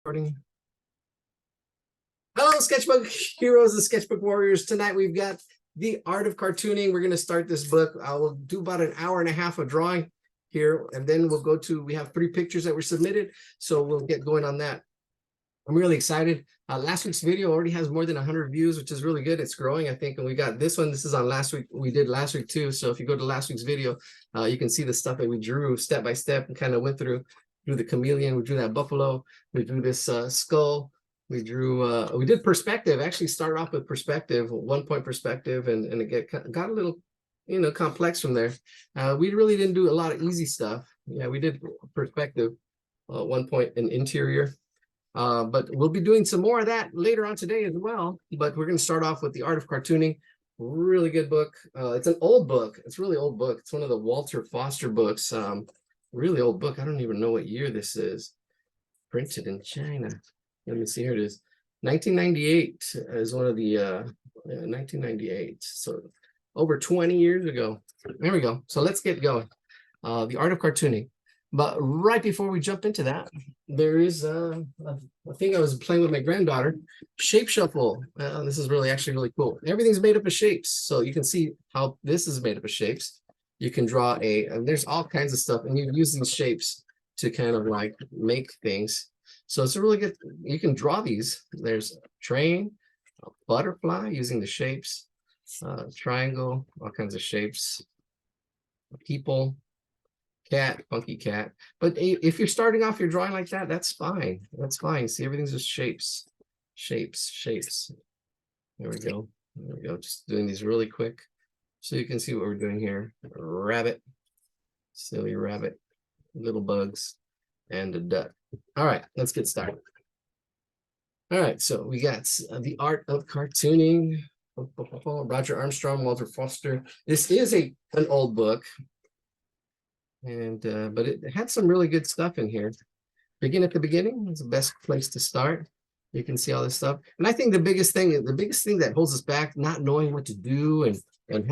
Recording. Hello, sketchbook heroes and sketchbook warriors. Tonight we've got The Art of Cartooning. We're going to start this book. I will do about an hour and a half of drawing here, and then we'll go to, we have 3 pictures that were submitted, so we'll get going on that. I'm really excited. Last week's video already has more than 100 views, which is really good. It's growing, I think, and we got this one. This is on last week. We did last week too, so if you go to last week's video, you can see the stuff that we drew step by step and kind of went through the chameleon. We drew that buffalo. We drew this skull. We did perspective. Actually started off with perspective, 1-point perspective, and it got a little, complex from there. We really didn't do a lot of easy stuff. Yeah, we did perspective, 1 point and interior. But we'll be doing some more of that later on today as well. But we're going to start off with The Art of Cartooning. Really good book. It's an old book. It's a really old book. It's one of the Walter Foster books. Really old book. I don't even know what year this is. Printed in China. Let me see. Here it is. 1998 is one of the 1998. So over 20 years ago. There we go. So let's get going. The Art of Cartooning. But right before we jump into that, there is a thing I was playing with my granddaughter, Shape Shuffle. This is actually really cool. Everything's made up of shapes. So you can see how this is made up of shapes. You can draw there's all kinds of stuff, and you use these shapes to kind of like make things. So it's a really good, you can draw these. There's a train, a butterfly using the shapes, triangle, all kinds of shapes, people, cat, funky cat. But if you're starting off your drawing like that, that's fine. That's fine. See, everything's just shapes. There we go. There we go. Just doing these really quick so you can see what we're doing here. A rabbit, silly rabbit, little bugs, and a duck. All right, let's get started. All right, so we got The Art of Cartooning. Roger Armstrong, Walter Foster. This is an old book. And but it had some really good stuff in here. Begin at the beginning is the best place to start. You can see all this stuff. And I think the biggest thing that holds us back, not knowing what to do and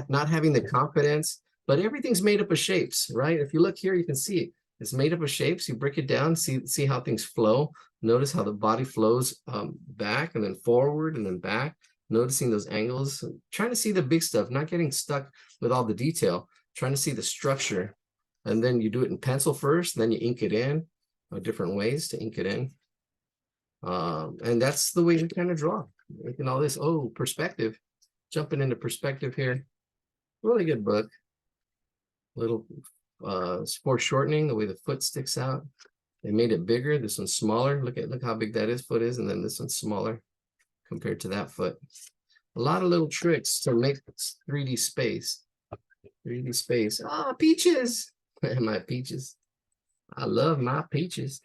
not having the confidence, but everything's made up of shapes, right? If you look here, you can see it. It's made up of shapes. You break it down, see how things flow. Notice how the body flows back and then forward and then back. Noticing those angles, trying to see the big stuff, not getting stuck with all the detail, trying to see the structure. And then you do it in pencil first, and then you ink it in. Different ways to ink it in. And that's the way we kind of draw. Making all this, perspective. Jumping into perspective here. Really good book. Little foreshortening, the way the foot sticks out. They made it bigger. This one's smaller. Look how big that foot is, and then this one's smaller compared to that foot. A lot of little tricks to make 3D space. 3D space. Peaches. My peaches. I love my peaches.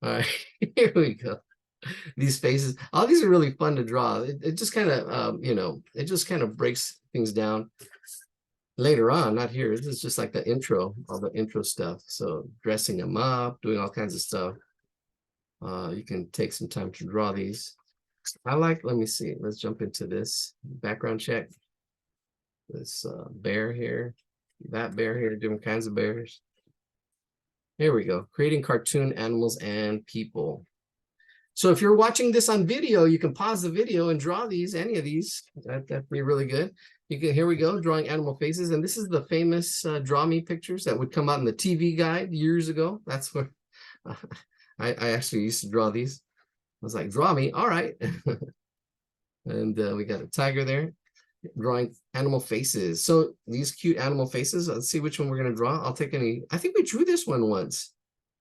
All right, here we go. These faces, all these are really fun to draw. It just kind of, it just kind of breaks things down later on. Not here. This is just like the intro, all the intro stuff. So dressing them up, doing all kinds of stuff. You can take some time to draw these. Let me see. Let's jump into this background check. This bear here. That bear here, different kinds of bears. Here we go. Creating cartoon animals and people. So if you're watching this on video, you can pause the video and draw these, any of these. That'd be really good. Here we go, drawing animal faces. And this is the famous Draw Me pictures that would come out in the TV guide years ago. That's where I actually used to draw these. I was like, draw me, all right. And we got a tiger there. Drawing animal faces. So these cute animal faces, let's see which one we're going to draw. I'll take any. I think we drew this one once.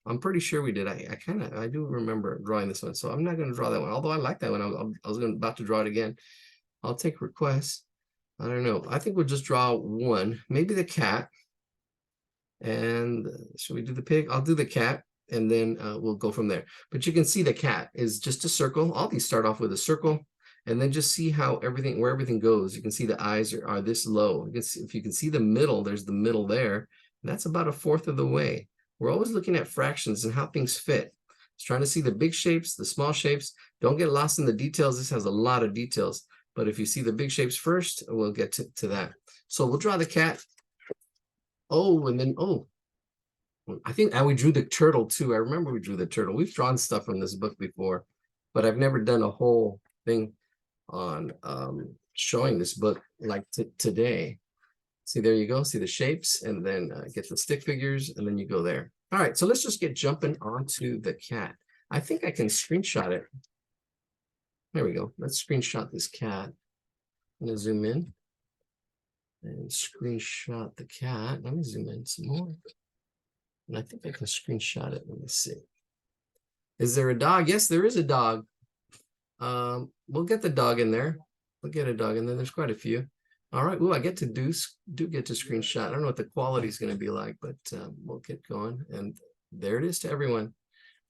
I'm pretty sure we did. I do remember drawing this one, so I'm not going to draw that one, although I like that one. I was about to draw it again. I'll take requests. I don't know. I think we'll just draw one, maybe the cat. And should we do the pig? I'll do the cat, and then we'll go from there. But you can see the cat is just a circle. All these start off with a circle. And then just see how where everything goes. You can see the eyes are this low. If you can see the middle, there's the middle there. That's about 1/4 of the way. We're always looking at fractions and how things fit. It's trying to see the big shapes, the small shapes. Don't get lost in the details. This has a lot of details. But if you see the big shapes first, we'll get to that. So we'll draw the cat. And then, I think, and we drew the turtle too. I remember we drew the turtle. We've drawn stuff from this book before, but I've never done a whole thing on showing this book like today. See, there you go. See the shapes, and then get the stick figures, and then you go there. All right, so let's just get jumping onto the cat. I think I can screenshot it. There we go. Let's screenshot this cat. I'm gonna zoom in and screenshot the cat. Let me zoom in some more. And I think I can screenshot it. Let me see. Is there a dog? Yes, there is a dog. We'll get the dog in there. We'll get a dog in there. There's quite a few. All right. Well, I get to do get to screenshot. I don't know what the quality is going to be like, but we'll get going. And there it is to everyone.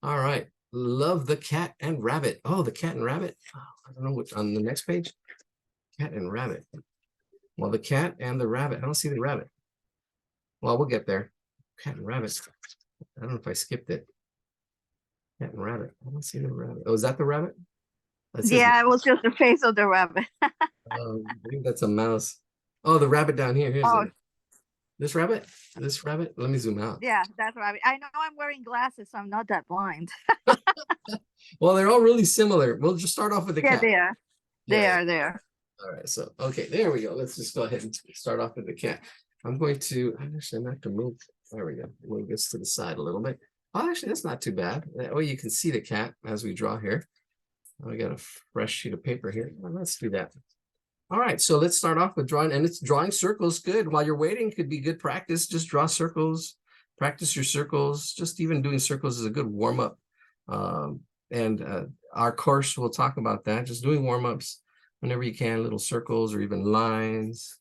All right. Love the cat and rabbit. Oh, the cat and rabbit. Oh, I don't know what on the next page. Cat and rabbit. Well, the cat and the rabbit. I don't see the rabbit. Well, we'll get there. Cat and rabbit. I don't know if I skipped it. Cat and rabbit. I don't see the rabbit. Oh, is that the rabbit? Yeah, it was just the face of the rabbit. I think that's a mouse. Oh, the rabbit down here. Here's this rabbit. This rabbit. Let me zoom out. Yeah, that's rabbit. I know I'm wearing glasses, so I'm not that blind. Well, they're all really similar. We'll just start off with the cat. They are. They are there. All right. So, okay, there we go. Let's just go ahead and start off with the cat. I'm going to, actually, I'm going to have to move. There we go. Move this to the side a little bit. Oh, actually, that's not too bad. That way you can see the cat as we draw here. I got a fresh sheet of paper here. Well, let's do that. All right, so let's start off with drawing, and it's drawing circles. Good. While you're waiting, could be good practice. Just draw circles, practice your circles. Just even doing circles is a good warm up. Our course will talk about that. Just doing warm ups whenever you can, little circles or even lines.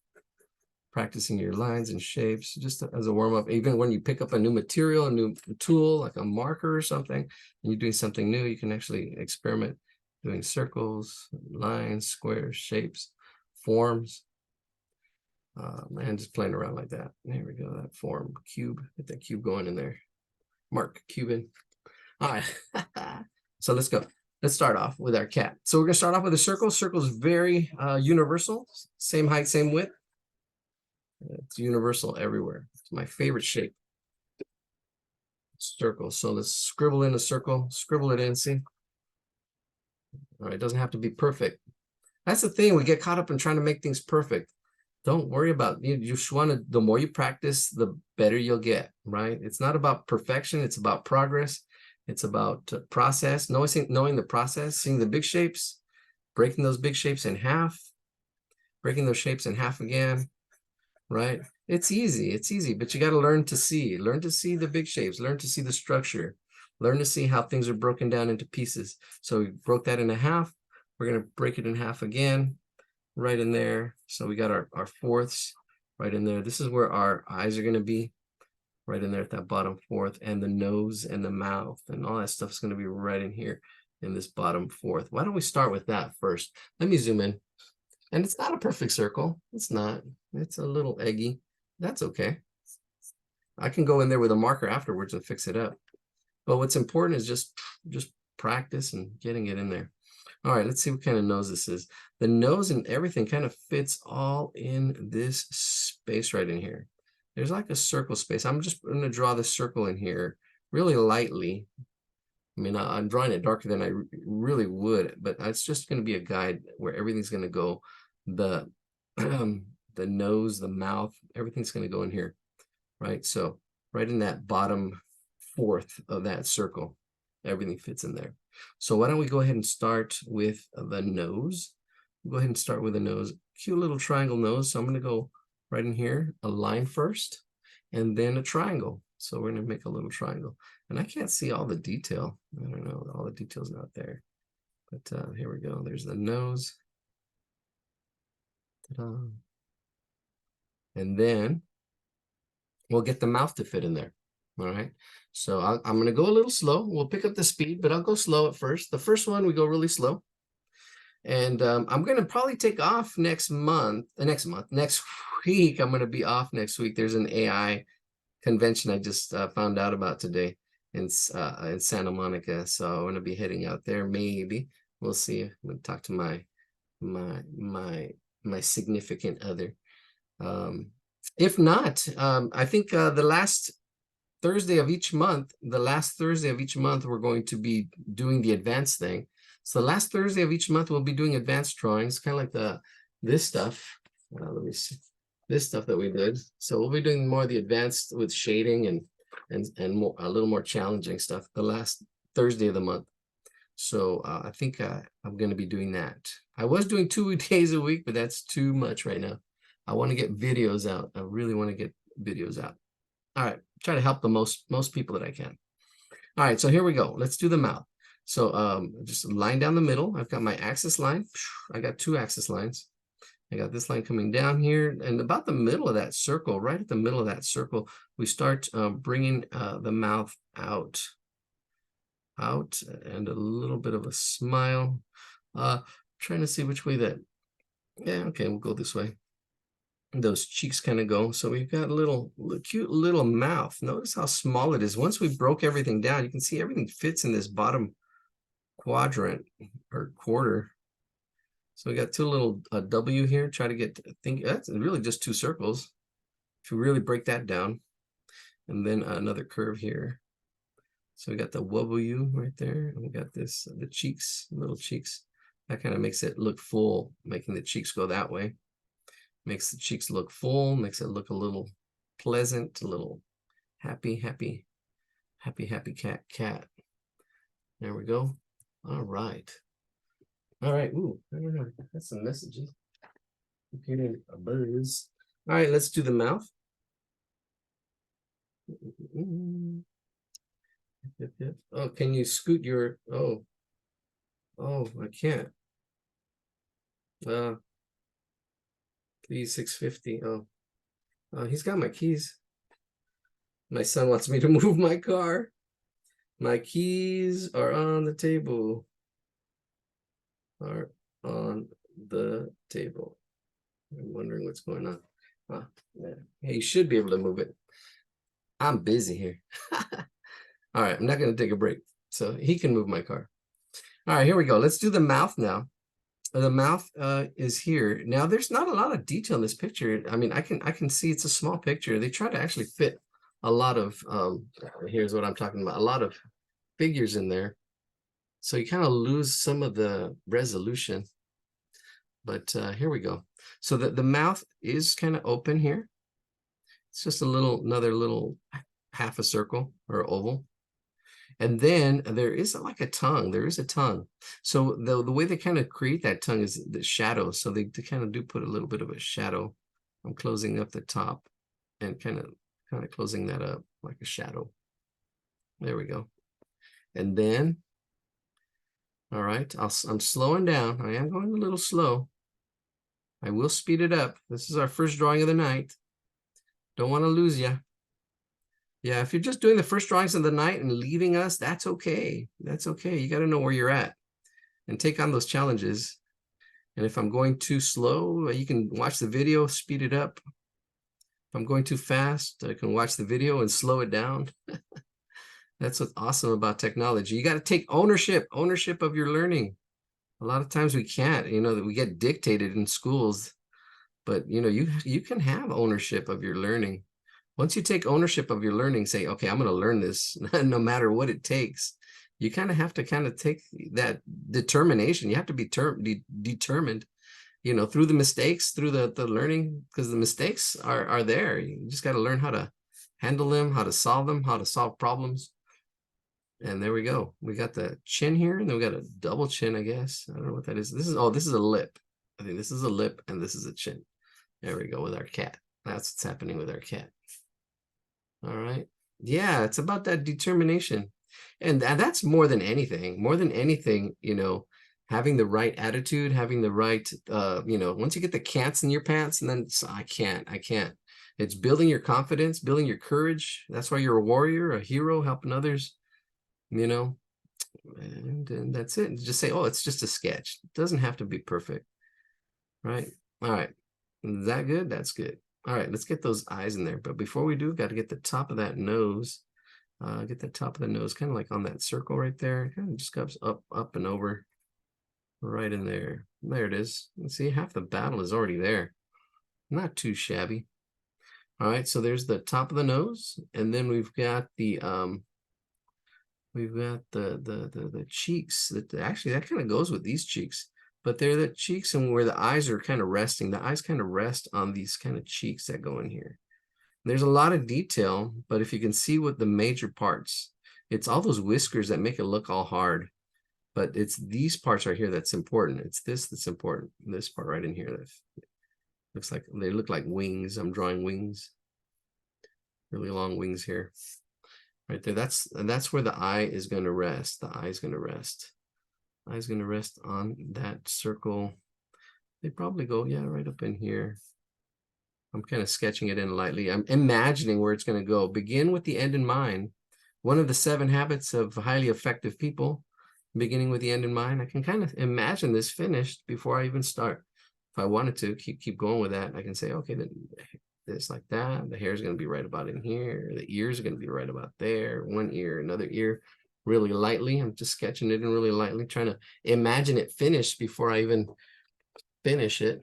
Practicing your lines and shapes just as a warm up. Even when you pick up a new material, a new tool like a marker or something, and you're doing something new, you can actually experiment doing circles, lines, squares, shapes, forms, and just playing around like that. There we go, that form, cube, get that cube going in there. Mark, cube in. All right, so let's go. Let's start off with our cat. So we're gonna start off with a circle. Circle is very universal, same height, same width. It's universal everywhere. It's my favorite shape. Circle. So let's scribble in a circle, scribble it in, see? All right, it doesn't have to be perfect. That's the thing, we get caught up in trying to make things perfect. Don't worry about it. You just want to, the more you practice, the better you'll get, right? It's not about perfection, it's about progress. It's about process, knowing the process, seeing the big shapes, breaking those big shapes in half, breaking those shapes in half again, right? It's easy, but you got to learn to see the big shapes, learn to see the structure, learn to see how things are broken down into pieces. So we broke that into half. We're going to break it in half again, right in there. So we got our fourths right in there. This is where our eyes are going to be, right in there at that bottom fourth, and the nose and the mouth and all that stuff is going to be right in here in this bottom fourth. Why don't we start with that first? Let me zoom in. And it's not a perfect circle. It's not. It's a little eggy. That's okay. I can go in there with a marker afterwards and fix it up. But what's important is just practice and getting it in there. All right, let's see what kind of nose this is. The nose and everything kind of fits all in this space right in here. There's like a circle space. I'm just going to draw the circle in here really lightly. I mean, I'm drawing it darker than I really would, but it's just going to be a guide where everything's going to go. The nose, the mouth, everything's going to go in here, right? So right in that bottom fourth of that circle, everything fits in there. So why don't we go ahead and start with the nose? Go ahead and start with the nose. Cute little triangle nose. So I'm going to go right in here, a line first, and then a triangle. So we're going to make a little triangle. And I can't see all the detail. I don't know, all the detail's not there. But here we go. There's the nose. And then we'll get the mouth to fit in there. All right. So I'm going to go a little slow. We'll pick up the speed, but I'll go slow at first. The first one, we go really slow. And I'm going to probably take off next week. I'm going to be off next week. There's an AI convention I just found out about today in Santa Monica. So I'm going to be heading out there. Maybe we'll see. I'm going to talk to my significant other. If not, I think the last Thursday of each month, the last Thursday of each month, we're going to be doing the advanced thing. So the last Thursday of each month, we'll be doing advanced drawings, kind of like this stuff. Let me see. This stuff that we did. So we'll be doing more of the advanced with shading and more, a little more challenging stuff the last Thursday of the month. So I think I'm going to be doing that. I was doing 2 days a week, but that's too much right now. I want to get videos out. I really want to get videos out. All right, try to help the most people that I can. All right, so here we go. Let's do the mouth. So just line down the middle. I've got my axis line. I got 2 axis lines. I got this line coming down here, and about the middle of that circle, right at the middle of that circle, we start bringing the mouth out, and a little bit of a smile. Trying to see which way that. Yeah, okay, we'll go this way. Those cheeks kind of go. So we've got a little cute little mouth. Notice how small it is. Once we broke everything down, you can see everything fits in this bottom quadrant or quarter. So we got 2 little W here. Try to get, think that's really just 2 circles. If you really break that down, and then another curve here. So we got the W right there, and we got this, the cheeks, little cheeks. That kind of makes it look full, making the cheeks go that way. Makes the cheeks look full, makes it look a little pleasant, a little happy cat. There we go. All right. Ooh, I don't know. That's some messages. Computer a buzz. All right, let's do the mouth. Oh, can you scoot your, oh, I can't. Please 650. Oh, he's got my keys. My son wants me to move my car. My keys are on the table. Are on the table. I'm wondering what's going on. Yeah. Hey, you should be able to move it. I'm busy here. All right, I'm not going to take a break. So he can move my car. All right, here we go. Let's do the mouth now. The mouth is here. Now, there's not a lot of detail in this picture. I mean, I can see it's a small picture. They try to actually fit a lot of, here's what I'm talking about, a lot of figures in there. So you kind of lose some of the resolution. But here we go. So the mouth is kind of open here. It's just another little half a circle or oval. And then there is like a tongue. There is a tongue. So the way they kind of create that tongue is the shadow. So they kind of do put a little bit of a shadow. I'm closing up the top and kind of closing that up like a shadow. There we go. And then, all right, I'm slowing down. I am going a little slow. I will speed it up. This is our first drawing of the night. Don't want to lose you. Yeah, if you're just doing the first drawings of the night and leaving us, that's okay. That's okay. You got to know where you're at and take on those challenges. And if I'm going too slow, you can watch the video, speed it up. If I'm going too fast, I can watch the video and slow it down. That's what's awesome about technology. You got to take ownership of your learning. A lot of times we can't, that we get dictated in schools, but you can have ownership of your learning. Once you take ownership of your learning, say, okay, I'm going to learn this no matter what it takes. You kind of have to take that determination. You have to be determined, through the mistakes, through the learning, because the mistakes are there. You just got to learn how to handle them, how to solve them, how to solve problems. And there we go. We got the chin here, and then we got a double chin, I guess. I don't know what that is. This is a lip. I think this is a lip, and this is a chin. There we go with our cat. That's what's happening with our cat. All right. Yeah, it's about that determination. And that's more than anything, having the right attitude, having the right, once you get the cats in your pants, and then I can't. It's building your confidence, building your courage. That's why you're a warrior, a hero, helping others, and that's it. Just say, oh, it's just a sketch. It doesn't have to be perfect. Right. All right. Is that good? That's good. All right, let's get those eyes in there. But before we do, got to get the top of that nose. Get the top of the nose kind of like on that circle right there. Kind of just comes up and over right in there. There it is. You see, half the battle is already there. Not too shabby. All right, so there's the top of the nose, and then we've got the cheeks. That actually that kind of goes with these cheeks, but they're the cheeks and where the eyes are kind of resting. The eyes kind of rest on these kind of cheeks that go in here. There's a lot of detail, but if you can see what the major parts, it's all those whiskers that make it look all hard. But it's these parts right here that's important. It's this that's important. This part right in here that looks like they look like wings. I'm drawing wings, really long wings here. Right there. That's where the eye is going to rest. The eye is going to rest. Eye is going to rest on that circle. They probably go, yeah, right up in here. I'm kind of sketching it in lightly. I'm imagining where it's going to go. Begin with the end in mind. One of the 7 habits of highly effective people, beginning with the end in mind. I can kind of imagine this finished before I even start. If I wanted to keep going with that, I can say, okay, then this like that. The hair is going to be right about in here. The ears are going to be right about there. One ear, another ear, really lightly. I'm just sketching it in really lightly, trying to imagine it finished before I even finish it.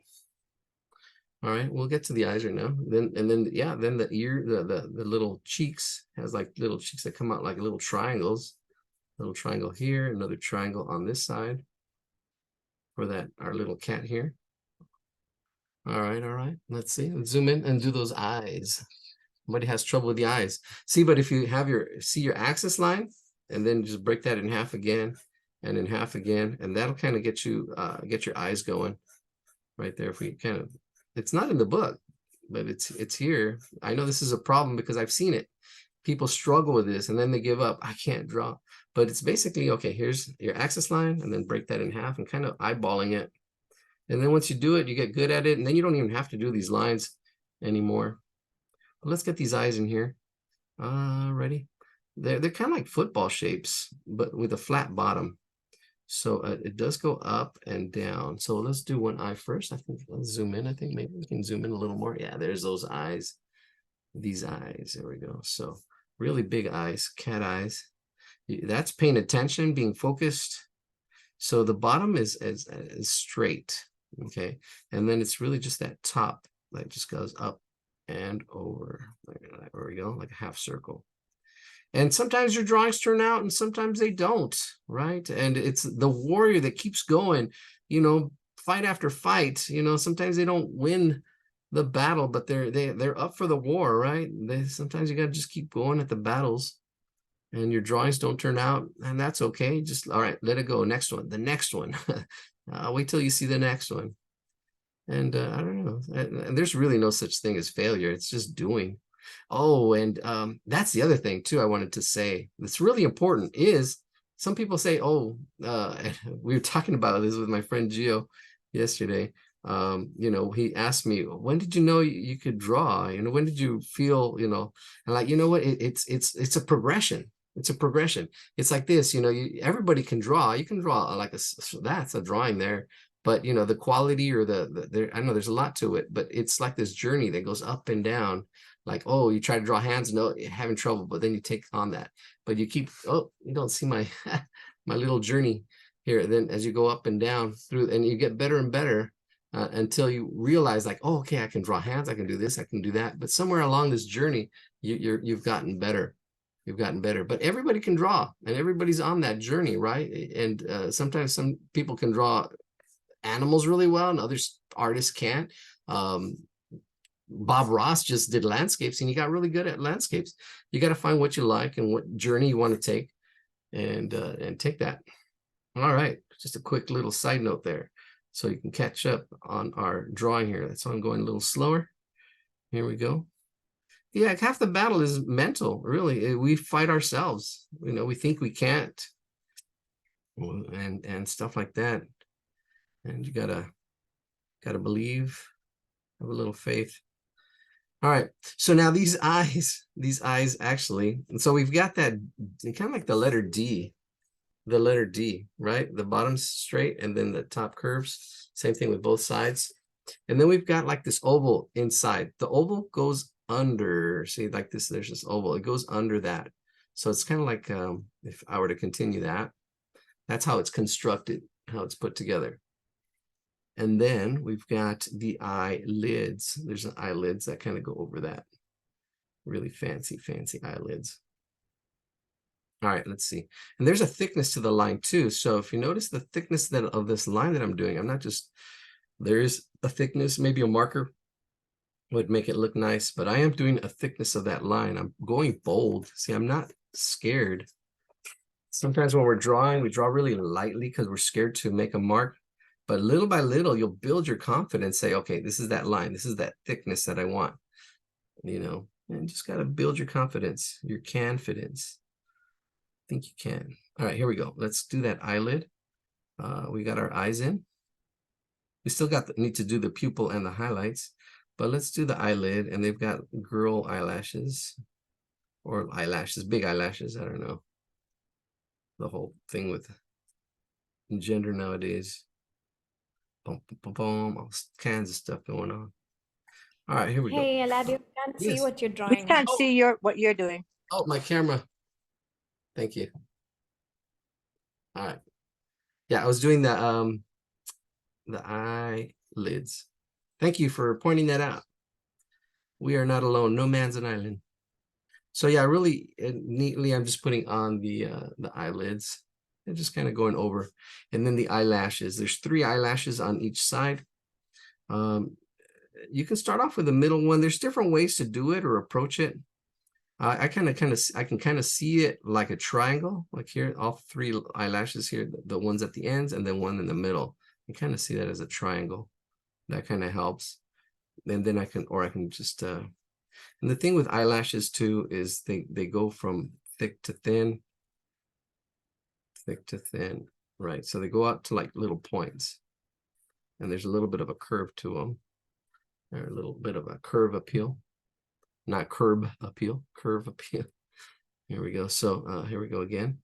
All right, we'll get to the eyes right now. Then the ear, the little cheeks has like little cheeks that come out like little triangles. Little triangle here, another triangle on this side for that our little cat here. All right. Let's see. Let's zoom in and do those eyes. Somebody has trouble with the eyes. See, but if you have your axis line and then just break that in half again and in half again, and that'll kind of get you get your eyes going right there. If we kind of, it's not in the book, but it's here. I know this is a problem because I've seen it. People struggle with this and then they give up. I can't draw. But it's basically, okay, here's your axis line and then break that in half and kind of eyeballing it. And then once you do it, you get good at it. And then you don't even have to do these lines anymore. But let's get these eyes in here. Ready? They're kind of like football shapes, but with a flat bottom. So it does go up and down. So let's do one eye first. I think let's zoom in. I think maybe we can zoom in a little more. Yeah, there's those eyes. These eyes. There we go. So really big eyes, cat eyes. That's paying attention, being focused. So the bottom is straight, okay? And then it's really just that top that just goes up and over. There we go, like a half circle. And sometimes your drawings turn out and sometimes they don't, right? And it's the warrior that keeps going, you know, fight after fight. You know, sometimes they don't win the battle, but they're up for the war, right? Sometimes you got to just keep going at the battles. And your drawings don't turn out, and that's okay. Just, all right, let it go. Next one, the next one. Wait till you see the next one. And I don't know. And there's really no such thing as failure. It's just doing. Oh, and that's the other thing, too, I wanted to say. That's really important is some people say, oh, we were talking about this with my friend Gio yesterday. You know, he asked me, when did you know you could draw? You know, when did you feel, you know, and like, you know what, it's a progression. It's a progression. It's like this, you know, everybody can draw. You can draw like that's a drawing there, but you know, the quality or I know there's a lot to it, but it's like this journey that goes up and down. Like, oh, you try to draw hands, no, you're having trouble, but then you take on that. But you keep, oh, you don't see my my little journey here. Then as you go up and down through, and you get better and better until you realize, like, oh, okay, I can draw hands, I can do this, I can do that. But somewhere along this journey, you've gotten better. You've gotten better, but everybody can draw and everybody's on that journey, right? And sometimes some people can draw animals really well and others artists can't. Bob Ross just did landscapes and he got really good at landscapes. You got to find what you like and what journey you want to take and take that. All right, just a quick little side note there so you can catch up on our drawing here. That's why I'm going a little slower. Here we go. Yeah, half the battle is mental, really. We fight ourselves. You know, we think we can't and stuff like that. And you gotta believe, have a little faith. All right, so now these eyes actually, and so we've got that kind of like the letter D, right? The bottom's straight and then the top curves. Same thing with both sides. And then we've got like this oval inside. The oval goes under, see, like this, there's this oval, it goes under that. So it's kind of like if I were to continue that, that's how it's constructed, how it's put together. And then we've got the eyelids. There's an eyelids that kind of go over that. Really fancy eyelids. All right, let's see. And there's a thickness to the line too. So if you notice the thickness of this line that I'm doing, I'm not just, there is a thickness, maybe a marker would make it look nice, but I am doing a thickness of that line. I'm going bold. See, I'm not scared. Sometimes when we're drawing, we draw really lightly because we're scared to make a mark. But little by little, you'll build your confidence, say, okay, this is that line. This is that thickness that I want, you know, and just got to build your confidence, your confidence. I think you can. All right, here we go. Let's do that eyelid. We got our eyes in. We still need to do the pupil and the highlights, but let's do the eyelid. And they've got girl eyelashes or eyelashes, big eyelashes. I don't know. The whole thing with gender nowadays. Boom, boom, boom, all kinds of stuff going on. All right, here we go. Hey, Eladio, can't see Yes. what you're We drawing. can't see what you're doing. Oh, my camera. Thank you. All right. Yeah, I was doing the eyelids. Thank you for pointing that out. We are not alone. No man's an island. So yeah, really neatly, I'm just putting on the eyelids and just kind of going over, and then the eyelashes. There's 3 eyelashes on each side. You can start off with the middle one. There's different ways to do it or approach it. I can kind of see it like a triangle, like here, all 3 eyelashes here, the ones at the ends, and then one in the middle. You kind of see that as a triangle. That kind of helps. And then I can just and the thing with eyelashes too is they go from thick to thin, right? So they go out to like little points, and there's a little bit of a curve to them, or a little bit of a curve appeal, not curb appeal, curve appeal. Here we go. So here we go again.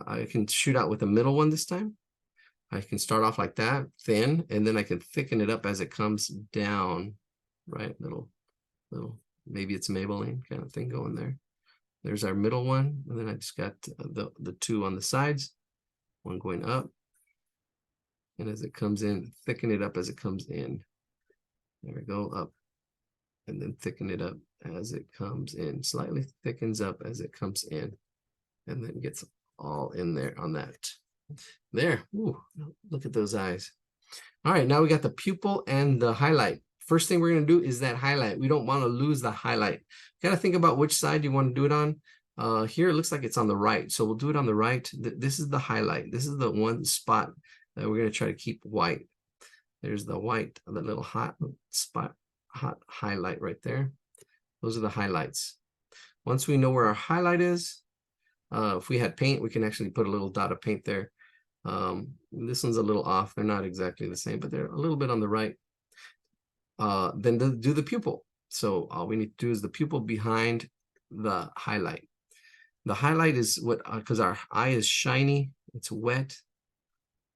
I can shoot out with the middle one this time. I can start off like that, thin, and then I can thicken it up as it comes down, right? Little, maybe it's Maybelline kind of thing going there. There's our middle one, and then I just got the 2 on the sides, one going up, and as it comes in, thicken it up as it comes in. There we go, up, and then thicken it up as it comes in. Slightly thickens up as it comes in, and then gets all in there on that. There, ooh, look at those eyes. All right, now we got the pupil and the highlight. First thing we're going to do is that highlight. We don't want to lose the highlight. Got to think about which side you want to do it on. Here it looks like it's on the right, so we'll do it on the right. This is the highlight. This is the one spot that we're going to try to keep white. There's the white, the little hot spot, hot highlight right there. Those are the highlights. Once we know where our highlight is, if we had paint, we can actually put a little dot of paint there. This one's a little off. They're not exactly the same, but they're a little bit on the right. Then do the pupil. So all we need to do is the pupil behind the highlight. The highlight is what, because our eye is shiny, it's wet.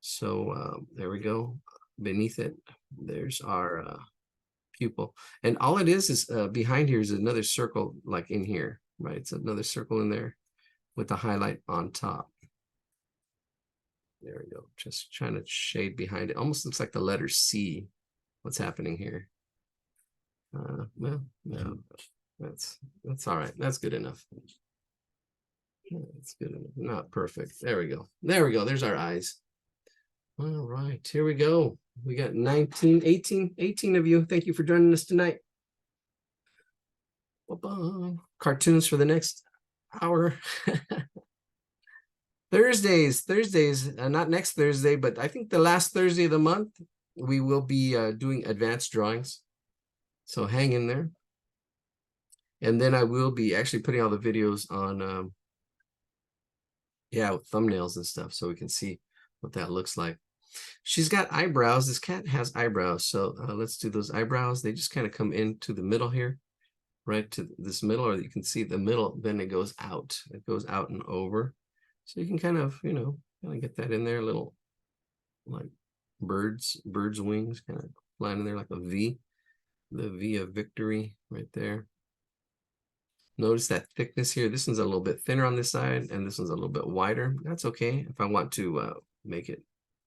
So there we go. Beneath it, there's our pupil. And all it is behind here is another circle, like in here, right? It's another circle in there with the highlight on top. There we go. Just trying to shade behind it. Almost looks like the letter C. What's happening here? Well, no, that's all right. That's good enough. That's good enough. Not perfect. There we go. There we go. There's our eyes. All right, here we go. We got 18 of you. Thank you for joining us tonight. Cartoons for the next hour. Thursdays, not next Thursday, but I think the last Thursday of the month, we will be doing advanced drawings. So hang in there. And then I will be actually putting all the videos on, with thumbnails and stuff, so we can see what that looks like. She's got eyebrows. This cat has eyebrows. So let's do those eyebrows. They just kind of come into the middle here, right to this middle, or you can see the middle, then it goes out. It goes out and over. So you can kind of, kind of get that in there, little like bird's wings kind of flying in there like a V, the V of victory right there. Notice that thickness here. This one's a little bit thinner on this side, and this one's a little bit wider. That's okay. If I want to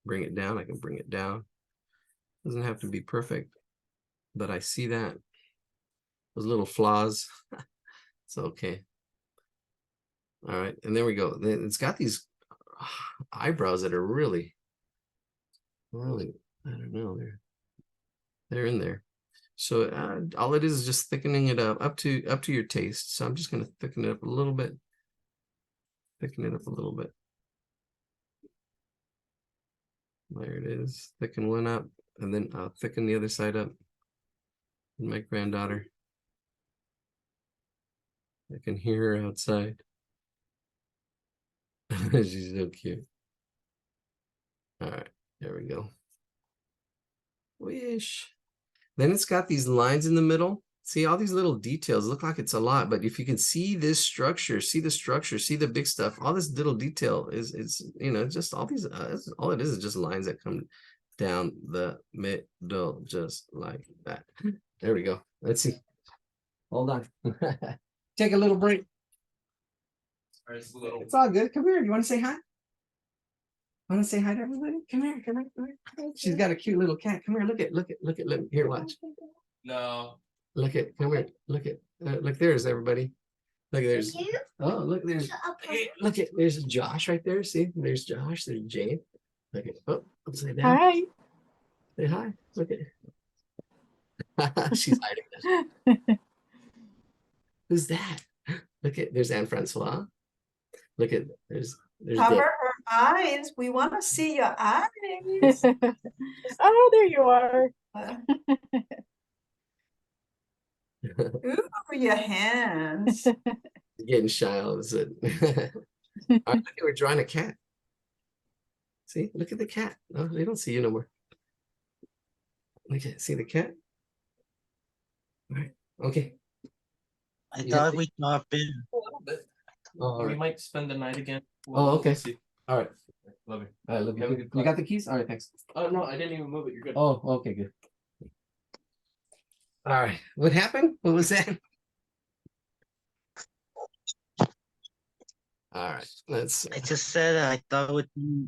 bring it down, I can bring it down. Doesn't have to be perfect, but I see that. Those little flaws. It's okay. All right, and there we go. It's got these eyebrows that are really, really, I don't know, they're in there. So all it is just thickening it up to your taste. So I'm just gonna thicken it up a little bit. Thicken it up a little bit. There it is. Thicken one up, and then I'll thicken the other side up. And my granddaughter, I can hear her outside. She's so cute. All right, there we go. Wish. Then it's got these lines in the middle. See all these little details. Look like it's a lot, but if you can see this structure, see the structure, see the big stuff, all this little detail is just all these. All it is just lines that come down the middle, just like that. There we go. Let's see. Hold on. Take a little break. It's all good. Come here. You want to say hi? Want to say hi to everybody? Come here. Come here. Come here. She's got a cute little cat. Come here. Look at. Here, watch. No. Look at. Come here. Look. There's everybody. Look. There's. Oh, look. There's. Look at. There's Josh right there. See. There's Josh. There's Jane. Look at. Oh, upside down. Hi. Say hi. Look at. She's hiding. Who's that? Look at. There's Anne Francois. Look at. There's. Cover Dave. her eyes. We want to see your eyes. Oh, there you are. Ooh, your hands. Getting shy all of a sudden. All right, look, we're drawing a cat. See, look at the cat. No, they don't see you no more. Look at, see the cat? All right, okay. I Yeah. thought we'd not been. A little bit. Oh, all We right. might spend the night again. Oh, okay. We'll see. All right. Love you. All right, look, Have a you, good you class. got the keys? All right, thanks. Oh no, I didn't even move it. You're good. Oh, okay, good. All right, what happened? What was that? All right, let's. I just said I thought it would be.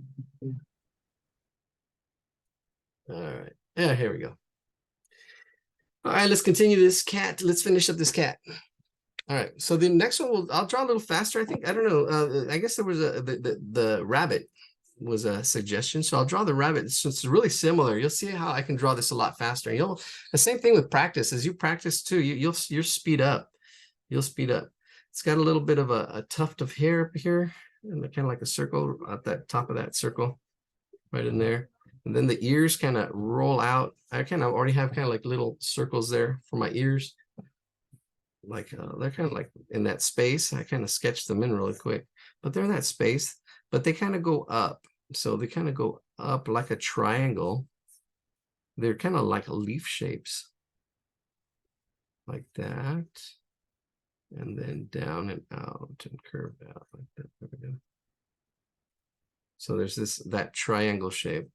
All right. Yeah, here we go. All right, let's continue this cat. Let's finish up this cat. All right. So the next one, I'll draw a little faster. I think, I don't know. I guess there was the rabbit was a suggestion. So I'll draw the rabbit. So it's really similar. You'll see how I can draw this a lot faster. And the same thing with practice. As you practice too, you'll speed up. You'll speed up. It's got a little bit of a tuft of hair up here, and kind of like a circle at that top of that circle, right in there. And then the ears kind of roll out. I kind of already have kind of like little circles there for my ears. Like they're kind of like in that space. I kind of sketched them in really quick, but they're in that space, but they kind of go up. So they kind of go up like a triangle. They're kind of like leaf shapes like that. And then down and out and curved out like that. There we go. So there's that triangle shape.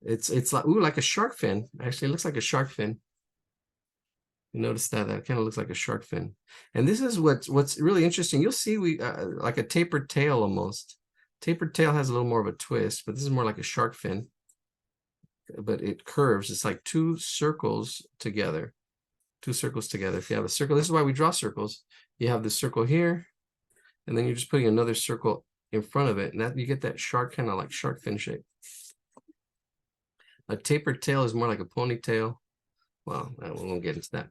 It's like, ooh, like a shark fin. Actually, it looks like a shark fin. You notice that kind of looks like a shark fin. And this is what's really interesting. You'll see we like a tapered tail almost. Tapered tail has a little more of a twist, but this is more like a shark fin. But it curves. It's like two circles together. Two circles together. If you have a circle, this is why we draw circles. You have the circle here, and then you're just putting another circle in front of it, and that you get that shark kind of like shark fin shape. A tapered tail is more like a ponytail. Well, we won't get into that.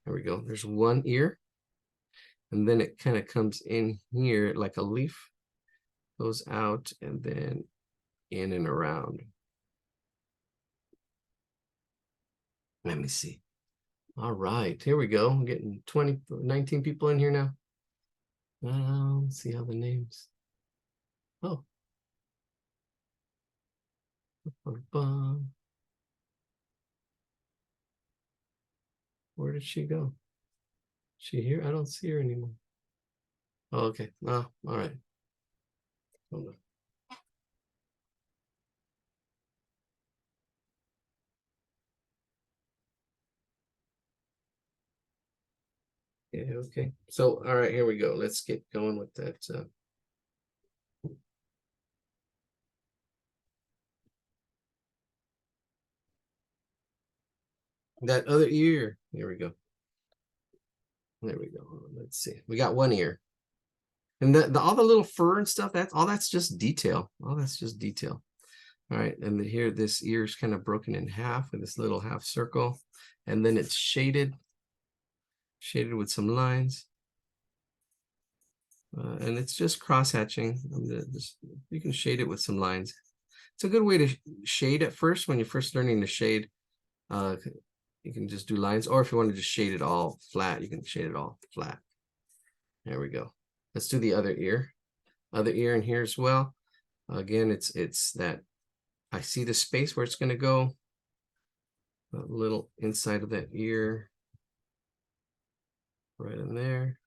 There we go. There's one ear, and then it kind of comes in here like a leaf, goes out, and then in and around. Let me see. All right, here we go. I'm getting 19 people in here now. Let's see how the names. Oh. Where did she go? She here? I don't see her anymore. Oh, okay. Oh, all right. Hold on. Yeah, okay. So, all right, here we go. Let's get going with that. That other ear. Here we go. There we go. Let's see. We got one ear. And the all the little fur and stuff, that's just detail. All that's just detail. All right, and here this ear is kind of broken in half with this little half circle, and then it's shaded with some lines. And it's just cross hatching. You can shade it with some lines. It's a good way to shade at first when you're first learning to shade. You can just do lines, or if you want to just shade it all flat, you can shade it all flat. There we go. Let's do the other ear in here as well. Again, it's that I see the space where it's going to go. A little inside of that ear, right in there.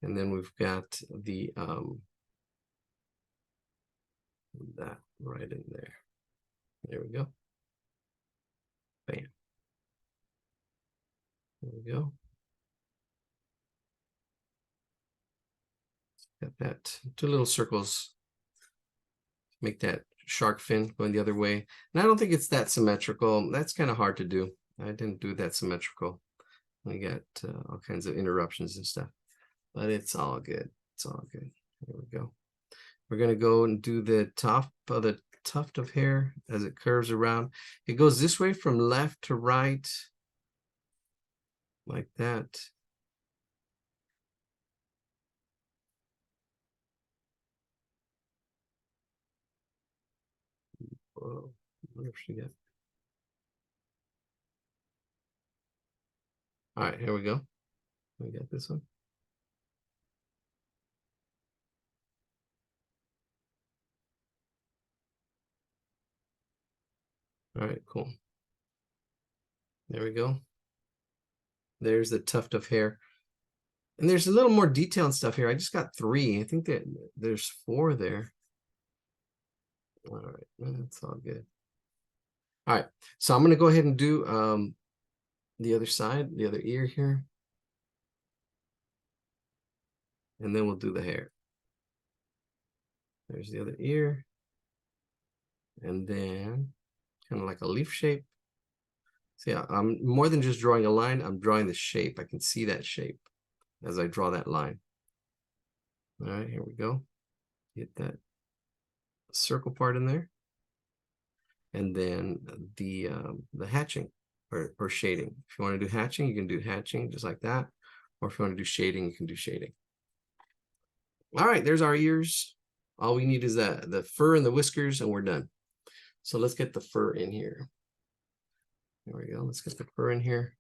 And then we've got the that right in there. There we go. Bam. There we go. Got that 2 little circles. Make that shark fin going the other way. And I don't think it's that symmetrical. That's kind of hard to do. I didn't do that symmetrical. We got all kinds of interruptions and stuff, but it's all good. It's all good. Here we go. We're going to go and do the top of the tuft of hair as it curves around. It goes this way from left to right, like that. Whoa, I wonder if she got. All right, here we go. We got this one. All right, cool. There we go. There's the tuft of hair. And there's a little more detailed stuff here. I just got 3. I think that there's 4 there. All right, that's all good. All right, so I'm going to go ahead and do the other side, the other ear here. And then we'll do the hair. There's the other ear. And then kind of like a leaf shape. See, I'm more than just drawing a line, I'm drawing the shape. I can see that shape as I draw that line. All right, here we go. Get that circle part in there. And then the hatching or shading. If you want to do hatching, you can do hatching just like that. Or if you want to do shading, you can do shading. All right, there's our ears. All we need is the fur and the whiskers, and we're done. So let's get the fur in here. There we go. Let's get the fur in here.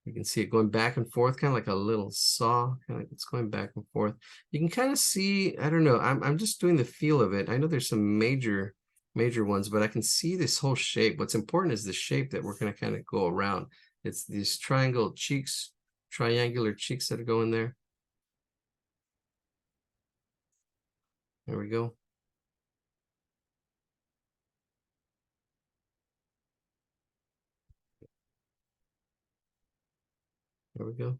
You can see it going back and forth, kind of like a little saw. Kind of, it's going back and forth. You can kind of see, I don't know, I'm just doing the feel of it. I know there's some major ones, but I can see this whole shape. What's important is the shape that we're going to kind of go around. It's these triangular cheeks that are going there. There we go. There we go.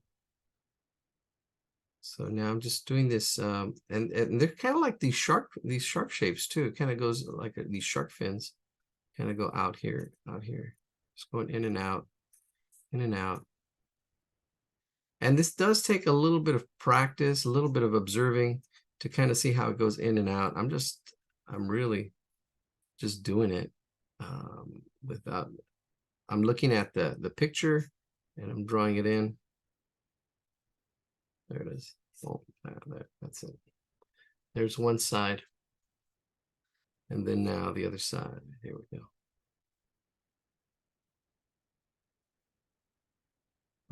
So now I'm just doing this, and they're kind of like these shark shapes too. It kind of goes like these shark fins, kind of go out here, just going in and out, in and out. And this does take a little bit of practice, a little bit of observing to kind of see how it goes in and out. I'm really just doing it without. I'm looking at the picture and I'm drawing it in. There it is. Oh, there, that's it. There's one side. And then now the other side. Here we go.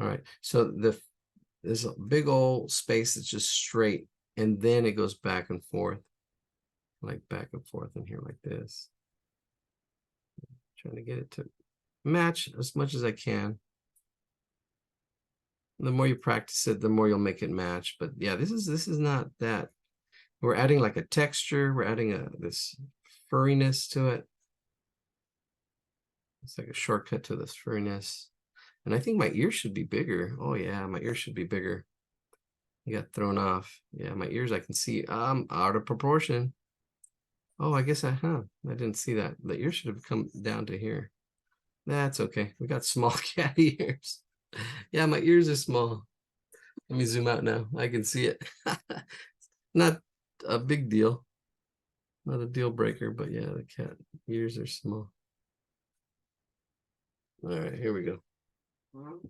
All right. So there's a big old space that's just straight. And then it goes back and forth. Like back and forth in here like this. Trying to get it to match as much as I can. The more you practice it, the more you'll make it match. But yeah, this is not that. We're adding like a texture. We're adding this furriness to it. It's like a shortcut to this furriness. And I think my ears should be bigger. Oh yeah, my ears should be bigger. You got thrown off. Yeah, my ears I can see out of proportion. Oh, I guess I didn't see that. The ear should have come down to here. That's okay. We got small cat ears. Yeah, my ears are small. Let me zoom out now. I can see it. Not a big deal. Not a deal breaker, but yeah, the cat ears are small. All right, here we go. All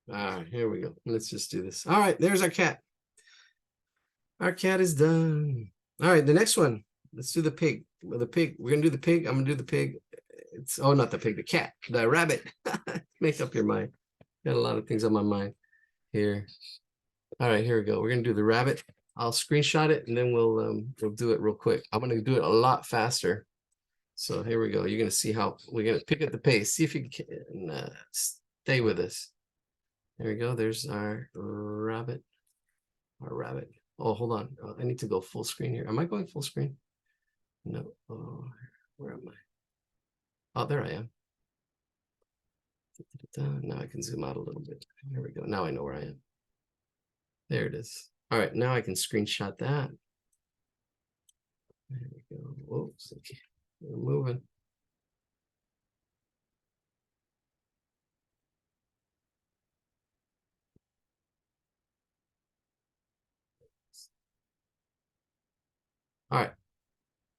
right, here we go. Let's just do this. All right, there's our cat. Our cat is done. All right, the next one. Let's do the pig. Well, the pig. We're gonna do the pig. I'm gonna do the pig. It's not the pig, the cat, the rabbit. Make up your mind. Got a lot of things on my mind here. All right, here we go. We're gonna do the rabbit. I'll screenshot it and then we'll do it real quick. I'm gonna do it a lot faster. So here we go. You're gonna see how we're gonna pick up the pace. See if you can stay with us. There we go. There's our rabbit. Our rabbit. Oh, hold on. I need to go full screen here. Am I going full screen? No. Oh, where am I? Oh, there I am. Now I can zoom out a little bit. There we go. Now I know where I am. There it is. All right. Now I can screenshot that. There we go. Whoops. Okay. We're moving. All right.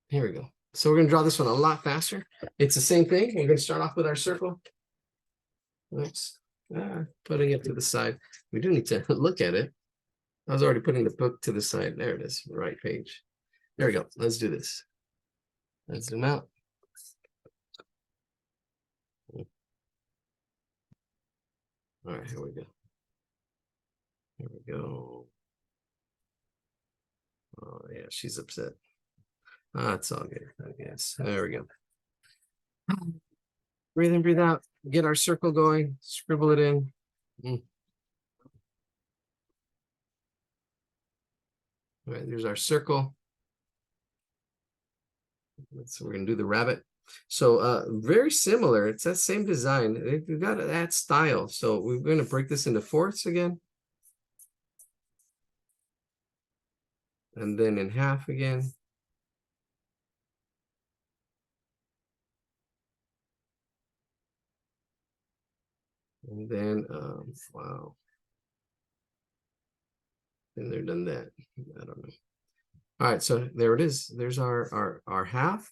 Here we go. So we're going to draw this one a lot faster. It's the same thing. We're going to start off with our circle. Oops. Putting it to the side. We do need to look at it. I was already putting the book to the side. There it is. Right page. There we go. Let's do this. Let's zoom out. All right, here we go. Here we go. Oh, yeah, she's upset. It's all good, I guess. There we go. Breathe in, breathe out. Get our circle going. Scribble it in. All right, there's our circle. So we're gonna do the rabbit. So very similar. It's that same design. We've got that style. So we're going to break this into fourths again. And then in half again. And then, wow. And they're done that. I don't know. All right, so there it is. There's our half.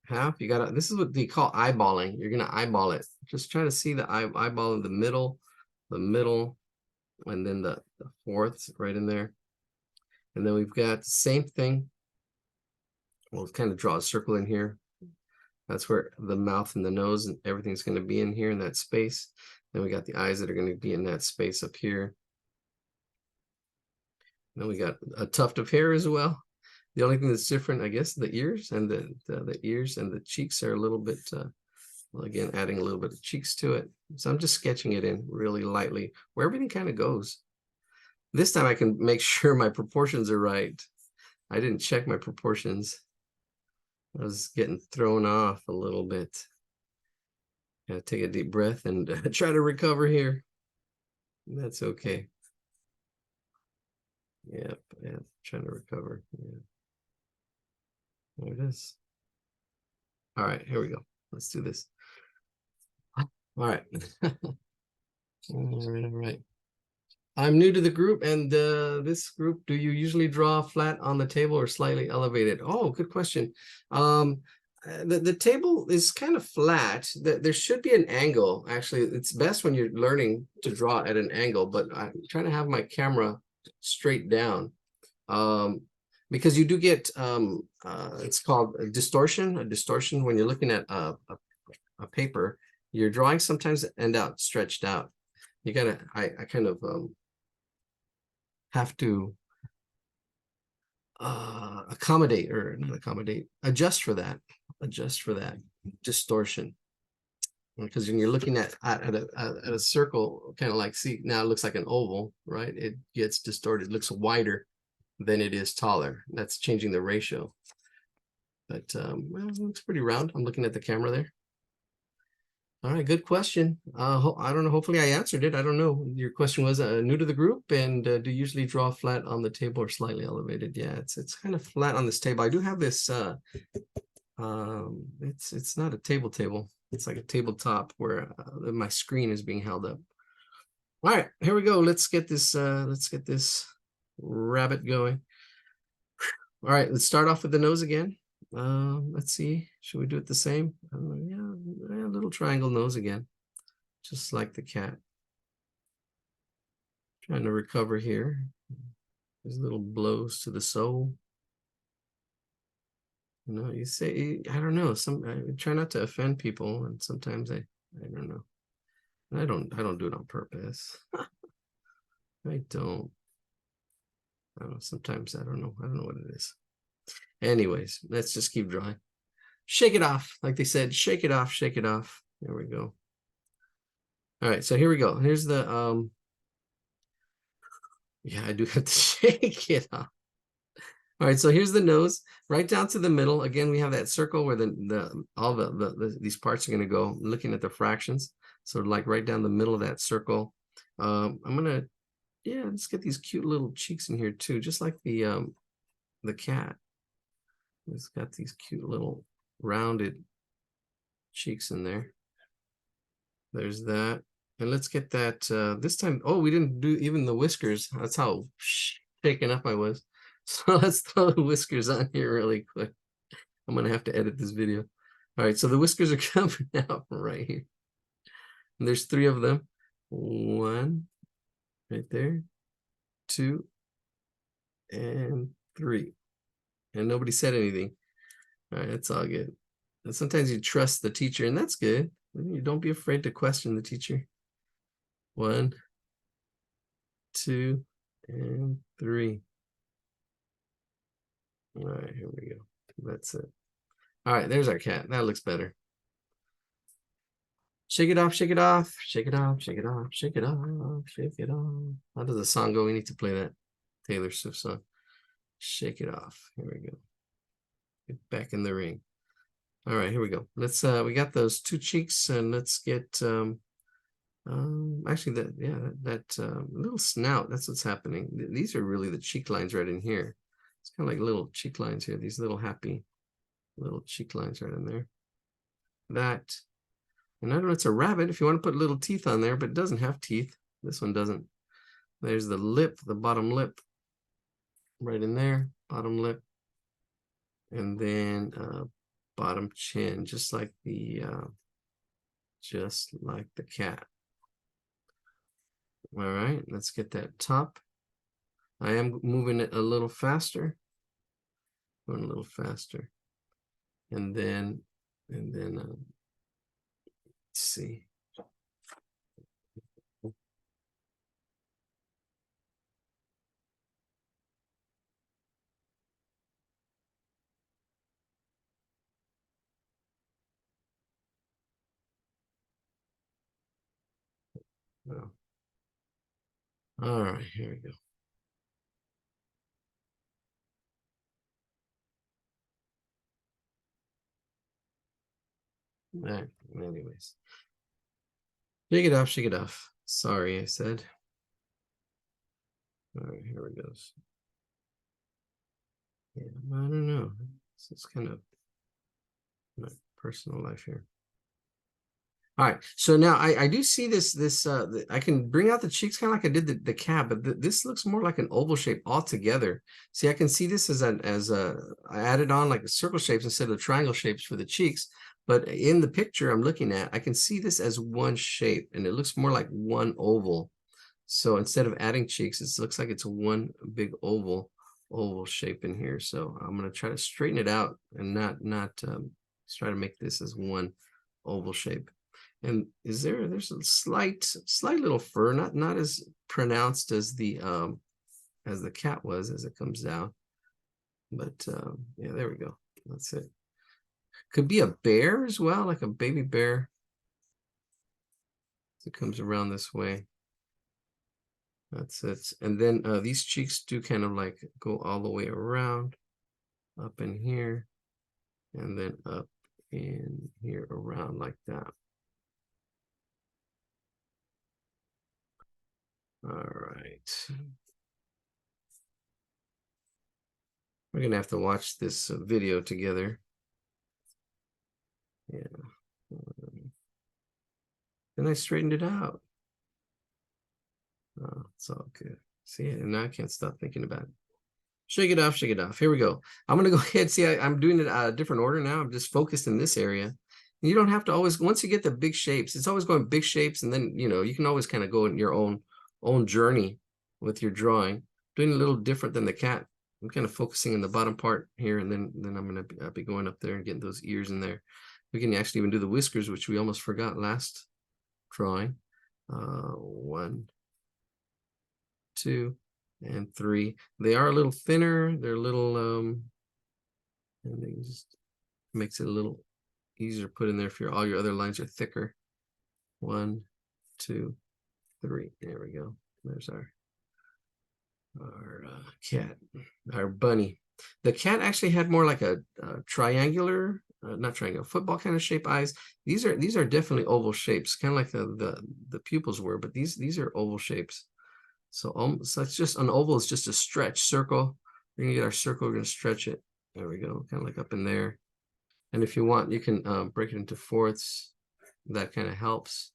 Half. You gotta. This is what they call eyeballing. You're gonna eyeball it. Just try to see the eyeball in the middle, and then the fourths right in there. And then we've got the same thing. We'll kind of draw a circle in here. That's where the mouth and the nose and everything's going to be in here in that space. Then we got the eyes that are going to be in that space up here. Then we got a tuft of hair as well. The only thing that's different, I guess, the ears and the ears and the cheeks are a little bit, well, again, adding a little bit of cheeks to it. So I'm just sketching it in really lightly where everything kind of goes. This time I can make sure my proportions are right. I didn't check my proportions. I was getting thrown off a little bit. Gotta take a deep breath and try to recover here. That's okay. Yep, yeah, trying to recover. Yeah. There it is. All right, here we go. Let's do this. All right. All right. I'm new to the group, and this group, do you usually draw flat on the table or slightly elevated? Oh, good question. The table is kind of flat. There should be an angle. Actually, it's best when you're learning to draw at an angle, but I'm trying to have my camera straight down. Because you do get, it's called a distortion when you're looking at a paper. Your drawings sometimes end out stretched out. You gotta, I kind of have to accommodate, or not accommodate, adjust for that distortion. Because when you're looking at a circle, kind of like, see, now it looks like an oval, right? It gets distorted, it looks wider than it is taller. That's changing the ratio. But well, it looks pretty round. I'm looking at the camera there. All right, good question. I don't know. Hopefully, I answered it. I don't know. Your question was new to the group, and do you usually draw flat on the table or slightly elevated? Yeah, it's kind of flat on this table. I do have this. It's not a table. It's like a tabletop where my screen is being held up. All right, here we go. Let's get this rabbit going. All right, let's start off with the nose again. Let's see. Should we do it the same? Yeah, a little triangle nose again, just like the cat. Trying to recover here. These little blows to the soul. You know, you say, I don't know. I try not to offend people, and sometimes I don't know. I don't do it on purpose. I don't. I don't know. Sometimes I don't know. I don't know what it is. Anyways, let's just keep drawing. Shake it off, like they said. Shake it off. Shake it off. There we go. All right, so here we go. Here's the yeah, I do have to shake it off. All right, so here's the nose, right down to the middle. Again, we have that circle where all these parts are going to go. Looking at the fractions, so like right down the middle of that circle. I'm gonna, yeah, let's get these cute little cheeks in here too, just like the cat. It's got these cute little rounded cheeks in there. There's that, and let's get that this time. Oh, we didn't do even the whiskers. That's how shaken up I was. So let's throw the whiskers on here really quick. I'm gonna have to edit this video. All right, so the whiskers are coming out right here. And there's 3 of them. 1, right there, 2, and 3. And nobody said anything. All right, that's all good. And sometimes you trust the teacher, and that's good. You don't be afraid to question the teacher. 1, 2, and 3. All right, here we go. That's it. All right, there's our cat. That looks better. Shake it off, shake it off, shake it off, shake it off, shake it off, shake it off. How does the song go? We need to play that Taylor Swift song. Shake it off. Here we go. Get back in the ring. All right, here we go. Let's we got those 2 cheeks, and let's get actually that little snout. That's what's happening. These are really the cheek lines right in here. It's kind of like little cheek lines here. These little happy little cheek lines right in there. That, and I don't know, it's a rabbit if you want to put little teeth on there, but it doesn't have teeth. This one doesn't. There's the lip, the bottom lip, right in there, bottom lip, and then bottom chin, just like the cat. All right, let's get that top. I am moving it a little faster. Going a little faster. And then let's see. Oh. All right, here we go. All right, anyways. Shake it off, shake it off. Sorry, I said. All right, here it goes. Yeah, I don't know. It's kind of my personal life here. All right, so now I do see this I can bring out the cheeks kind of like I did the cat, but this looks more like an oval shape altogether. See, I can see this as I added on like circle shapes instead of triangle shapes for the cheeks, but in the picture I'm looking at, I can see this as one shape, and it looks more like one oval. So instead of adding cheeks, it looks like it's one big oval shape in here. So I'm gonna try to straighten it out and not try to make this as one oval shape. And there's a slight little fur, not as pronounced as the cat was as it comes down. But yeah, there we go. That's it. Could be a bear as well, like a baby bear. It comes around this way. That's it. And then these cheeks do kind of like go all the way around, up in here, and then up in here around like that. right. We're gonna have to watch this video together. Yeah. And I straightened it out. Oh, it's all good. See, and now I can't stop thinking about it. Shake it off, shake it off. Here we go. I'm gonna go ahead. See, I'm doing it a different order now. I'm just focused in this area. You don't have to always, once you get the big shapes, it's always going big shapes, and then you can always kind of go in your own journey with your drawing. Doing a little different than the cat. I'm kind of focusing in the bottom part here, and then I'm gonna be going up there and getting those ears in there. We can actually even do the whiskers, which we almost forgot last drawing. 1, 2, and 3. They are a little thinner. They're a little and they just makes it a little easier to put in there if all your other lines are thicker. 1, 2, 3. There we go. There's our cat, our bunny. The cat actually had more like a triangular, not triangular, football kind of shape eyes. These are definitely oval shapes, kind of like the pupils were, but these are oval shapes. So it's just an oval is just a stretch circle. We're gonna get our circle. We're gonna stretch it. There we go, kind of like up in there. And if you want, you can break it into fourths. That kind of helps.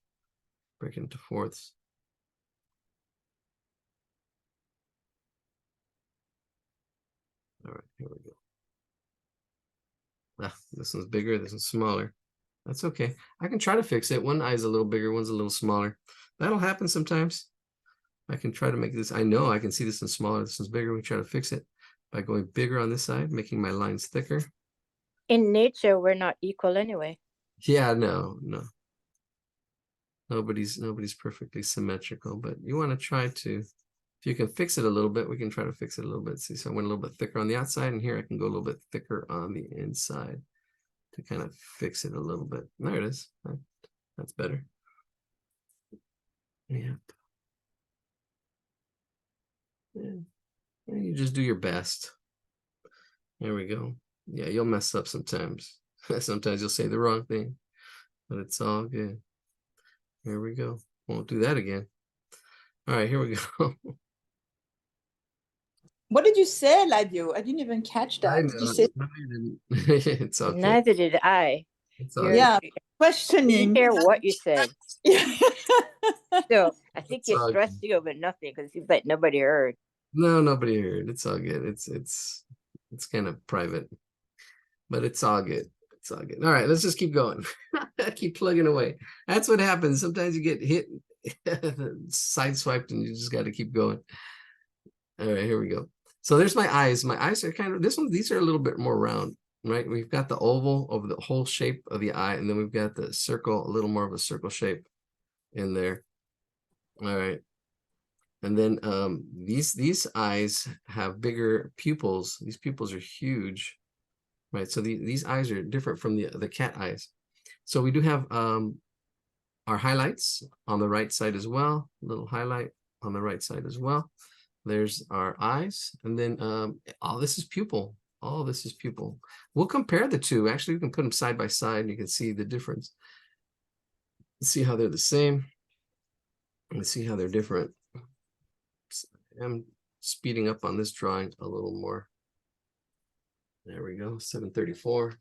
Break it into fourths. All right, here we go. Ah, this one's bigger, this one's smaller. That's okay. I can try to fix it. One eye's a little bigger, one's a little smaller. That'll happen sometimes. I can try to make this. I know I can see this one's smaller, this one's bigger. We try to fix it by going bigger on this side, making my lines thicker. In nature, we're not equal anyway. Yeah, no. Nobody's perfectly symmetrical, but you want to try to, if you can fix it a little bit, we can try to fix it a little bit. See, so I went a little bit thicker on the outside, and here I can go a little bit thicker on the inside to kind of fix it a little bit. There it is. That's better. Yeah. You just do your best. There we go. Yeah, you'll mess up sometimes. Sometimes you'll say the wrong thing, but it's all good. Here we go. Won't do that again. All right, here we go. What did you say, Ladio? I didn't even catch I that. Did you say? know. It's okay. Neither did I. It's all You're- good. Yeah, You questioning. hear what you said. Yeah. So I think It's you're all stressed you over nothing because it seems like nobody heard. No, nobody heard. It's all good. It's kind of private, but it's all good. It's all good. All right, let's just keep going. Keep plugging away. That's what happens. Sometimes you get hit, sideswiped, and you just got to keep going. All right, here we go. So there's my eyes. My eyes are kind of these are a little bit more round, right? We've got the oval over the whole shape of the eye, and then we've got the circle, a little more of a circle shape in there. All right. And then these eyes have bigger pupils. These pupils are huge, right? So these eyes are different from the cat eyes. So we do have our highlights on the right side as well. Little highlight on the right side as well. There's our eyes, and then all this is pupil. All this is pupil. We'll compare the two. Actually, we can put them side by side, and you can see the difference. See how they're the same. Let's see how they're different. I'm speeding up on this drawing a little more. There we go, 734.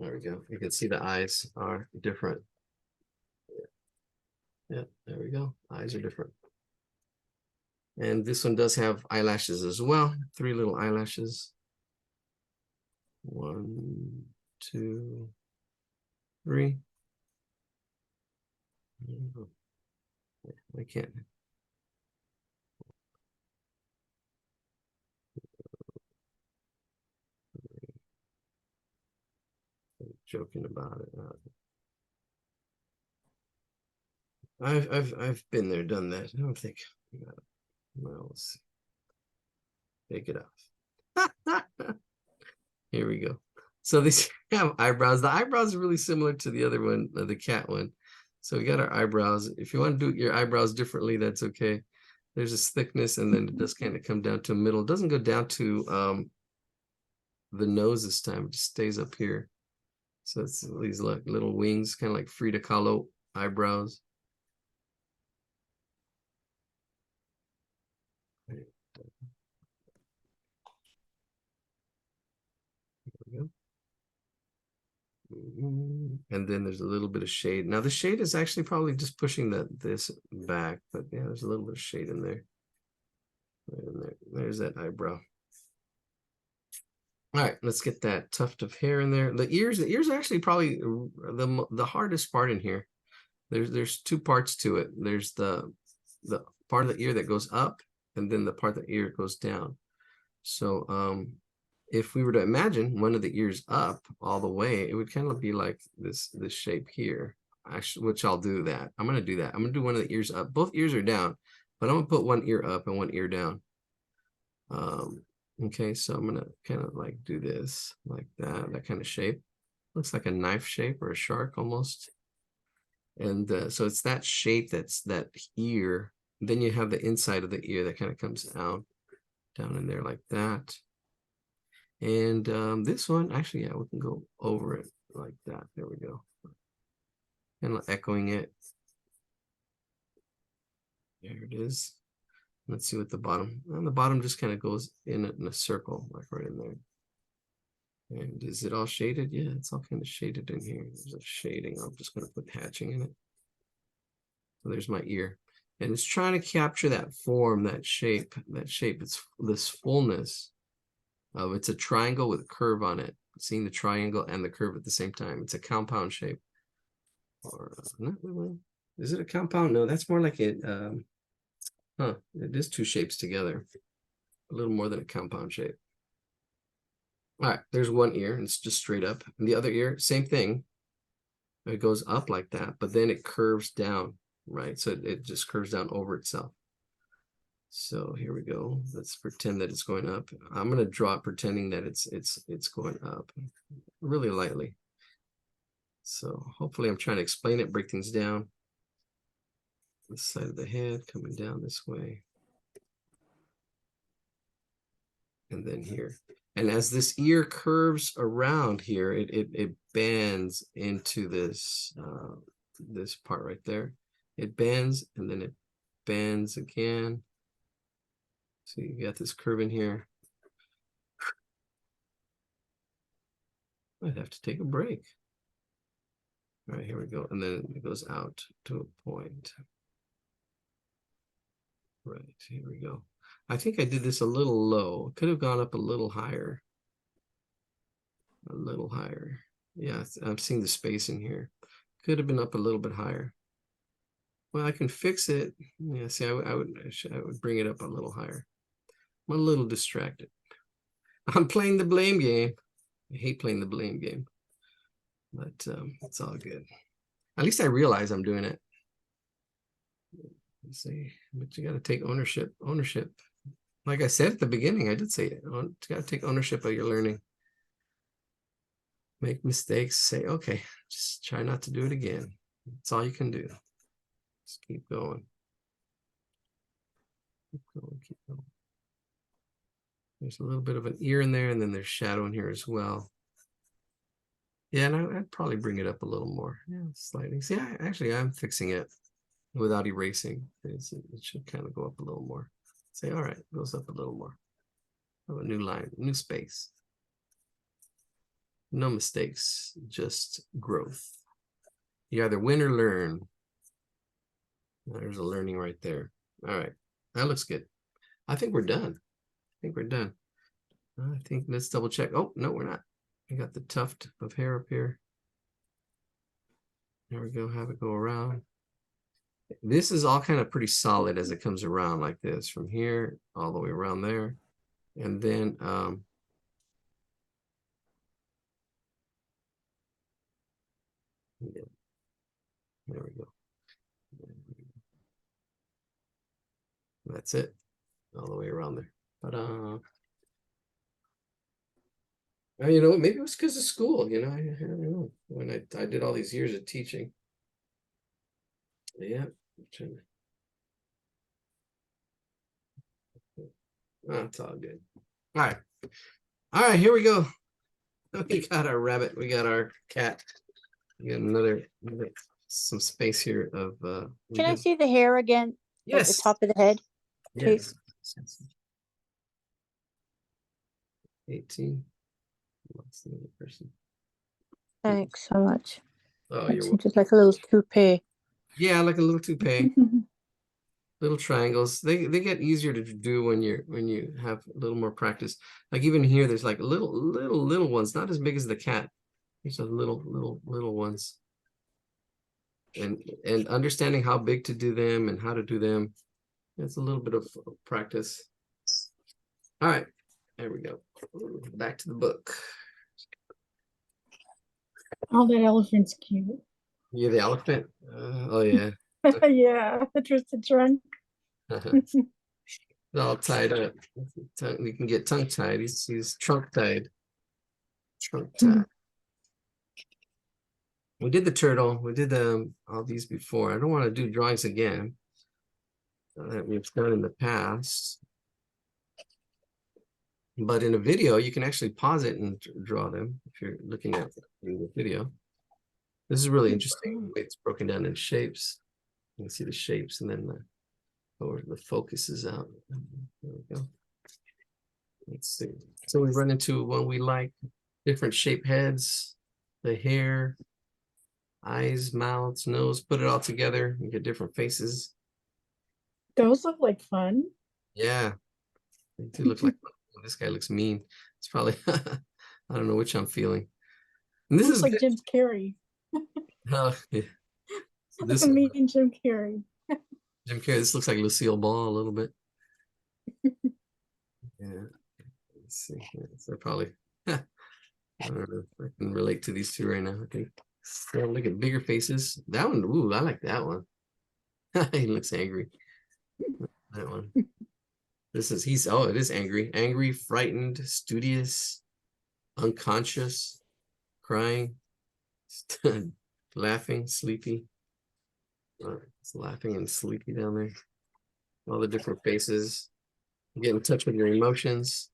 There we go. You can see the eyes are different. Yeah, there we go. Eyes are different. And this one does have eyelashes as well. 3 little eyelashes. 1, 2, 3. I can't. Joking about it. I've been there, done that. I don't think. Well, let's see. Take it off. Here we go. So these have eyebrows. The eyebrows are really similar to the other one, the cat one. So we got our eyebrows. If you want to do your eyebrows differently, that's okay. There's this thickness, and then it does kind of come down to a middle. It doesn't go down to the nose this time. It just stays up here. So it's these like little wings, kind of like Frida Kahlo eyebrows. And then there's a little bit of shade. Now the shade is actually probably just pushing this back, but yeah, there's a little bit of shade in there. Right in there. There's that eyebrow. All right, let's get that tuft of hair in there. The ears are actually probably the hardest part in here. There's two parts to it. There's the part of the ear that goes up, and then the part of the ear goes down. So if we were to imagine one of the ears up all the way, it would kind of be like this shape here. Actually, which I'll do that. I'm gonna do that. I'm gonna do one of the ears up. Both ears are down, but I'm gonna put one ear up and one ear down. Okay, so I'm gonna kind of like do this like that kind of shape. Looks like a knife shape or a shark almost. And so it's that shape, that's that ear. Then you have the inside of the ear that kind of comes out down in there like that. And this one, actually, yeah, we can go over it like that. There we go. Kind of echoing it. There it is. Let's see what the bottom. And the bottom just kind of goes in a circle, like right in there. And is it all shaded? Yeah, it's all kind of shaded in here. There's a shading. I'm just going to put hatching in it. So there's my ear. And it's trying to capture that form, that shape. It's this fullness of it's a triangle with a curve on it. Seeing the triangle and the curve at the same time. It's a compound shape. Or not really. Is it a compound? No, that's more like it. It is two shapes together. A little more than a compound shape. All right, there's one ear, and it's just straight up. And the other ear, same thing. It goes up like that, but then it curves down, right? So it just curves down over itself. So here we go. Let's pretend that it's going up. I'm gonna draw it pretending that it's going up really lightly. So hopefully I'm trying to explain it, break things down. This side of the head coming down this way. And then here. And as this ear curves around here, it bends into this this part right there. It bends and then it bends again. So you got this curve in here. I'd have to take a break. All right, here we go. And then it goes out to a point. Right, here we go. I think I did this a little low. Could have gone up a little higher. A little higher. Yeah, I'm seeing the space in here. Could have been up a little bit higher. Well, I can fix it. Yeah, see, I would bring it up a little higher. I'm a little distracted. I'm playing the blame game. I hate playing the blame game. But it's all good. At least I realize I'm doing it. Let's see, but you got to take ownership. Like I said at the beginning, I did say it. You got to take ownership of your learning. Make mistakes, say, okay, just try not to do it again. That's all you can do. Just keep going. Keep going, keep going. There's a little bit of an ear in there, and then there's shadow in here as well. Yeah, and I'd probably bring it up a little more. Yeah, slightly. See, I'm fixing it without erasing. It should kind of go up a little more. Say, all right, it goes up a little more. Have a new line, new space. No mistakes, just growth. You either win or learn. There's a learning right there. All right, that looks good. I think we're done. I think let's double check. Oh, no, we're not. We got the tuft of hair up here. There we go, have it go around. This is all kind of pretty solid as it comes around like this, from here all the way around there. And then yeah, there we go. That's it, all the way around there. Ta-da. You know, maybe it was because of school, you know, I don't know. When I did all these years of teaching. Yeah. Oh, it's all good. All right, here we go. We got our rabbit, we got our cat. We got another some space here of Can I see the hair again? At the yes, top of the head, yes. please? 18. What's the other person? Thanks so much. Oh, Makes you're it just like a little toupee. yeah, like a little toupee. Little triangles. They get easier to do when you have a little more practice. Like even here, there's like little ones, not as big as the cat. These are little ones. And understanding how big to do them and how to do them. It's a little bit of practice. All right, there we go. Back to the book. Oh, that elephant's cute. You're the elephant. Oh yeah. Yeah, the twisted trunk. It's all tied up. You can get tongue tied. He's trunk tied. Trunk tied. We did the turtle. We did all these before. I don't want to do drawings again that we've done in the past. But in a video, you can actually pause it and draw them if you're looking at the video. This is really interesting. The way it's broken down in shapes. You can see the shapes and then the focus is out. There we go. Let's see. So we run into one we like, different shape heads, the hair, eyes, mouths, nose, put it all together and get different faces. Those look like fun. Yeah, they do look like this guy looks mean. It's probably I don't know which I'm feeling. And this Looks is like good. Jim Carrey. Oh, yeah. This This a mean Jim Carrey. Jim Carrey. This looks like Lucille Ball a little bit. Yeah. Let's see. Yeah, so probably. I don't know if I can relate to these two right now. Okay. So look at bigger faces. That one. Ooh, I like that one. He looks angry. That one. This is it is angry. Angry, frightened, studious, unconscious, crying, laughing, sleepy. It's laughing and sleepy down there. All the different faces. Get in touch with your emotions.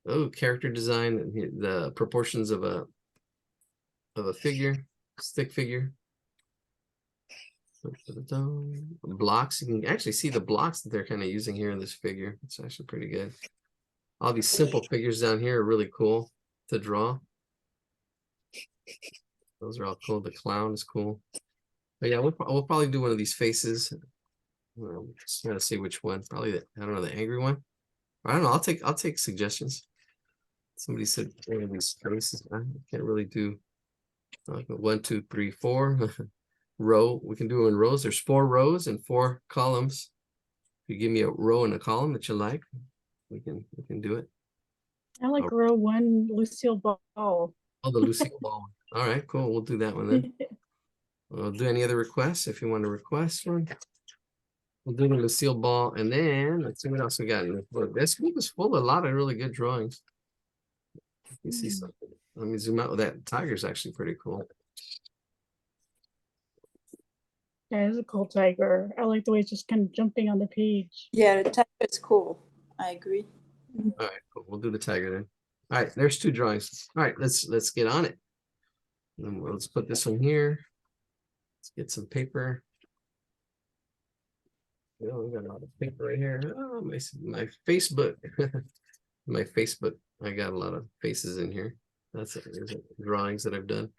Oh, character design, the proportions of a figure, stick figure. Blocks, you can actually see the blocks that they're kind of using here in this figure. It's actually pretty good. All these simple figures down here are really cool to draw. Those are all cool. The clown is cool. But yeah, we'll probably do one of these faces. Just trying to see which one. Probably I don't know, the angry one. I don't know. I'll take suggestions. Somebody said one of these faces. I can't really do 1, 2, 3, 4 row. We can do in rows. There's 4 rows and 4 columns. If you give me a row and a column that you like, we can do it. I like row 1, Lucille Ball. Oh, the Lucille Ball. All right, cool. We'll do that one then. We'll do any other requests if you want to request one. We'll do the Lucille Ball, and then let's see what else we got in this book. This book is full of a lot of really good drawings. Let me see something. Let me zoom out. That tiger's actually pretty cool. Yeah, it's a cool tiger. I like the way it's just kind of jumping on the page. Yeah, the tiger is cool. I agree. All right, cool. We'll do the tiger then. All right, there's 2 drawings. All right, let's get on it. And let's put this one here. Let's get some paper. We got a lot of paper right here. Oh, my Facebook. My Facebook. I got a lot of faces in here. There's drawings that I've done.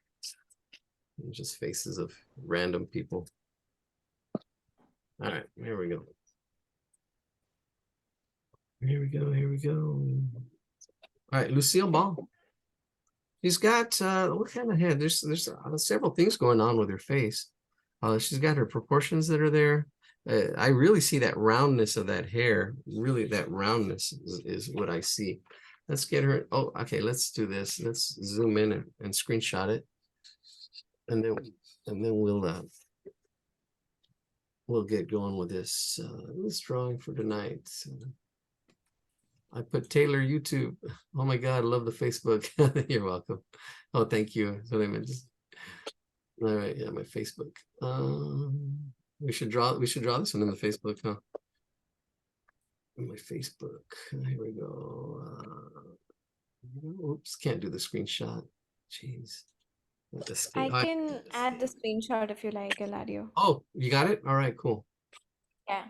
Just faces of random people. All right, here we go. Here we go. Here we go. All right, Lucille Ball. She's got what kind of head? There's several things going on with her face. She's got her proportions that are there. I really see that roundness of that hair. Really, that roundness is what I see. Let's get her. Oh, okay. Let's do this. Let's zoom in and screenshot it, and then we'll get going with this drawing for tonight. I put Taylor YouTube. Oh my God, I love the Facebook. You're welcome. Oh, thank you. That's what I meant. All right, yeah, my Facebook. We should draw this one in the Facebook, huh? In my Facebook. Here we go. Oops, can't do the screenshot. Jeez. I can add the screenshot if you like, Eladio. Oh, you got it? All right, cool. Yeah.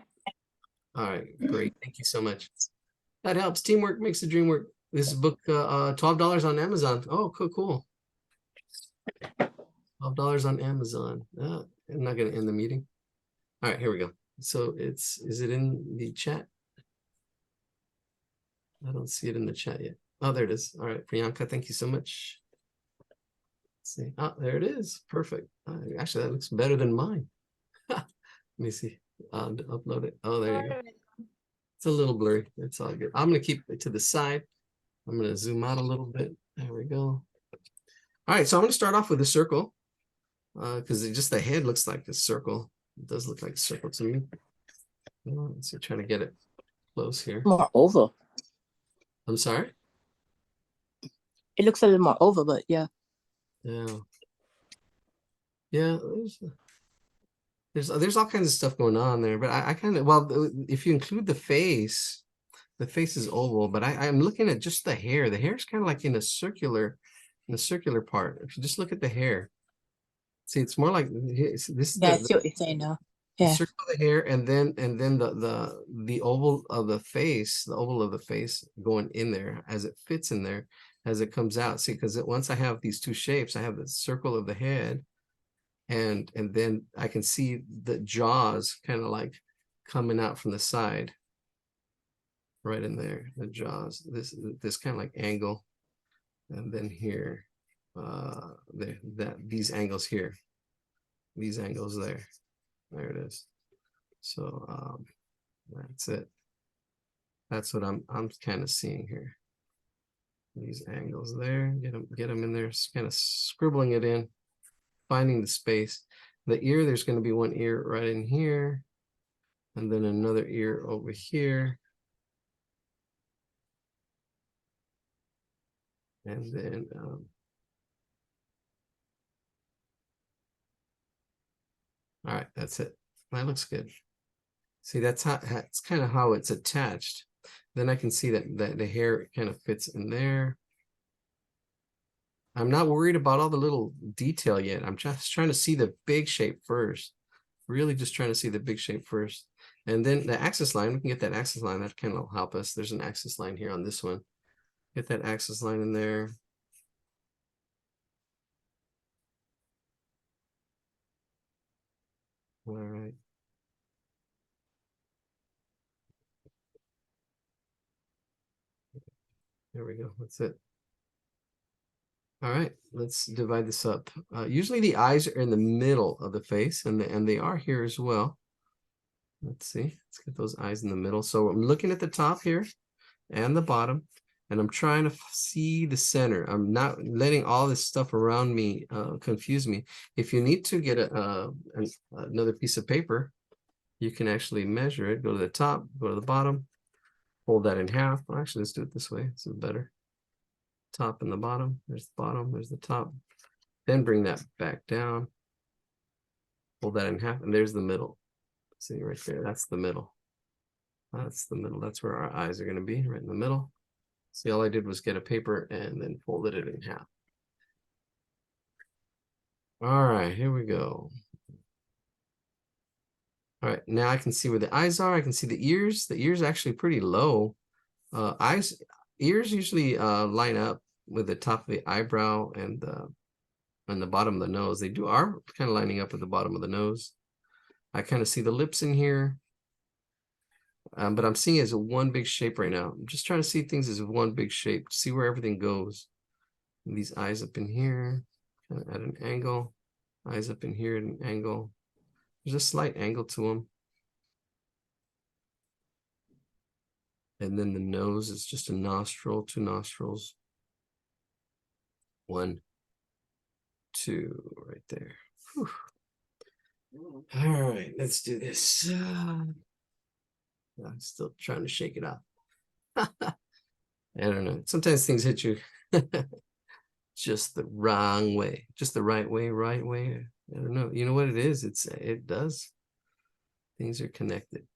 All right, great. Thank you so much. That helps. Teamwork makes the dream work. This book, $12 on Amazon. Oh, cool. $12 on Amazon. I'm not gonna end the meeting. All right, here we go. So is it in the chat? I don't see it in the chat yet. Oh, there it is. All right, Priyanka, thank you so much. Let's see. Oh, there it is. Perfect. Actually, that looks better than mine. Let me see. Upload it. Oh, there you go. It's a little blurry. It's all good. I'm gonna keep it to the side. I'm gonna zoom out a little bit. There we go. All right, so I'm gonna start off with a circle. Because just the head looks like a circle. It does look like a circle to me. So trying to get it close here. More oval. I'm sorry. It looks a little more oval, but yeah. Yeah. Yeah. There's all kinds of stuff going on there, but I kind of, well, if you include the face is oval, but I'm looking at just the hair. The hair is kind of like in the circular part. If you just look at the hair. See, it's more like this is Yeah, I see what you're saying now. the Yeah. circle of the hair, and then the oval of the face, going in there as it fits in there, as it comes out. See, because once I have these two shapes, I have the circle of the head, and then I can see the jaws kind of like coming out from the side, right in there. The jaws, this kind of like angle, and then here, these angles here. These angles there it is. So that's it. That's what I'm kind of seeing here. These angles there, get them in there, kind of scribbling it in, finding the space. The ear, there's going to be one ear right in here, and then another ear over here, and then all right, that's it. That looks good. See, that's kind of how it's attached. Then I can see that the hair kind of fits in there. I'm not worried about all the little detail yet. I'm just trying to see the big shape first. Really just trying to see the big shape first. And then the axis line, we can get that axis line. That kind of help us. There's an axis line here on this one. Get that axis line in there. All right. There we go. That's it. All right, let's divide this up. Usually the eyes are in the middle of the face, and they are here as well. Let's see. Let's get those eyes in the middle. So I'm looking at the top here and the bottom, and I'm trying to see the center. I'm not letting all this stuff around me confuse me. If you need to get another piece of paper, you can actually measure it. Go to the top, go to the bottom, fold that in half. Well, actually, let's do it this way. This is better. Top and the bottom. There's the bottom. There's the top. Then bring that back down. Fold that in half, and there's the middle. See right there. That's the middle. That's the middle. That's where our eyes are going to be, right in the middle. See, all I did was get a paper and then folded it in half. All right, here we go. All right, now I can see where the eyes are. I can see the ears. The ears are actually pretty low. Ears usually line up with the top of the eyebrow and the bottom of the nose. They are kind of lining up with the bottom of the nose. I kind of see the lips in here, but I'm seeing it as a one big shape right now. I'm just trying to see things as one big shape, see where everything goes. And these eyes up in here, kind of at an angle. Eyes up in here at an angle. There's a slight angle to them. And then the nose is just a nostril, two nostrils. 1, 2, right there. Whew. All right, let's do this. I'm still trying to shake it out. I don't know. Sometimes things hit you just the wrong way, just the right way, right way. I don't know. You know what it is? It does. Things are connected.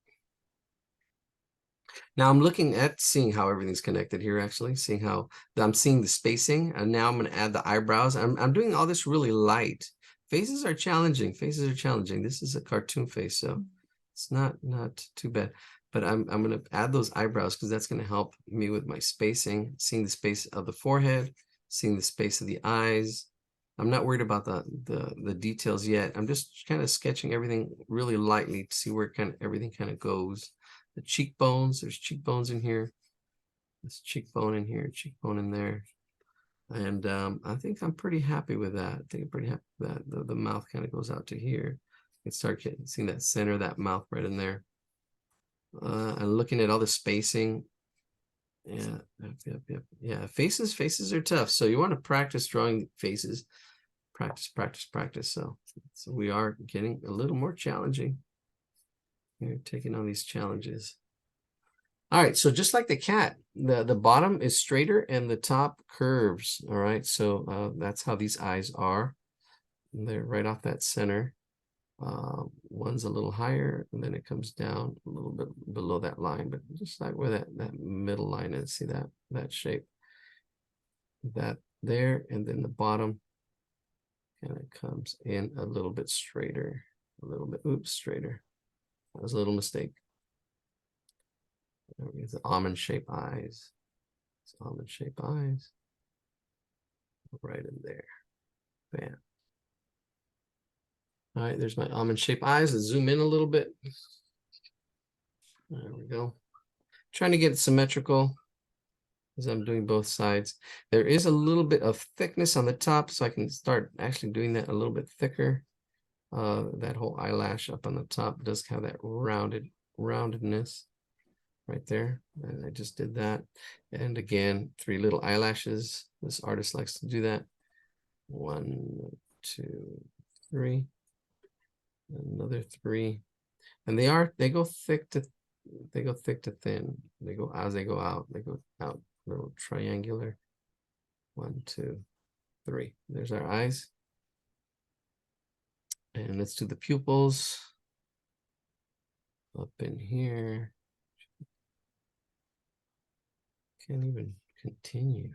Now I'm looking at seeing how everything's connected here, actually, seeing how I'm seeing the spacing, and now I'm going to add the eyebrows. I'm doing all this really light. Faces are challenging. Faces are challenging. This is a cartoon face, so it's not too bad. But I'm going to add those eyebrows because that's going to help me with my spacing, seeing the space of the forehead, seeing the space of the eyes, I'm not worried about the details yet. I'm just kind of sketching everything really lightly to see where everything kind of goes. The cheekbones, there's cheekbones in here. This cheekbone in here, cheekbone in there. And I think I'm pretty happy with that. I think I'm pretty happy with that. The mouth kind of goes out to here. You can start seeing that center of that mouth right in there. I'm looking at all the spacing. Yeah, yeah. Faces are tough. So you want to practice drawing faces. Practice. So we are getting a little more challenging. You're taking on these challenges. All right, so just like the cat, the bottom is straighter and the top curves. All right, so that's how these eyes are. They're right off that center. One's a little higher, and then it comes down a little bit below that line, but just like where that middle line is. See that shape? That there, and then the bottom kind of comes in a little bit straighter, a little bit, oops, straighter. That was a little mistake. There's the almond-shaped eyes. It's almond-shaped eyes. Right in there. Bam. All right, there's my almond-shaped eyes. Let's zoom in a little bit. There we go. Trying to get it symmetrical as I'm doing both sides. There is a little bit of thickness on the top, so I can start actually doing that a little bit thicker. That whole eyelash up on the top does have that roundedness right there. And I just did that. And again, 3 little eyelashes. This artist likes to do that. 1, 2, 3. Another 3. And they go thick to thin. They go as they go out. They go out little triangular. 1, 2, 3. There's our eyes. And let's do the pupils. Up in here. Can't even continue.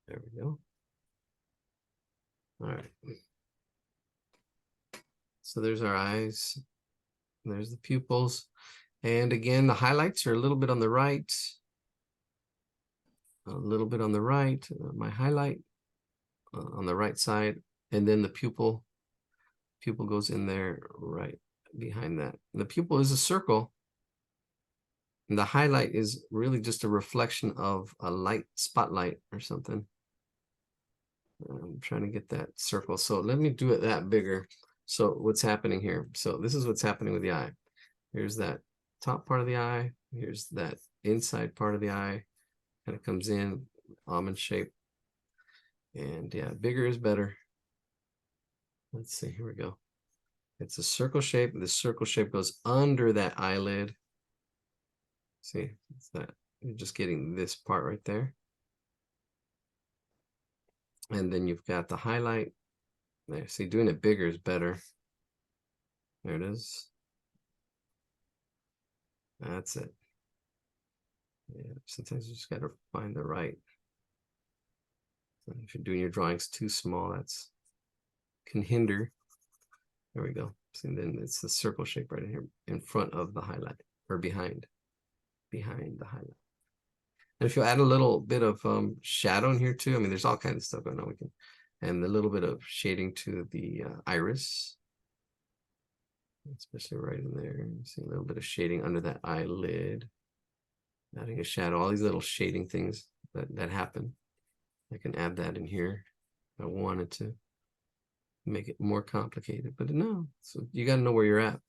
There we go. All right. So there's our eyes. There's the pupils. And again, the highlights are a little bit on the right. A little bit on the right. My highlight on the right side. And then the pupil. Pupil goes in there right behind that. The pupil is a circle. And the highlight is really just a reflection of a light spotlight or something. I'm trying to get that circle. So let me do it that bigger. So what's happening here? So this is what's happening with the eye. Here's that top part of the eye. Here's that inside part of the eye. Kind of comes in almond shape. And yeah, bigger is better. Let's see, here we go. It's a circle shape. The circle shape goes under that eyelid. See, it's that. You're just getting this part right there. And then you've got the highlight. There, see, doing it bigger is better. There it is. That's it. Yeah, sometimes you just got to find the right. If you're doing your drawings too small, that's can hinder. There we go. See, then it's the circle shape right in here in front of the highlight or behind the highlight. And if you add a little bit of shadow in here too, I mean, there's all kinds of stuff going on. We can, and a little bit of shading to the iris, especially right in there. You see a little bit of shading under that eyelid, adding a shadow. All these little shading things that happen. I can add that in here if I wanted to make it more complicated, but no. So you got to know where you're at.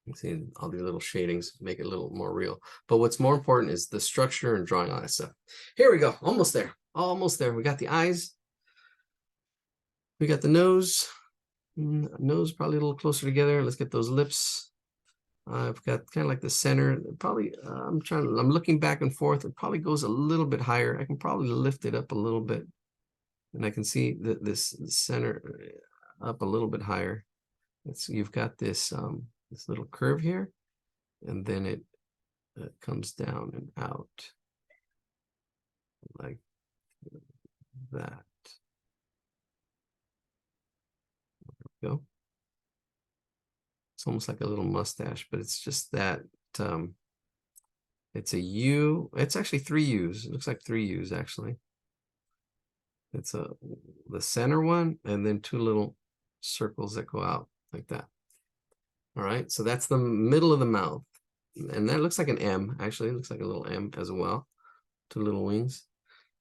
You see all the little shadings make it a little more real. But what's more important is the structure and drawing all that stuff. Here we go. Almost there. Almost there. We got the eyes. We got the nose. Nose probably a little closer together. Let's get those lips. I've got kind of like the center. Probably I'm looking back and forth. It probably goes a little bit higher. I can probably lift it up a little bit. And I can see that this center up a little bit higher. You've got this this little curve here, and then it comes down and out like that. There we go. It's almost like a little mustache, but it's just that it's a U. It's actually 3 U's. It looks like 3 U's actually. It's the center one and then 2 little circles that go out like that. All right, so that's the middle of the mouth. And that looks like an M. Actually, it looks like a little M as well. 2 little wings.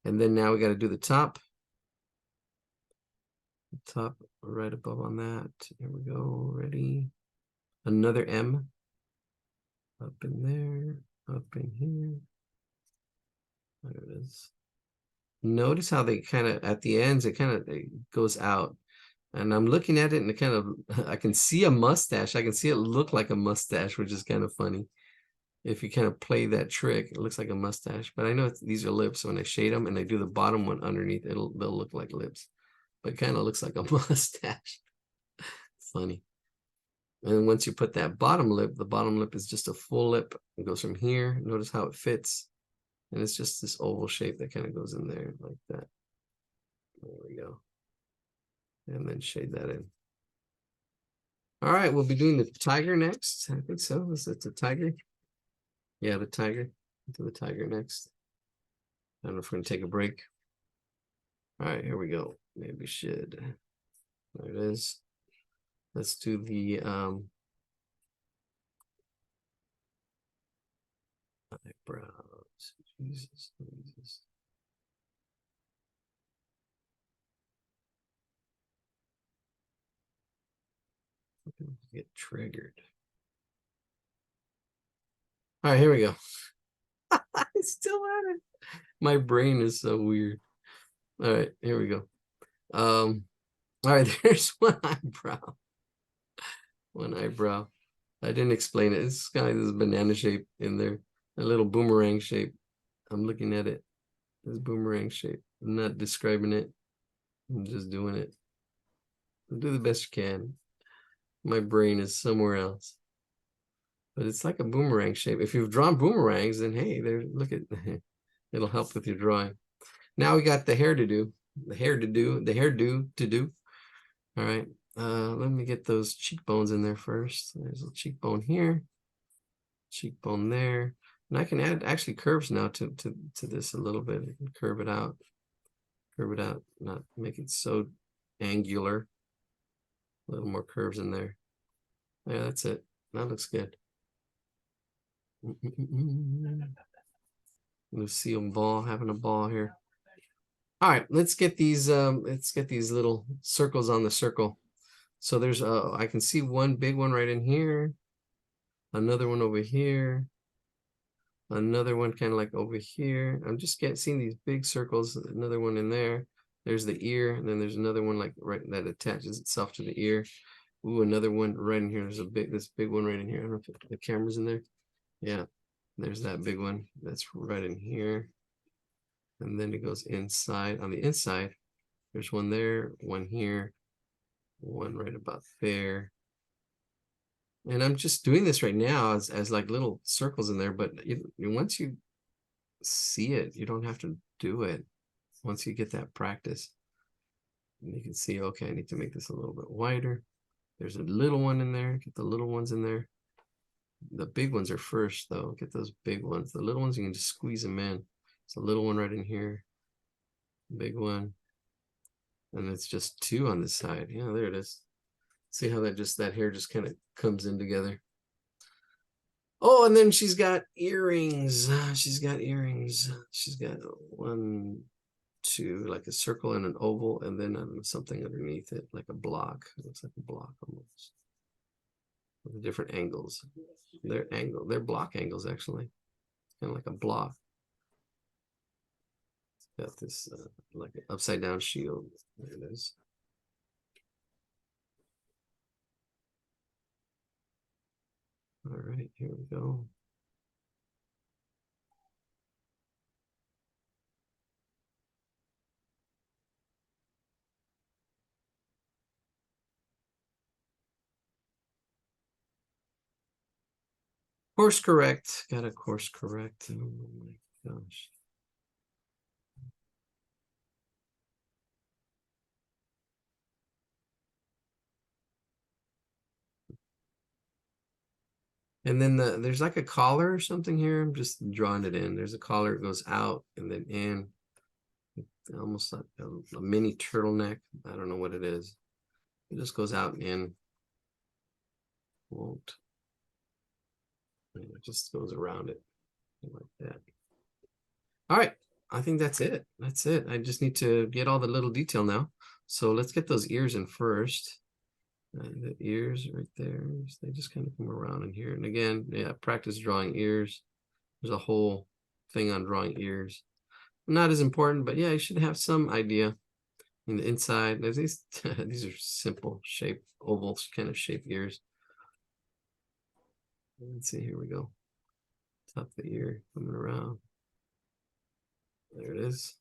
And then now we got to do the top. Top right above on that. Here we go. Ready. Another M. Up in there. Up in here. There it is. Notice how they kind of, at the ends, it goes out. And I'm looking at it and it kind of, I can see a mustache. I can see it look like a mustache, which is kind of funny. If you kind of play that trick, it looks like a mustache. But I know these are lips. So when I shade them and I do the bottom one underneath, they'll look like lips. But it kind of looks like a mustache. Funny. And once you put that bottom lip, the bottom lip is just a full lip. It goes from here. Notice how it fits. And it's just this oval shape that kind of goes in there like that. There we go. And then shade that in. All right, we'll be doing the tiger next. I think so. Is it the tiger? Yeah, the tiger. Do the tiger next. I don't know if we're going to take a break. All right, here we go. Maybe we should. There it is. Let's do the eyebrows. Jesus. Get triggered. All right, here we go. I still at it. My brain is so weird. All right, here we go. All right, there's one eyebrow. One eyebrow. I didn't explain it. It's kind of this banana shape in there, a little boomerang shape. I'm looking at it. This boomerang shape. I'm not describing it. I'm just doing it. Do the best you can. My brain is somewhere else. But it's like a boomerang shape. If you've drawn boomerangs, then hey, there. Look at. It'll help with your drawing. Now we got the hair to do. The hairdo to do. All right. Let me get those cheekbones in there first. There's a cheekbone here, cheekbone there, and I can add actually curves now to this a little bit. I can curve it out, not make it so angular. A little more curves in there. Yeah, that's it. That looks good. Lucille Ball having a ball here. All right, let's get these little circles on the circle. So there's I can see one big one right in here, another one over here, another one kind of like over here. I'm just seeing these big circles, another one in there. There's the ear, and then there's another one like right that attaches itself to the ear. Ooh, another one right in here. There's this big one right in here. I don't know if the camera's in there. Yeah, there's that big one that's right in here. And then it goes inside. On the inside, there's one there, one here, one right about there. And I'm just doing this right now as like little circles in there, but once you see it, you don't have to do it. Once you get that practice, you can see, okay, I need to make this a little bit wider. There's a little one in there. Get the little ones in there. The big ones are first, though. Get those big ones. The little ones, you can just squeeze them in. It's a little one right in here. Big one. And it's just 2 on this side. Yeah, there it is. See how that hair just kind of comes in together. Oh, and then she's got earrings. She's got earrings. She's got 1, 2, like a circle and an oval, and then something underneath it, like a block. It looks like a block almost. With different angles. They're block angles actually. Kind of like a block. It's got this like an upside down shield. There it is. All right, here we go. Course correct. Got a course correct. Oh my gosh. And then there's like a collar or something here. I'm just drawing it in. There's a collar that goes out and then in. Almost like a mini turtleneck. I don't know what it is. It just goes out and in. Won't. It just goes around it like that. All right. I think that's it. That's it. I just need to get all the little detail now. So let's get those ears in first. The ears right there. So they just kind of come around in here. And again, yeah, practice drawing ears. There's a whole thing on drawing ears. Not as important, but yeah, you should have some idea. In the inside, there's these these are simple shape, oval kind of shape ears. Let's see, here we go. Top of the ear coming around. There it is.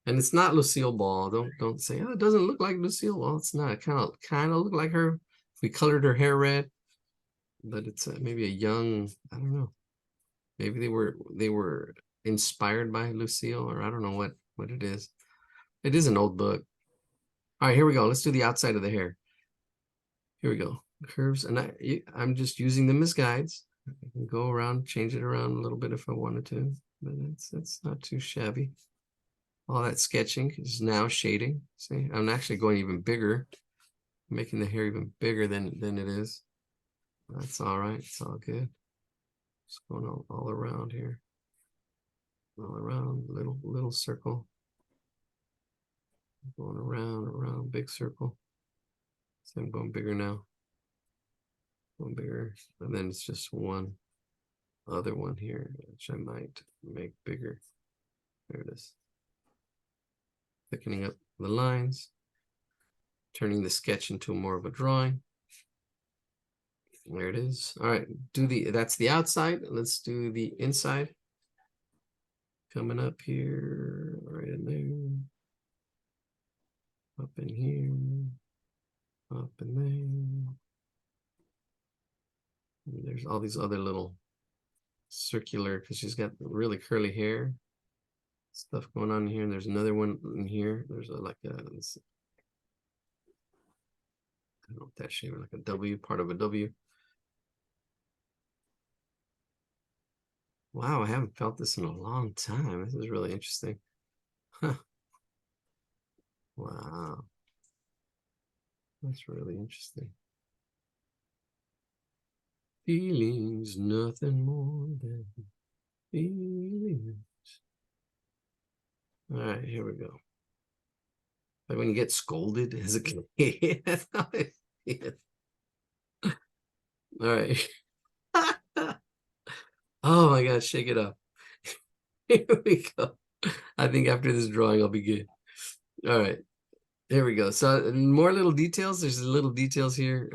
And it's not Lucille Ball. Don't say, oh, it doesn't look like Lucille Ball. It's not. It kind of look like her. If we colored her hair red, but it's maybe a young, I don't know. Maybe they were inspired by Lucille, or I don't know what it is. It is an old book. All right, here we go. Let's do the outside of the hair. Here we go. Curves, and I'm just using them as guides. I can go around, change it around a little bit if I wanted to, but it's not too shabby. All that sketching is now shading. See, I'm actually going even bigger, making the hair even bigger than it is. That's all right. It's all good. Just going all around here. All around, little circle. Going around, big circle. So I'm going bigger now. Going bigger. And then it's just one other one here, which I might make bigger. There it is. Thickening up the lines. Turning the sketch into more of a drawing. There it is. All right, that's the outside. Let's do the inside. Coming up here, right in there. Up in here. Up in there. And there's all these other little circular, because she's got really curly hair. Stuff going on here. And there's another one in here. There's like a, I don't know what that shape, like a W, part of a W. Wow, I haven't felt this in a long time. This is really interesting. Huh. Wow. That's really interesting. Feelings, nothing more than feelings. All right, here we go. Like when you get scolded as a kid, that's how it is. All right. Oh my God, shake it up. Here we go. I think after this drawing, I'll be good. All right. There we go. So more little details. There's little details here,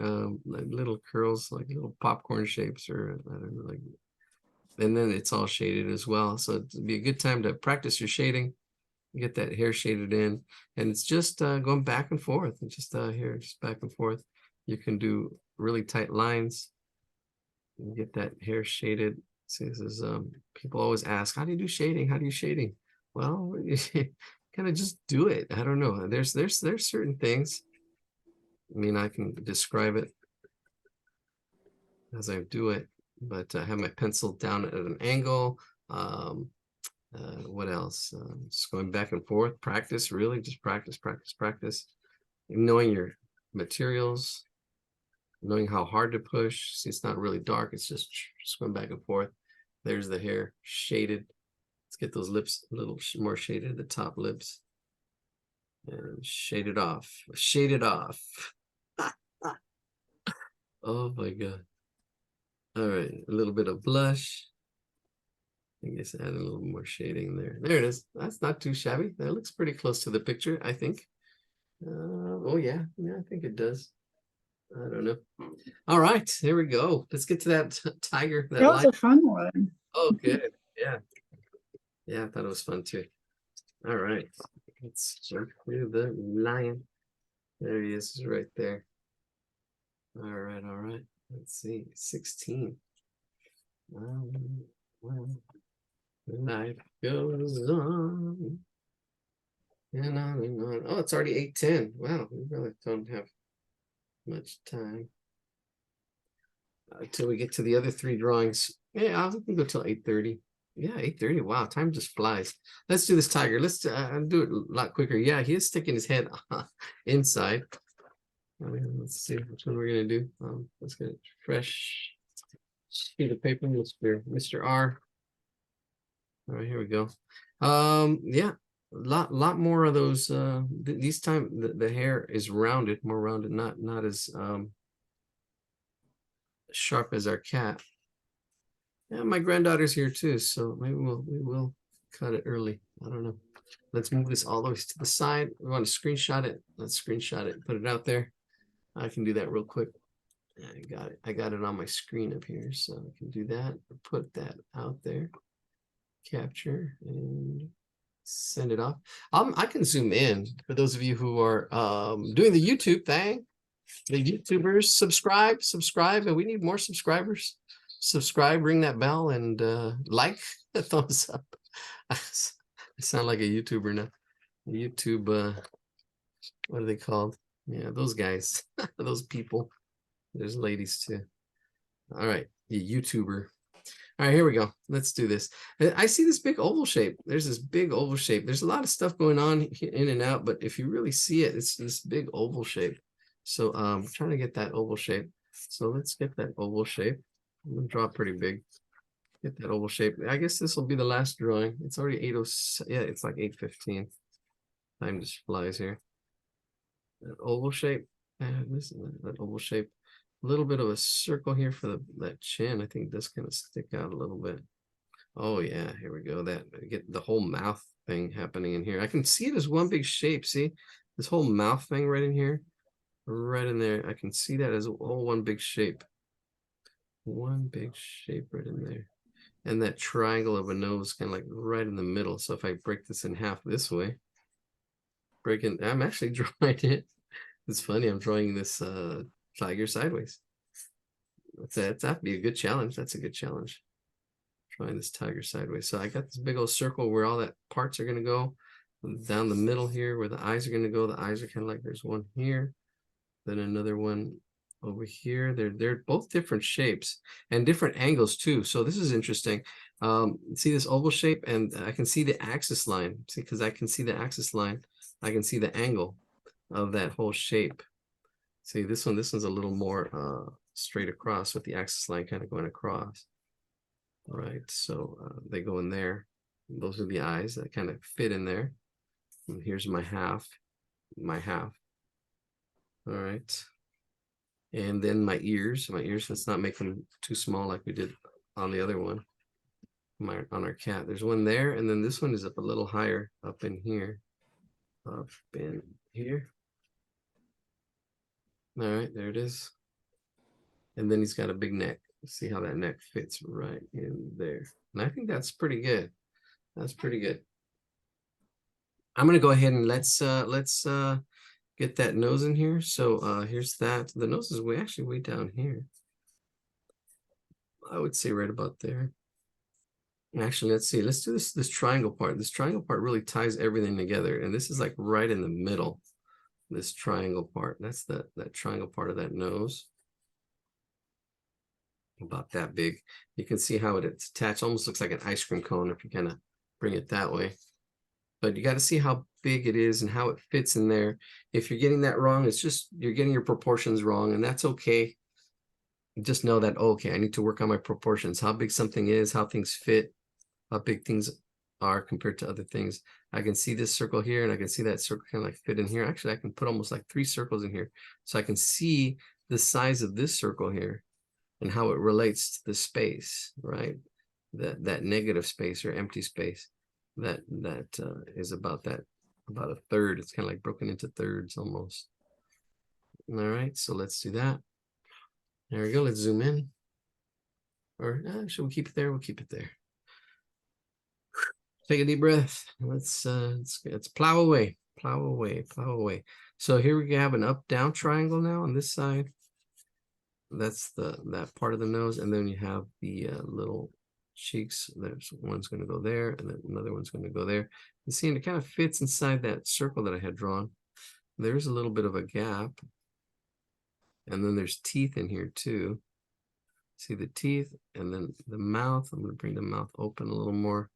like little curls, like little popcorn shapes, or I don't know, like. And then it's all shaded as well. So it'd be a good time to practice your shading, get that hair shaded in, and it's just going back and forth, and just here, just back and forth. You can do really tight lines and get that hair shaded. See, this is people always ask, how do you do shading? How do you shading? Well, kind of just do it. I don't know. There's certain things. I mean, I can describe it as I do it, but I have my pencil down at an angle. What else? Just going back and forth. Practice, really, just practice. Knowing your materials, knowing how hard to push. See, it's not really dark. It's just going back and forth. There's the hair shaded. Let's get those lips a little more shaded, the top lips. And shade it off. Shade it off. Oh my God. All right, a little bit of blush. I guess add a little more shading there. There it is. That's not too shabby. That looks pretty close to the picture, I think. Oh yeah, I think it does. I don't know. All right, here we go. Let's get to that tiger. That was a fun one. Oh, good. Yeah. Yeah, I thought it was fun too. All right. Let's jump through the lion. There he is right there. All right, all right. Let's see. 16. Well, life goes on. And on and on. Oh, it's already 8:10. Wow, we really don't have much time. until we get to the other 3 drawings. Yeah, I'll go till 8:30. Yeah, 8:30. Wow, time just flies. Let's do this tiger. Let's do it a lot quicker. Yeah, he is sticking his head inside. Let's see which one we're gonna do. Let's get it fresh sheet of paper. Mr. R. All right, here we go. Yeah, a lot more of those. These time the hair is rounded, more rounded, not as sharp as our cat. Yeah, my granddaughter's here too, so maybe we will cut it early. I don't know. Let's move this all the way to the side. We want to screenshot it. Let's screenshot it, put it out there. I can do that real quick. I got it. I got it on my screen up here, so I can do that. Put that out there. Capture and send it off. I can zoom in for those of you who are doing the YouTube thing. The YouTubers, subscribe, and we need more subscribers. Subscribe, ring that bell, and like, a thumbs up. I sound like a YouTuber now. YouTube, what are they called? Yeah, those guys, those people. There's ladies too. All right, the YouTuber. All right, here we go. Let's do this. I see this big oval shape. There's this big oval shape. There's a lot of stuff going on in and out, but if you really see it, it's this big oval shape. So I'm trying to get that oval shape. So let's get that oval shape. I'm gonna draw pretty big. Get that oval shape. I guess this will be the last drawing. It's already 8:06. Yeah, it's like 8:15. Time just flies here. That oval shape. That oval shape. A little bit of a circle here for that chin. I think this kind of stick out a little bit. Oh yeah, here we go. That get the whole mouth thing happening in here. I can see it as one big shape. See this whole mouth thing right in here, right in there. I can see that as all one big shape. One big shape right in there. And that triangle of a nose kind of like right in the middle. So if I break this in half this way, I'm actually drawing it. It's funny, I'm drawing this tiger sideways. That'd be a good challenge. That's a good challenge. Drawing this tiger sideways. So I got this big old circle where all that parts are gonna go. Down the middle here where the eyes are gonna go. The eyes are kind of like there's one here, then another one over here. They're both different shapes and different angles too. So this is interesting. See this oval shape, and I can see the axis line. See, because I can see the axis line, I can see the angle of that whole shape. See this one's a little more straight across with the axis line kind of going across. All right, so they go in there. Those are the eyes that kind of fit in there. And here's my half. All right. And then my ears, let's not make them too small like we did on the other one. On our cat, there's one there, and then this one is up a little higher, up in here. Up in here. All right, there it is. And then he's got a big neck. See how that neck fits right in there. And I think that's pretty good. That's pretty good. I'm gonna go ahead and let's get that nose in here. So here's that. The nose is actually way down here. I would say right about there. Actually, let's see. Let's do this triangle part. This triangle part really ties everything together, and this is like right in the middle. This triangle part. That's that triangle part of that nose. About that big. You can see how it's attached. Almost looks like an ice cream cone if you kind of bring it that way. But you got to see how big it is and how it fits in there. If you're getting that wrong, it's just you're getting your proportions wrong, and that's okay. Just know that, okay, I need to work on my proportions, how big something is, how things fit, how big things are compared to other things. I can see this circle here, and I can see that circle kind of like fit in here. Actually, I can put almost like 3 circles in here. So I can see the size of this circle here and how it relates to the space, right? That negative space or empty space. That is about a third. It's kind of like broken into thirds almost. All right, so let's do that. There we go. Let's zoom in. Or should we keep it there? We'll keep it there. Take a deep breath. Let's plow away, plow away, plow away. So here we have an up-down triangle now on this side. That's that part of the nose, and then you have the little cheeks. There's one's going to go there, and then another one's going to go there. You see, and it kind of fits inside that circle that I had drawn. There's a little bit of a gap, and then there's teeth in here too. See the teeth and then the mouth. I'm going to bring the mouth open a little more.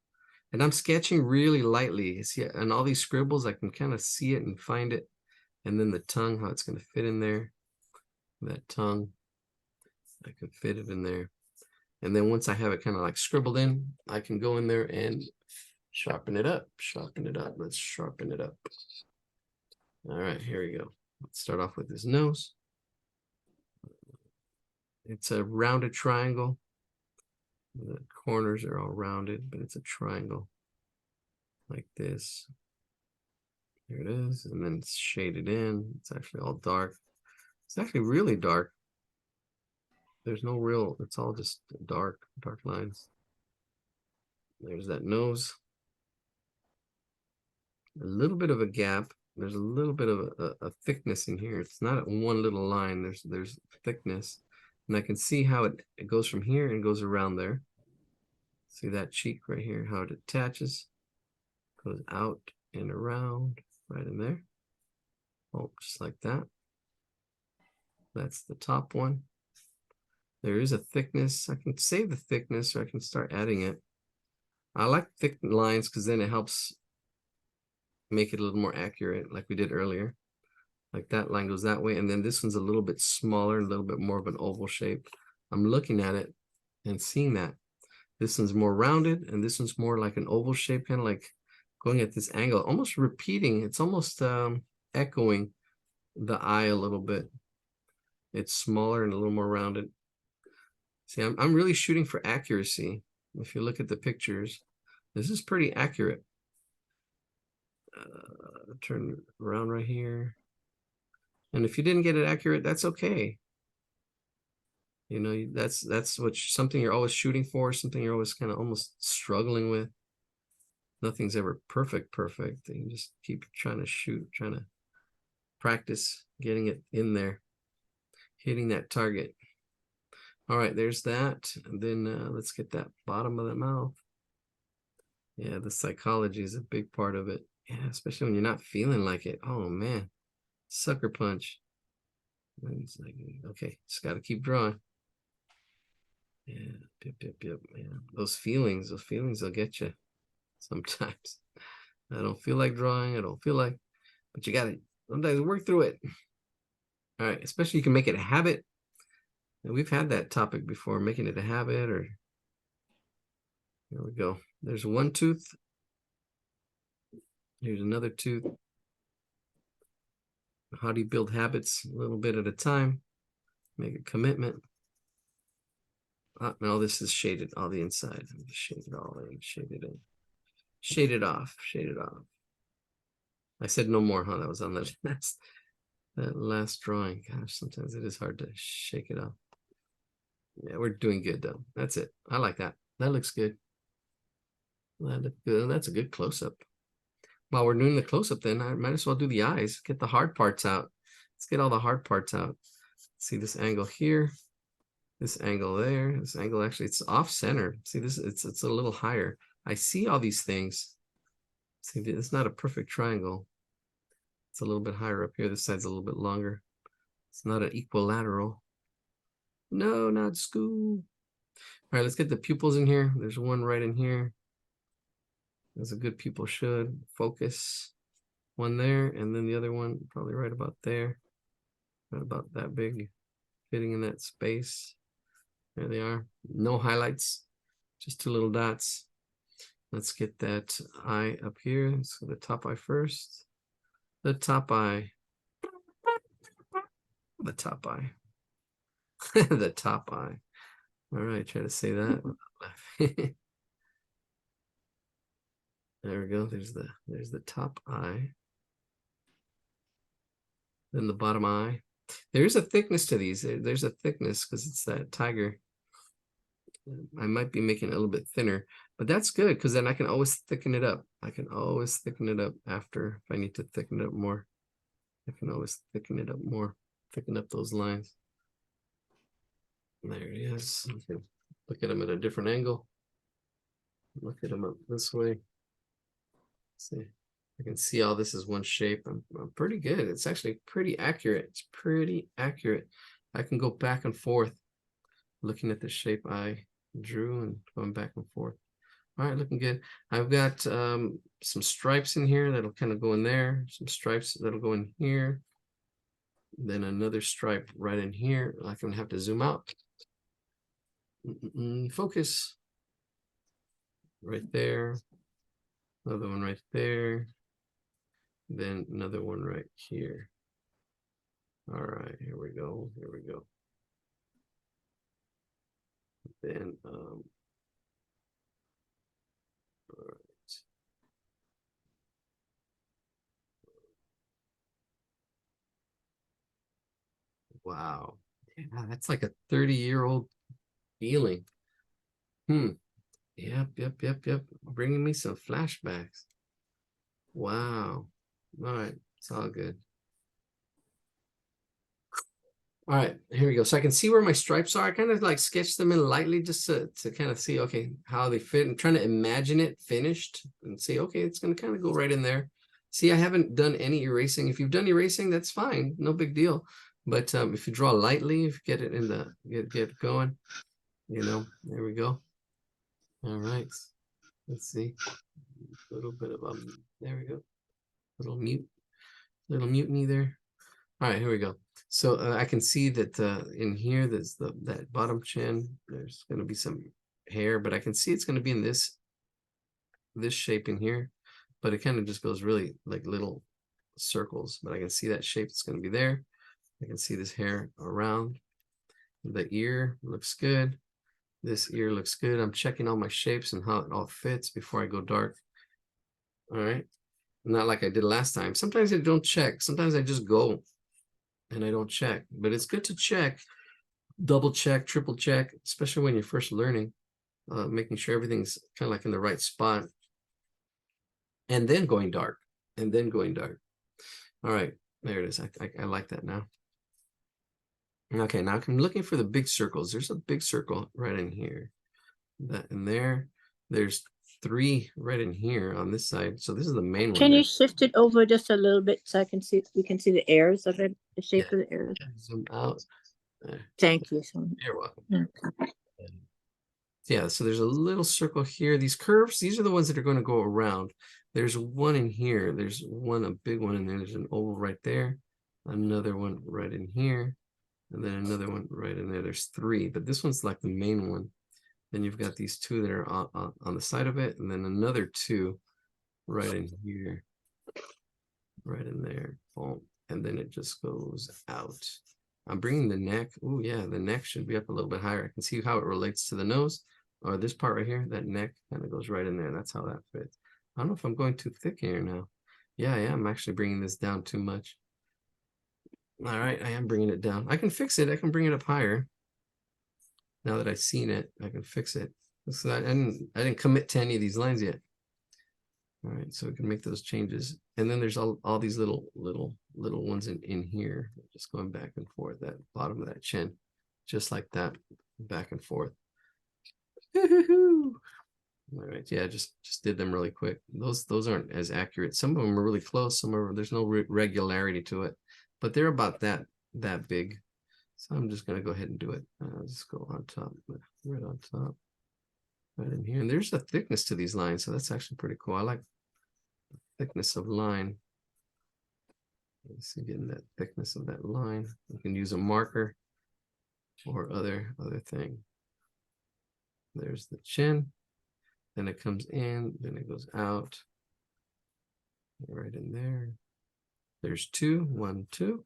And I'm sketching really lightly. You see, and all these scribbles, I can kind of see it and find it. And then the tongue, how it's going to fit in there. That tongue, I can fit it in there. And then once I have it kind of like scribbled in, I can go in there and sharpen it up. Sharpen it up. Let's sharpen it up. All right, here we go. Let's start off with his nose. It's a rounded triangle. The corners are all rounded, but it's a triangle like this. Here it is. And then it's shaded in. It's actually all dark. It's actually really dark. There's no real, it's all just dark lines. There's that nose. A little bit of a gap. There's a little bit of a thickness in here. It's not one little line. There's thickness. And I can see how it goes from here and goes around there. See that cheek right here, how it attaches. Goes out and around, right in there. Oh, just like that. That's the top one. There is a thickness. I can save the thickness or I can start adding it. I like thick lines because then it helps make it a little more accurate like we did earlier. Like that line goes that way. And then this one's a little bit smaller, a little bit more of an oval shape. I'm looking at it and seeing that. This one's more rounded and this one's more like an oval shape, kind of like going at this angle, almost repeating. It's almost echoing the eye a little bit. It's smaller and a little more rounded. See, I'm really shooting for accuracy. If you look at the pictures, this is pretty accurate. Turn around right here. And if you didn't get it accurate, that's okay. You know, that's something you're always shooting for, something you're always kind of almost struggling with. Nothing's ever perfect. You just keep trying to shoot, trying to practice getting it in there, hitting that target. All right, there's that. And then let's get that bottom of the mouth. Yeah, the psychology is a big part of it. Yeah, especially when you're not feeling like it. Oh man, sucker punch. And it's like, okay, just got to keep drawing. Yeah, yep. Yeah, those feelings will get you sometimes. I don't feel like drawing. I don't feel like, but you got to sometimes work through it. All right, especially you can make it a habit. And we've had that topic before, making it a habit. Or here we go. There's one tooth. Here's another tooth. How do you build habits a little bit at a time? Make a commitment. Now this is shaded, all the inside. Shade it all in, shade it in. Shade it off, shade it off. I said no more, huh? That was on that last drawing. Gosh, sometimes it is hard to shake it off. Yeah, we're doing good though. That's it. I like that. That looks good. That looks good. That's a good close-up. While we're doing the close-up, then I might as well do the eyes. Get the hard parts out. Let's get all the hard parts out. See this angle here, this angle there, this angle actually it's off center. See this, it's a little higher. I see all these things. See, it's not a perfect triangle. It's a little bit higher up here. This side's a little bit longer. It's not an equilateral. No, not school. All right, let's get the pupils in here. There's one right in here. As a good pupil should. Focus. One there, and then the other one probably right about there. Right about that big, fitting in that space. There they are. No highlights, just two little dots. Let's get that eye up here. So the top eye first. The top eye. The top eye. The top eye. All right, try to say that. There we go. There's the top eye. Then the bottom eye. There's a thickness to these. There's a thickness because it's that tiger. I might be making it a little bit thinner, but that's good because then I can always thicken it up. I can always thicken it up after if I need to thicken it up more. I can always thicken it up more, thicken up those lines. There it is. Okay. Look at them at a different angle. Look at them up this way. See, I can see all this is one shape. I'm pretty good. It's actually pretty accurate. It's pretty accurate. I can go back and forth looking at the shape I drew and going back and forth. All right, looking good. I've got some stripes in here that'll kind of go in there, some stripes that'll go in here, then another stripe right in here. I'm gonna have to zoom out. Focus. Right there. Another one right there. Then another one right here. All right, here we go. Here we go. Then all right. Wow. Yeah, that's like a 30-year-old feeling. Yep. Bringing me some flashbacks. Wow. All right, it's all good. All right, here we go. So I can see where my stripes are. I kind of like sketch them in lightly just to kind of see, okay, how they fit. I'm trying to imagine it finished and see, okay, it's going to kind of go right in there. See, I haven't done any erasing. If you've done erasing, that's fine. No big deal. But if you draw lightly, if you get it in the, get going, you know, there we go. All right. Let's see. A little bit of there we go. Little mutiny there. All right, here we go. So I can see that in here, there's that bottom chin. There's going to be some hair, but I can see it's going to be in this shape in here. But it kind of just goes really like little circles. But I can see that shape that's going to be there. I can see this hair around. The ear looks good. This ear looks good. I'm checking all my shapes and how it all fits before I go dark. All right. Not like I did last time. Sometimes I don't check. Sometimes I just go and I don't check. But it's good to check, double check, triple check, especially when you're first learning, making sure everything's kind of like in the right spot. And then going dark. And then going dark. All right. There it is. I like that now. Okay, now I'm looking for the big circles. There's a big circle right in here. That in there. There's 3 right in here on this side. So this is the main one. Can you shift it over just a little bit so I can see, we can see the airs of it, the shape of the airs? Zoom out. Thank you so much. You're welcome. Okay. Yeah, so there's a little circle here. These curves, these are the ones that are going to go around. There's one in here. There's one, a big one in there. There's an oval right there. Another one right in here. And then another one right in there. There's 3, but this one's like the main one. Then you've got these 2 that are on the side of it. And then another 2 right in here. Right in there. Boom. And then it just goes out. I'm bringing the neck. Oh, yeah, the neck should be up a little bit higher. I can see how it relates to the nose. Or this part right here, that neck kind of goes right in there. That's how that fits. I don't know if I'm going too thick here now. Yeah, I am actually bringing this down too much. All right, I am bringing it down. I can fix it. I can bring it up higher. Now that I've seen it, I can fix it. So I didn't commit to any of these lines yet. All right, so we can make those changes. And then there's all these little ones in here, just going back and forth, that bottom of that chin, just like that, back and forth. All right, yeah, just did them really quick. Those aren't as accurate. Some of them are really close. Some are, there's no regularity to it, but they're about that big. So I'm just gonna go ahead and do it. Let's go on top, right on top, right in here. And there's a thickness to these lines, so that's actually pretty cool. I like the thickness of line. Let's see, getting that thickness of that line. You can use a marker or other thing. There's the chin. Then it comes in, then it goes out. Right in there. There's 2, 1, 2.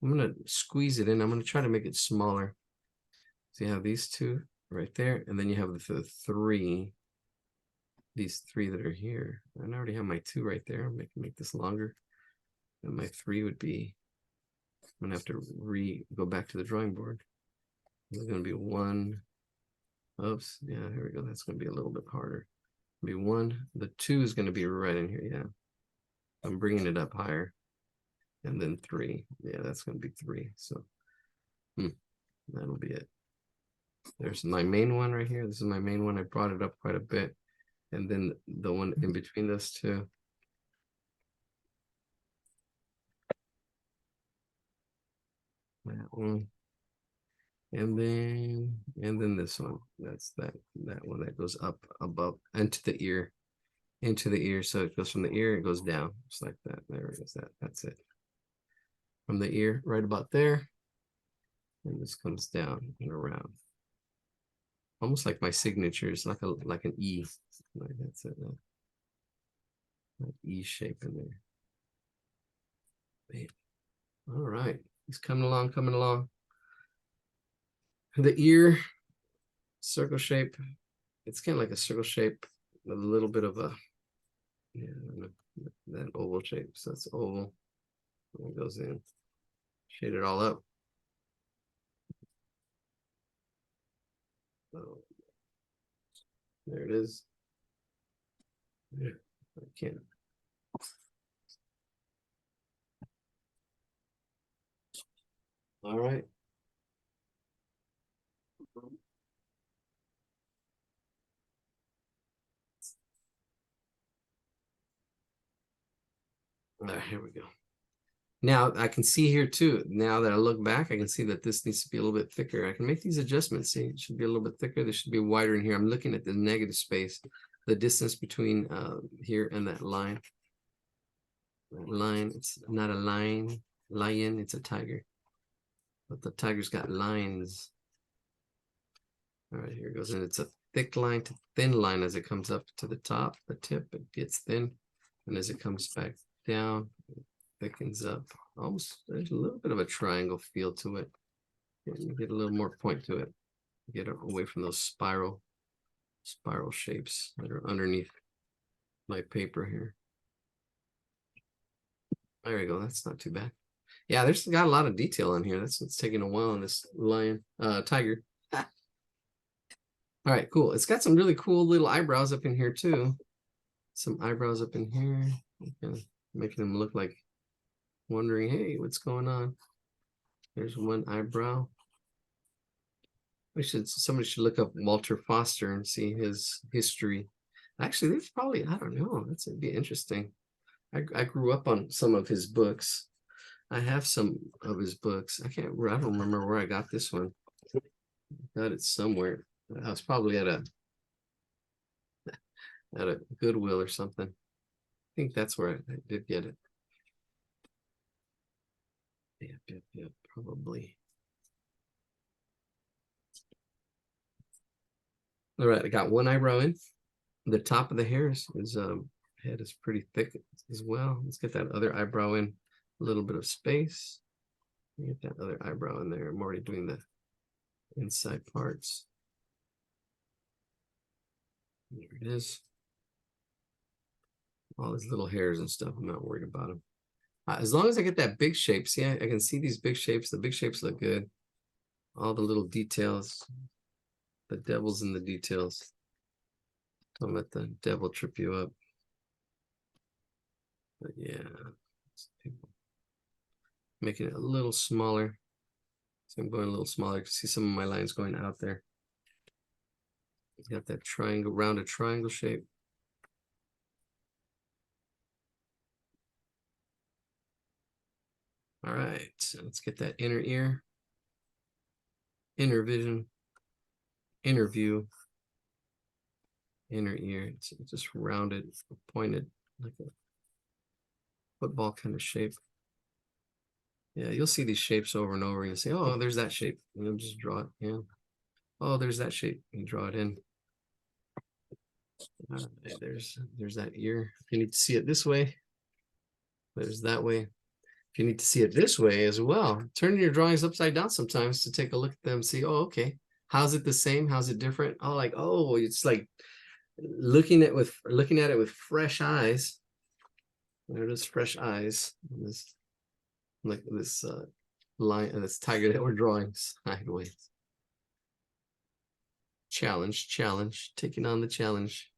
I'm gonna squeeze it in. I'm gonna try to make it smaller. So you have these 2 right there, and then you have the 3. These 3 that are here. And I already have my 2 right there. I'm make this longer. And my 3 would be, I'm gonna have to go back to the drawing board. There's gonna be 1. Oops, yeah, here we go. That's gonna be a little bit harder. Be 1. The 2 is gonna be right in here. Yeah, I'm bringing it up higher. And then 3. Yeah, that's gonna be 3. So that'll be it. There's my main one right here. This is my main one. I brought it up quite a bit. And then the one in between those 2. That one. And then this one. That's that one that goes up above into the ear. Into the ear. So it goes from the ear, it goes down. Just like that. There it is. That's it. From the ear, right about there. And this comes down and around. Almost like my signature. It's like an E. Like that's it. That E shape in there. Man. All right. He's coming along, coming along. The ear, circle shape. It's kind of like a circle shape with a little bit of a, yeah, that oval shape. So it's oval. And it goes in. Shade it all up. So, there it is. Yeah, I can't. All right. All right, here we go. Now I can see here too, now that I look back, I can see that this needs to be a little bit thicker. I can make these adjustments. See, it should be a little bit thicker. This should be wider in here. I'm looking at the negative space, the distance between here and that line. That line, it's not a lion, it's a tiger. But the tiger's got lines. All right, here it goes. And it's a thick line to thin line as it comes up to the top, the tip, it gets thin. And as it comes back down, it thickens up. Almost, there's a little bit of a triangle feel to it. Get a little more point to it. Get away from those spiral shapes that are underneath my paper here. There we go. That's not too bad. Yeah, there's got a lot of detail in here. That's what's taking a while on this tiger. All right, cool. It's got some really cool little eyebrows up in here too. Some eyebrows up in here, kind of making them look like wondering, hey, what's going on? There's one eyebrow. Somebody should look up Walter Foster and see his history. Actually, there's probably, I don't know, it'd be interesting. I grew up on some of his books. I have some of his books. I don't remember where I got this one. I got it somewhere. I was probably at a Goodwill or something. I think that's where I did get it. Yeah, probably. All right, I got one eyebrow in. The top of the head is pretty thick as well. Let's get that other eyebrow in. A little bit of space. Get that other eyebrow in there. I'm already doing the inside parts. There it is. All these little hairs and stuff, I'm not worried about them. As long as I get that big shape, see, I can see these big shapes. The big shapes look good. All the little details. The devil's in the details. Don't let the devil trip you up. But yeah, making it a little smaller. So I'm going a little smaller. You can see some of my lines going out there. Got that triangle, rounded triangle shape. All right, so let's get that inner ear, inner vision, inner view, inner ear. It's just rounded, pointed, like a football kind of shape. Yeah, you'll see these shapes over and over. And you say, oh, there's that shape. And you'll just draw it in. Oh, there's that shape. You draw it in. There's that ear. If you need to see it this way, there's that way. If you need to see it this way as well, turn your drawings upside down sometimes to take a look at them, see, oh, okay, how's it the same? How's it different? Oh, like, oh, it's like looking at it with fresh eyes. There it is, fresh eyes. This, like this line and this tiger that we're drawing sideways. Challenge, taking on the challenge.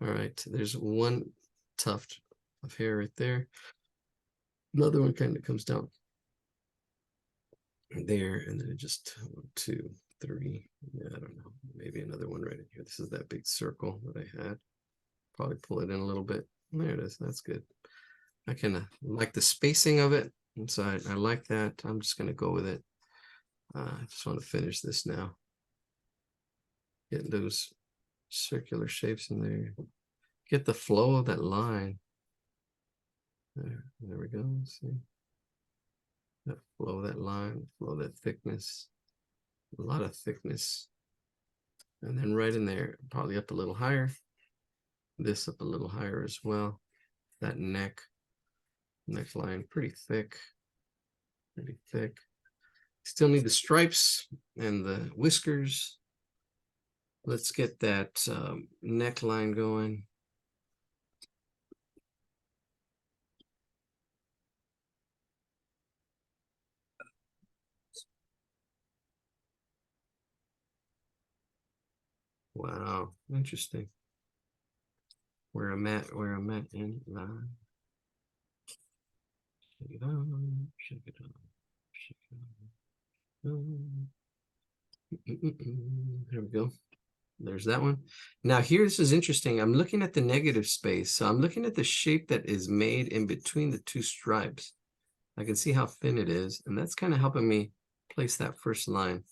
All right, there's one tuft of hair right there. Another one kind of comes down there, and then just 1, 2, 3. Yeah, I don't know. Maybe another one right in here. This is that big circle that I had. Probably pull it in a little bit. There it is. That's good. I kind of like the spacing of it, and so I like that. I'm just going to go with it. I just want to finish this now. Get those circular shapes in there. Get the flow of that line. There we go. See that flow of that line, flow of that thickness. A lot of thickness. And then right in there, probably up a little higher. This up a little higher as well. That neckline, pretty thick. Pretty thick. Still need the stripes and the whiskers. Let's get that neckline going. Wow, interesting. Where I'm at in line. Shake it on, shake it on, shake it on. There we go. There's that one. Now here, this is interesting. I'm looking at the negative space. So I'm looking at the shape that is made in between the two stripes. I can see how thin it is. And that's kind of helping me place that first line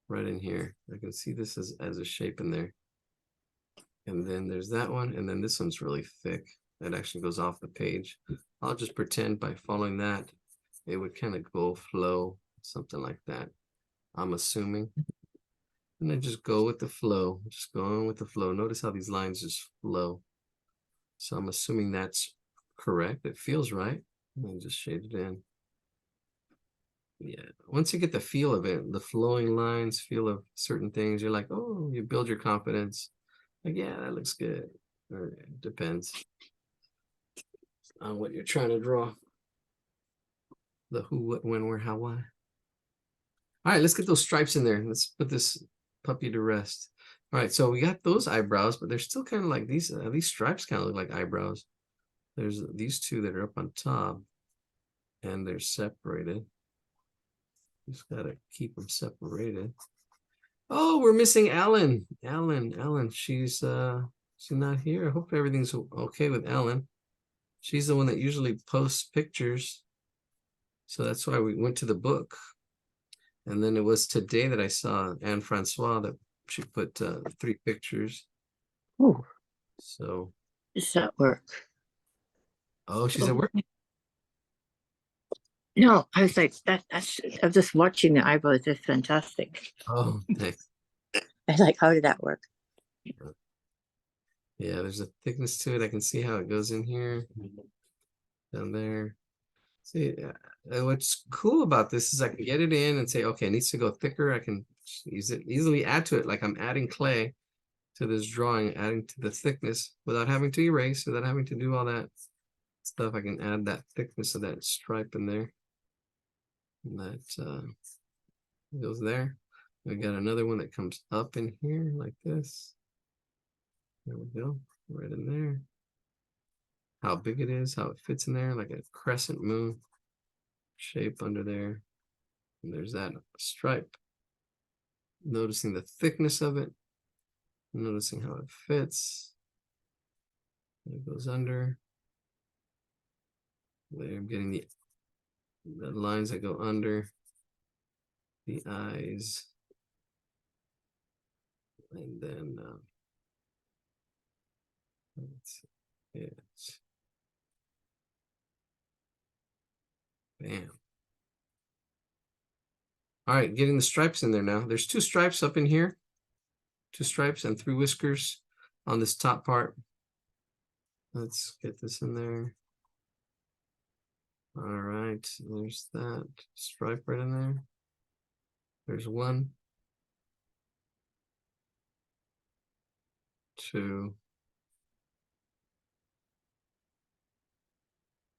right in here. I can see this as a shape in there. And then there's that one. And then this one's really thick. That actually goes off the page. I'll just pretend by following that, it would kind of go flow, something like that. I'm assuming. And then just go with the flow, just going with the flow. Notice how these lines just flow. So I'm assuming that's correct. It feels right. And then just shade it in. Yeah, once you get the feel of it, the flowing lines, feel of certain things, you're like, oh, you build your confidence. Like, yeah, that looks good. Or it depends on what you're trying to draw. The who, what, when, where, how, why. All right, let's get those stripes in there. Let's put this puppy to rest. All right, so we got those eyebrows, but they're still kind of like these stripes kind of look like eyebrows. There's these two that are up on top and they're separated. Just gotta keep them separated. Oh, we're missing Ellen. Ellen, she's not here. I hope everything's okay with Ellen. She's the one that usually posts pictures. So that's why we went to the book. And then it was today that I saw Anne Francois that she put 3 pictures. Oh, So. does that work? Oh, she's at work? No, I was like, that's, I'm just watching the eyebrows. That's fantastic. Oh, thanks. I was like, how did that work? Yeah, there's a thickness to it. I can see how it goes in here. Down there. See, what's cool about this is I can get it in and say, okay, it needs to go thicker. I can use it, easily add to it, like I'm adding clay to this drawing, adding to the thickness without having to erase, without having to do all that stuff. I can add that thickness of that stripe in there. And that goes there. We got another one that comes up in here like this. There we go, right in there. How big it is, how it fits in there, like a crescent moon shape under there. And there's that stripe. Noticing the thickness of it, noticing how it fits. It goes under. There, I'm getting the lines that go under the eyes. And then that's it. Bam. All right, getting the stripes in there now. There's 2 stripes up in here. 2 stripes and 3 whiskers on this top part. Let's get this in there. All right, there's that stripe right in there. There's 1, 2.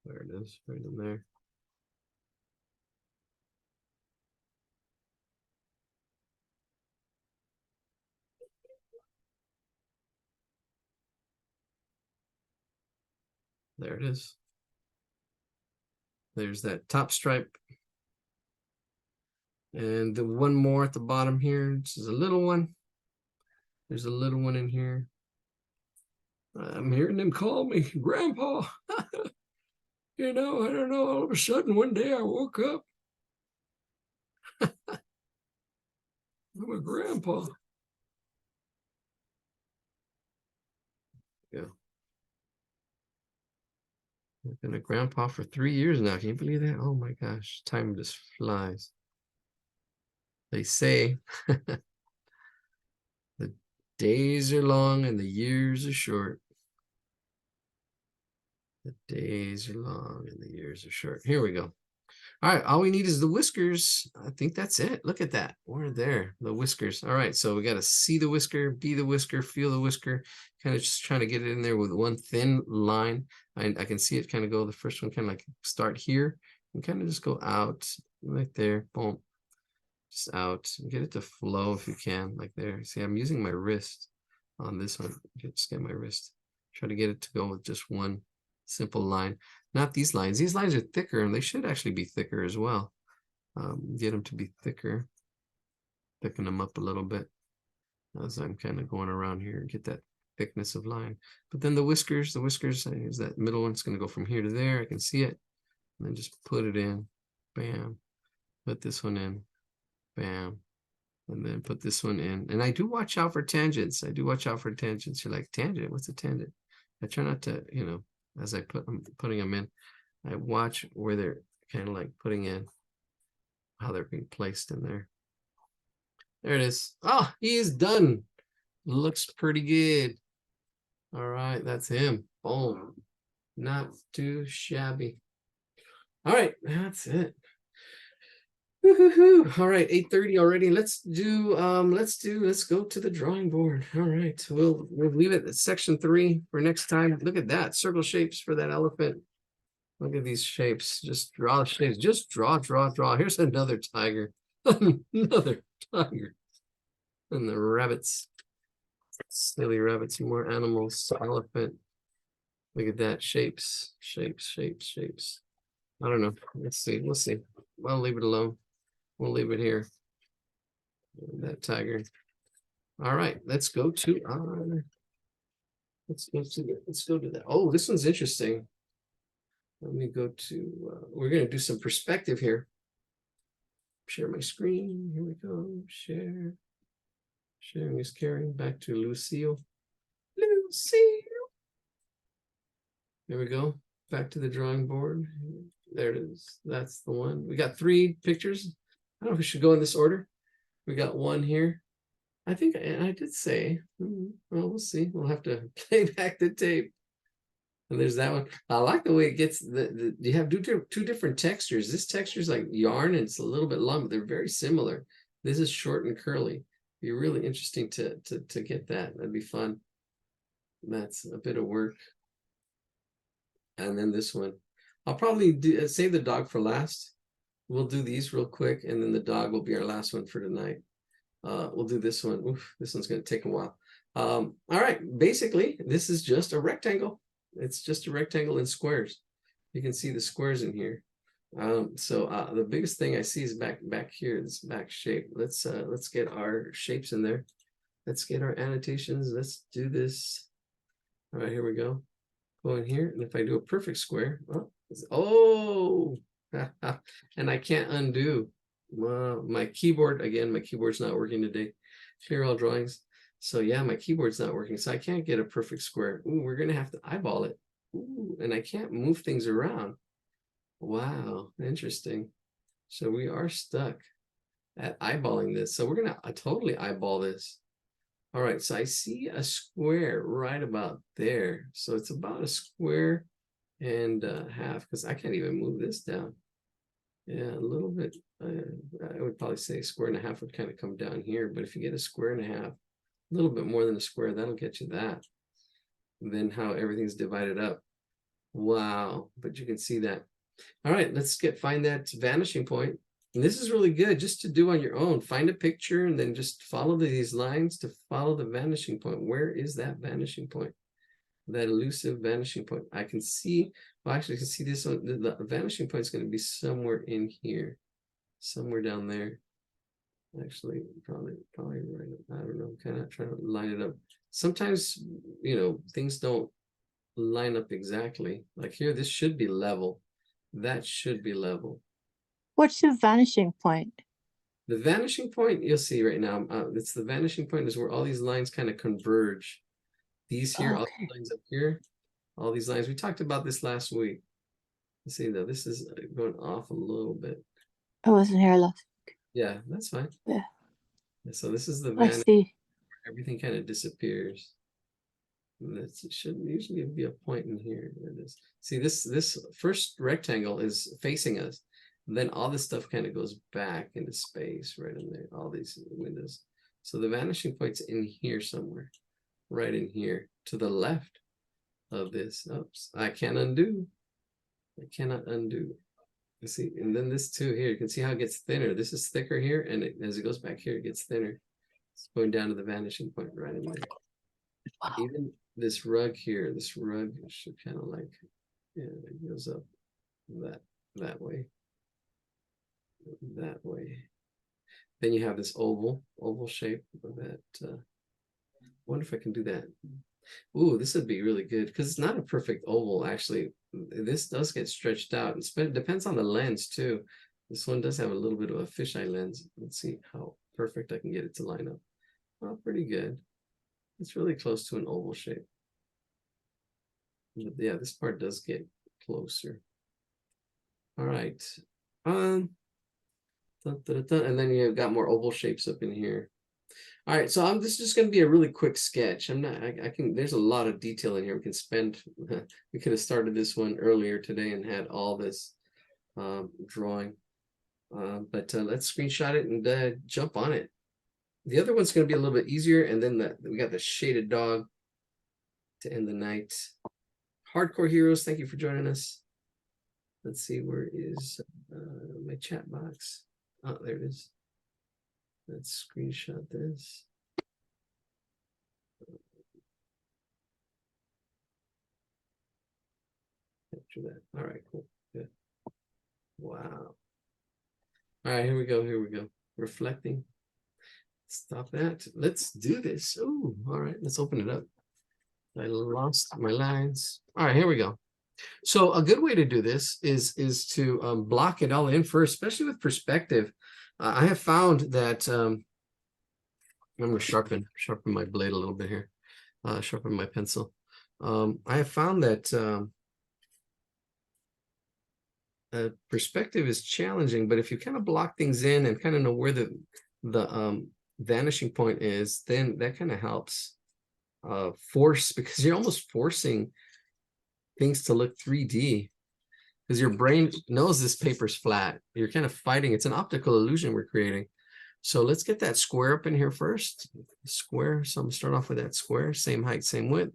There it is, right in there. There it is. There's that top stripe. And the one more at the bottom here. This is a little one. There's a little one in here. I'm hearing them call me Grandpa. You know, I don't know. All of a sudden, one day I woke up. I'm a grandpa. Yeah. I've been a grandpa for 3 years now. Can you believe that? Oh my gosh, time just flies. They say the days are long and the years are short. The days are long and the years are short. Here we go. All right, all we need is the whiskers. I think that's it. Look at that. We're there, the whiskers. All right, so we got to see the whisker, be the whisker, feel the whisker. Kind of just trying to get it in there with one thin line. I can see it kind of go, the first one kind of like start here and kind of just go out right there. Boom. Just out. Get it to flow if you can, like there. See, I'm using my wrist on this one. Just get my wrist. Try to get it to go with just one simple line. Not these lines. These lines are thicker, and they should actually be thicker as well. Get them to be thicker. Thicken them up a little bit as I'm kind of going around here and get that thickness of line. But then the whiskers is that middle one. It's going to go from here to there. I can see it. And then just put it in. Bam. Put this one in. Bam. And then put this one in. And I do watch out for tangents. I do watch out for tangents. You're like, tangent? What's a tangent? I try not to, you know, as I putting them in, I watch where they're kind of like putting in, how they're being placed in there. There it is. Oh, he is done. Looks pretty good. All right, that's him. Boom. Not too shabby. All right, that's it. All right, 8:30 already. Let's go to the drawing board. All right, we'll leave it at section 3 for next time. Look at that, circle shapes for that elephant. Look at these shapes. Just draw shapes. Just draw. Here's another tiger. Another tiger. And the rabbits. Silly rabbits, more animals. Elephant. Look at that. Shapes. I don't know. Let's see. We'll see. I'll leave it alone. We'll leave it here. That tiger. All right, let's go to let's go to that. Oh, this one's interesting. Let me go to we're gonna do some perspective here. Share my screen. Here we go. Share. Sharing is carrying back to Lucille. There we go. Back to the drawing board. There it is. That's the one. We got 3 pictures. I don't know if we should go in this order. We got one here. I think I did say, well, we'll see. We'll have to play back the tape. And there's that one. I like the way it gets, you have two different textures. This texture is like yarn and it's a little bit long, but they're very similar. This is short and curly. Be really interesting to get that. That'd be fun. That's a bit of work. And then this one. I'll probably save the dog for last. We'll do these real quick, and then the dog will be our last one for tonight. We'll do this one. Oof, this one's going to take a while. All right, basically, this is just a rectangle. It's just a rectangle in squares. You can see the squares in here. So the biggest thing I see is back here, this back shape. Let's get our shapes in there. Let's get our annotations. Let's do this. All right, here we go. Go in here, and if I do a perfect square, oh, and I can't undo. My keyboard, again, my keyboard's not working today. Clear all drawings. So yeah, my keyboard's not working, so I can't get a perfect square. Ooh, we're gonna have to eyeball it. Ooh, and I can't move things around. Wow, interesting. So we are stuck at eyeballing this. So we're gonna totally eyeball this. All right, so I see a square right about there. So it's about a square and a half, because I can't even move this down. Yeah, a little bit. I would probably say a square and a half would kind of come down here, but if you get a square and a half, a little bit more than a square, that'll get you that. And then how everything's divided up. Wow, but you can see that. All right, let's find that vanishing point. And this is really good just to do on your own. Find a picture and then just follow these lines to follow the vanishing point. Where is that vanishing point? That elusive vanishing point. I can see, well, actually, I can see this one. The vanishing point is going to be somewhere in here, somewhere down there. Actually, probably right. I don't know. Kind of trying to line it up. Sometimes, you know, things don't line up exactly. Like here, this should be level. That should be level. What's the vanishing point? The vanishing point, you'll see right now, it's the vanishing point is where all these lines kind of converge. These here, all Okay. these lines up here, all these lines. We talked about this last week. You see though, this is going off a little bit. I wasn't here last. Yeah, that's fine. Yeah. So this is the I vanish. see. Everything kind of disappears. It shouldn't usually be a point in here. There it is. See, this first rectangle is facing us. Then all this stuff kind of goes back into space right in there, all these windows. So the vanishing point's in here somewhere, right in here to the left of this. Oops, I can't undo. I cannot undo. You see, and then this too here, you can see how it gets thinner. This is thicker here, and as it goes back here, it gets thinner. It's going down to the vanishing point right in there. Wow. Even this rug here, this rug should kind of like, yeah, it goes up that way. That way. Then you have this oval shape of that. Wonder if I can do that. Ooh, this would be really good because it's not a perfect oval actually. This does get stretched out. It depends on the lens too. This one does have a little bit of a fisheye lens. Let's see how perfect I can get it to line up. Oh, pretty good. It's really close to an oval shape. But yeah, this part does get closer. All right. And then you've got more oval shapes up in here. All right, so this is just going to be a really quick sketch. There's a lot of detail in here. We can spend, we could have started this one earlier today and had all this drawing. But let's screenshot it and jump on it. The other one's going to be a little bit easier. And then we got the shaded dog to end the night. Hardcore Heroes, thank you for joining us. Let's see, where is my chat box? Oh, there it is. Let's screenshot this. Capture that. All right, cool. Good. Wow. All right, here we go. Here we go. Reflecting. Stop that. Let's do this. Oh, all right. Let's open it up. I lost my lines. All right, here we go. So a good way to do this is to block it all in first, especially with perspective. I have found that I'm going to sharpen my blade a little bit here. Sharpen my pencil. I have found that perspective is challenging, but if you kind of block things in and kind of know where the vanishing point is, then that kind of helps force, because you're almost forcing things to look 3D because your brain knows this paper's flat. You're kind of fighting. It's an optical illusion we're creating. So let's get that square up in here first. Square. So I'm gonna start off with that square, same height, same width.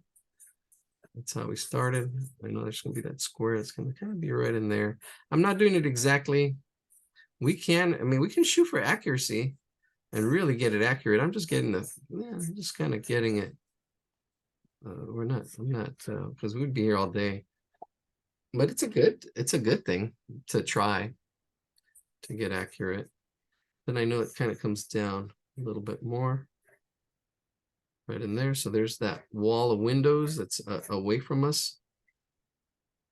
That's how we started. I know there's gonna be that square. It's gonna kind of be right in there. I'm not doing it exactly. We can shoot for accuracy and really get it accurate. I'm just getting I'm just kind of getting it. I'm not, because we'd be here all day. But it's a good thing to try to get accurate. Then I know it kind of comes down a little bit more right in there. So there's that wall of windows that's away from us.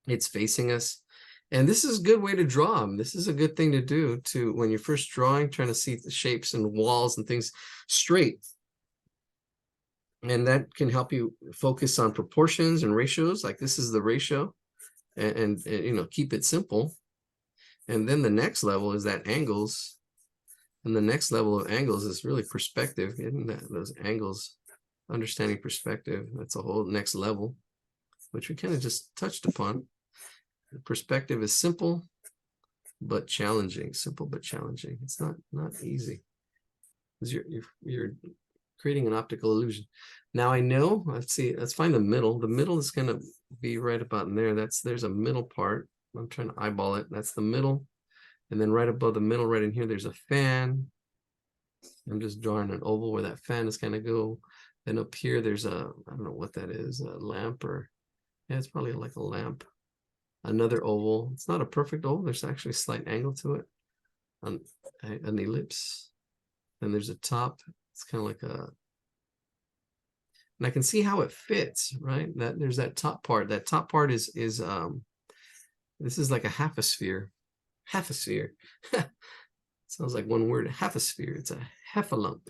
It's facing us. And this is a good way to draw them. This is a good thing to do when you're first drawing, trying to see the shapes and walls and things straight. And that can help you focus on proportions and ratios. Like this is the ratio, and keep it simple. And then the next level is that angles. And the next level of angles is really perspective, getting those angles, understanding perspective. That's a whole next level, which we kind of just touched upon. Perspective is simple, but challenging. Simple, but challenging. It's not easy because you're creating an optical illusion. Now I know, let's find the middle. The middle is going to be right about in there. There's a middle part. I'm trying to eyeball it. That's the middle. And then right above the middle, right in here, there's a fan. I'm just drawing an oval where that fan is going to go. Then up here, there's I don't know what that is, a lamp yeah, it's probably like a lamp. Another oval. It's not a perfect oval. There's actually a slight angle to it. An ellipse. Then there's a top. It's kind of like and I can see how it fits, right? There's that top part. That top part is this is like a half a sphere. Half a sphere. Sounds like one word, half a sphere. It's a half a lump.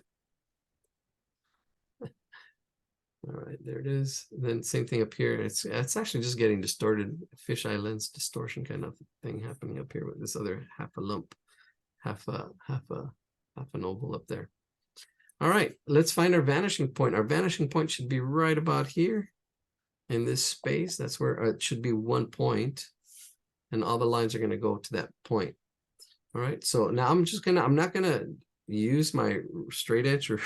All right, there it is. And then same thing up here. It's actually just getting distorted, fisheye lens distortion kind of thing happening up here with this other half a lump, half an oval up there. All right, let's find our vanishing point. Our vanishing point should be right about here in this space. That's where it should be 1 point, and all the lines are going to go to that point. All right, so now I'm not gonna use my straight edge or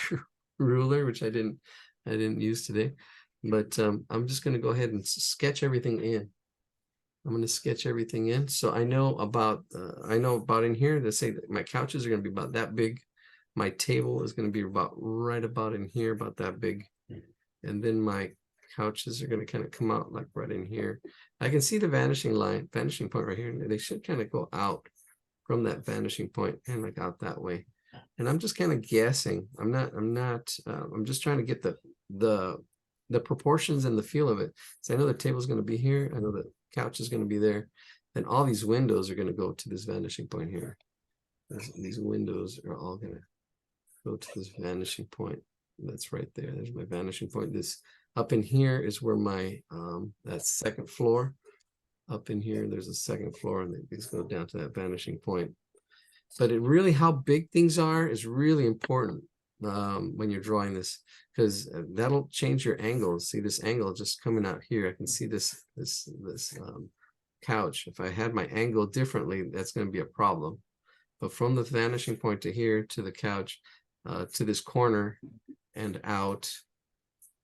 ruler, which I didn't use today, but I'm just gonna go ahead and sketch everything in. I'm gonna sketch everything in. So I know about in here, let's say that my couches are gonna be about that big. My table is gonna be right about in here, about that big. And then my couches are gonna kind of come out like right in here. I can see the vanishing point right here. They should kind of go out from that vanishing point and like out that way. And I'm just kind of guessing. I'm just trying to get the proportions and the feel of it. So I know the table's going to be here. I know the couch is going to be there. Then all these windows are going to go to this vanishing point here. These windows are all going to go to this vanishing point. That's right there. There's my vanishing point. This up in here is where my that second floor. Up in here, there's a second floor, and these go down to that vanishing point. But it really, how big things are is really important when you're drawing this, because that'll change your angle. See this angle just coming out here. I can see this couch. If I had my angle differently, that's going to be a problem. But from the vanishing point to here, to the couch, to this corner and out,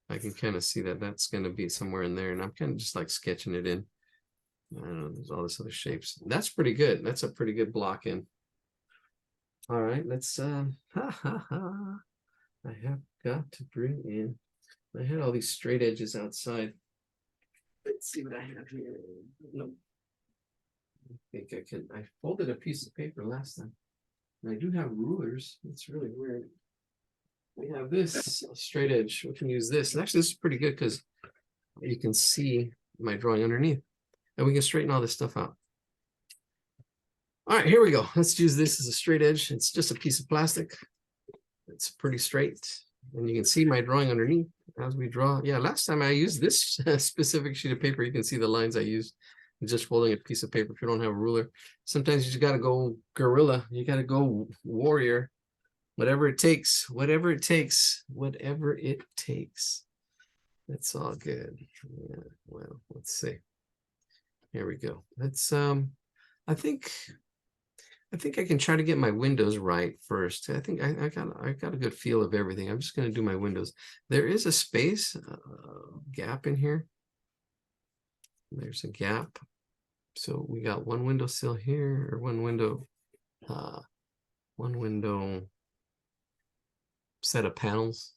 I can kind of see that that's going to be somewhere in there. And I'm kind of just like sketching it in. I don't know, there's all this other shapes. That's pretty good. That's a pretty good block in. All right, let's I have got to bring in, I had all these straight edges outside. Let's see what I have here. Nope. I think I can. I folded a piece of paper last time. And I do have rulers. It's really weird. We have this straight edge. We can use this. And actually, this is pretty good because you can see my drawing underneath. And we can straighten all this stuff out. All right, here we go. Let's use this as a straight edge. It's just a piece of plastic. It's pretty straight. And you can see my drawing underneath as we draw. Yeah, last time I used this specific sheet of paper. You can see the lines I used. Just folding a piece of paper if you don't have a ruler. Sometimes you just got to go guerrilla. You got to go warrior. Whatever it takes. Whatever it takes. Whatever it takes. That's all good. Yeah, well, let's see. Here we go. Let's I think I can try to get my windows right first. I think I got a good feel of everything. I'm just going to do my windows. There is a space gap in here. There's a gap. So we got one window sill here, or one window set of panels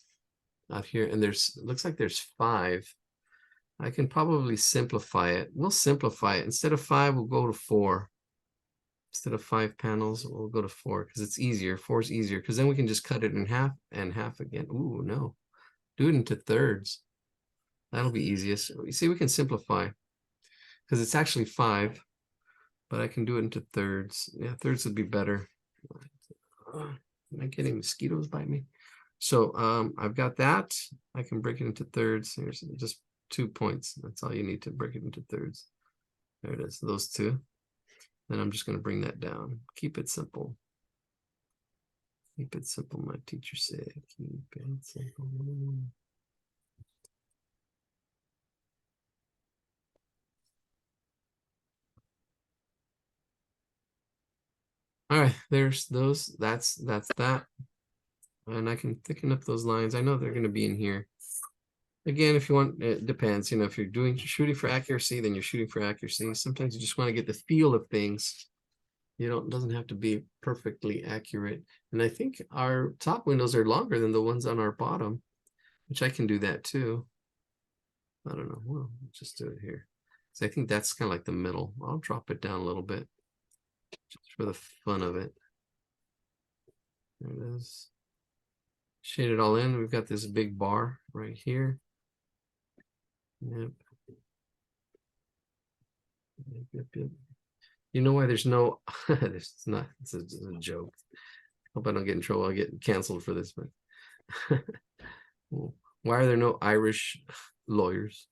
out here, and looks like there's 5. I can probably simplify it. We'll simplify it. Instead of 5, we'll go to 4. Instead of 5 panels, we'll go to 4 because it's easier. 4 is easier because then we can just cut it in half and half again. Ooh, no. Do it into thirds. That'll be easiest. You see, we can simplify because it's actually 5, but I can do it into thirds. Yeah, thirds would be better. Am I getting mosquitoes bite me? So I've got that. I can break it into thirds. Here's just 2 points. That's all you need to break it into thirds. There it is, those 2. Then I'm just going to bring that down. Keep it simple. Keep it simple, my teacher said. Keep it simple. All right, there's those. That's that. And I can thicken up those lines. I know they're going to be in here. Again, if you want, it depends. You know, if you're shooting for accuracy, then you're shooting for accuracy. Sometimes you just want to get the feel of things. It doesn't have to be perfectly accurate. And I think our top windows are longer than the ones on our bottom, which I can do that too. I don't know. Well, just do it here. So I think that's kind of like the middle. I'll drop it down a little bit just for the fun of it. There it is. Shade it all in. We've got this big bar right here. Yep. Yep. You know why there's no, there's not, it's a joke. Hope I don't get in trouble. I'll get canceled for this, but why are there no Irish lawyers?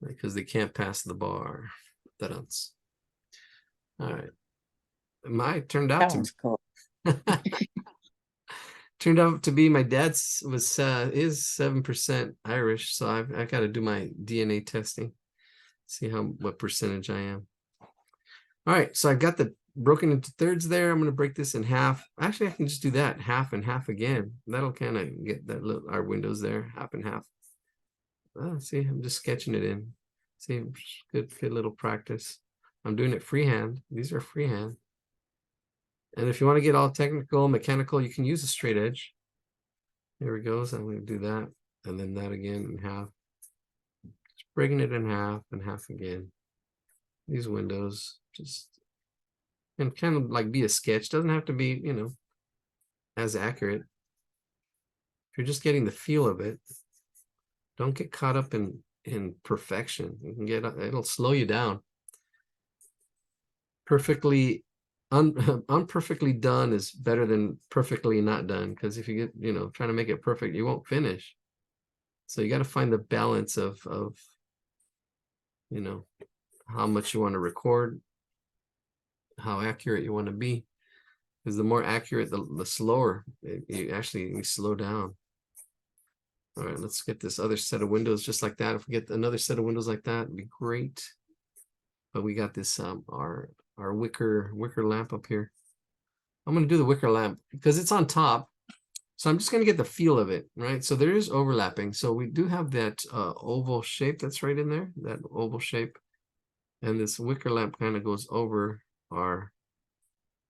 Because they can't pass the bar. All right. My turned out to cool. turned out to be my dad's is 7% Irish, so I got to do my DNA testing, see what percentage I am. All right, so I've got the broken into thirds there. I'm going to break this in half. Actually, I can just do that half and half again. That'll kind of get that little our windows there, half and half. Oh, see, I'm just sketching it in. See, good little practice. I'm doing it freehand. These are freehand. And if you want to get all technical, mechanical, you can use a straight edge. There we go. So I'm going to do that. And then that again in half. Just breaking it in half and half again. These windows just, and kind of like be a sketch. Doesn't have to be, you know, as accurate. If you're just getting the feel of it, don't get caught up in perfection. You can get, it'll slow you down. Perfectly unperfectly done is better than perfectly not done, because if you get, you know, trying to make it perfect, you won't finish. So you got to find the balance of you know, how much you want to record, how accurate you want to be, because the more accurate, the slower you slow down. All right, let's get this other set of windows just like that. If we get another set of windows like that, it'd be great. But we got this our wicker lamp up here. I'm going to do the wicker lamp because it's on top. So I'm just going to get the feel of it, right? So there is overlapping. So we do have that oval shape that's right in there, that oval shape. And this wicker lamp kind of goes over our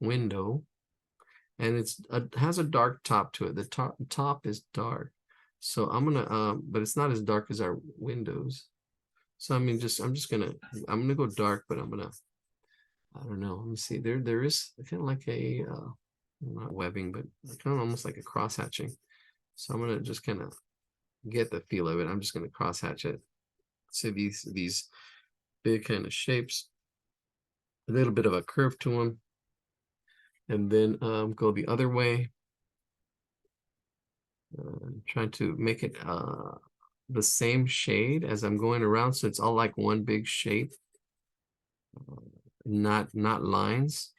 window. And it has a dark top to it. The top is dark. So I'm going to, but it's not as dark as our windows. So I mean, I'm going to go dark, but I'm going to, I don't know. Let me see. There is kind of like a, not webbing, but kind of almost like a cross hatching. So I'm going to just kind of get the feel of it. I'm just going to cross hatch it. See these big kind of shapes, a little bit of a curve to them. And then go the other way. Trying to make it the same shade as I'm going around. So it's all like one big shape. Not lines.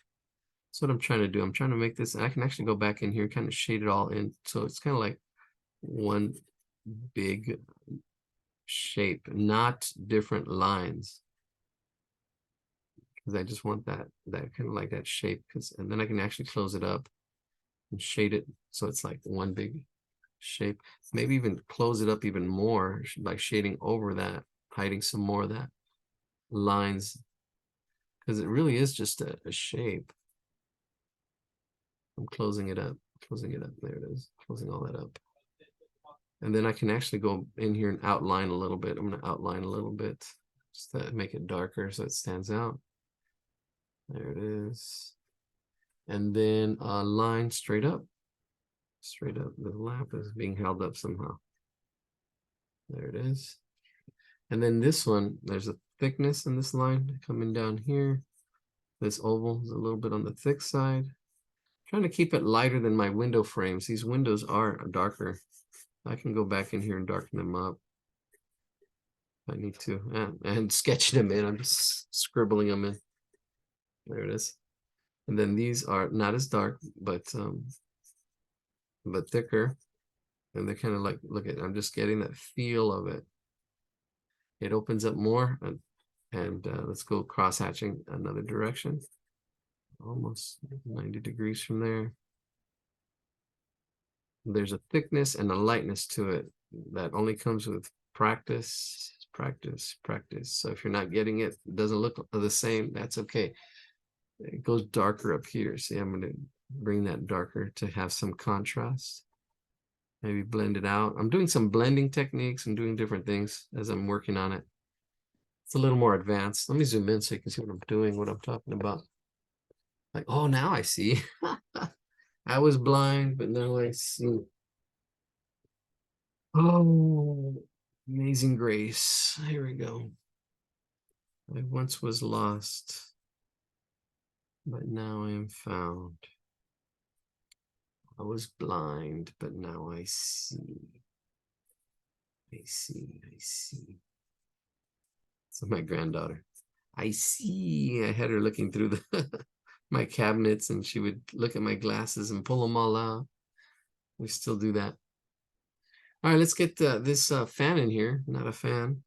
That's what I'm trying to do. I'm trying to make this, and I can actually go back in here and kind of shade it all in. So it's kind of like one big shape, not different lines. Because I just want that kind of like that shape. And then I can actually close it up and shade it so it's like one big shape. Maybe even close it up even more by shading over that, hiding some more of that lines. Because it really is just a shape. I'm closing it up. There it is. Closing all that up. And then I can actually go in here and outline a little bit. I'm going to outline a little bit just to make it darker so it stands out. There it is. And then a line straight up. Straight up. The lamp is being held up somehow. There it is. And then this one, there's a thickness in this line coming down here. This oval is a little bit on the thick side. Trying to keep it lighter than my window frames. These windows are darker. I can go back in here and darken them up if I need to. And sketching them in. I'm just scribbling them in. There it is. And then these are not as dark, but thicker. And they're kind of like, look at, I'm just getting that feel of it. It opens up more. And let's go cross hatching another direction. Almost 90 degrees from there. There's a thickness and a lightness to it that only comes with practice. So if you're not getting it, it doesn't look the same, that's okay. It goes darker up here. See, I'm going to bring that darker to have some contrast. Maybe blend it out. I'm doing some blending techniques and doing different things as I'm working on it. It's a little more advanced. Let me zoom in so you can see what I'm doing, what I'm talking about. Like, oh, now I see. I was blind, but now I see. Oh, amazing grace. Here we go. I once was lost. but now I am found. I was blind, but now I see. I see, I see. So my granddaughter, I see. I had her looking through the my cabinets, and she would look at my glasses and pull them all out. We still do that. All right, let's get this fan in here. Not a fan.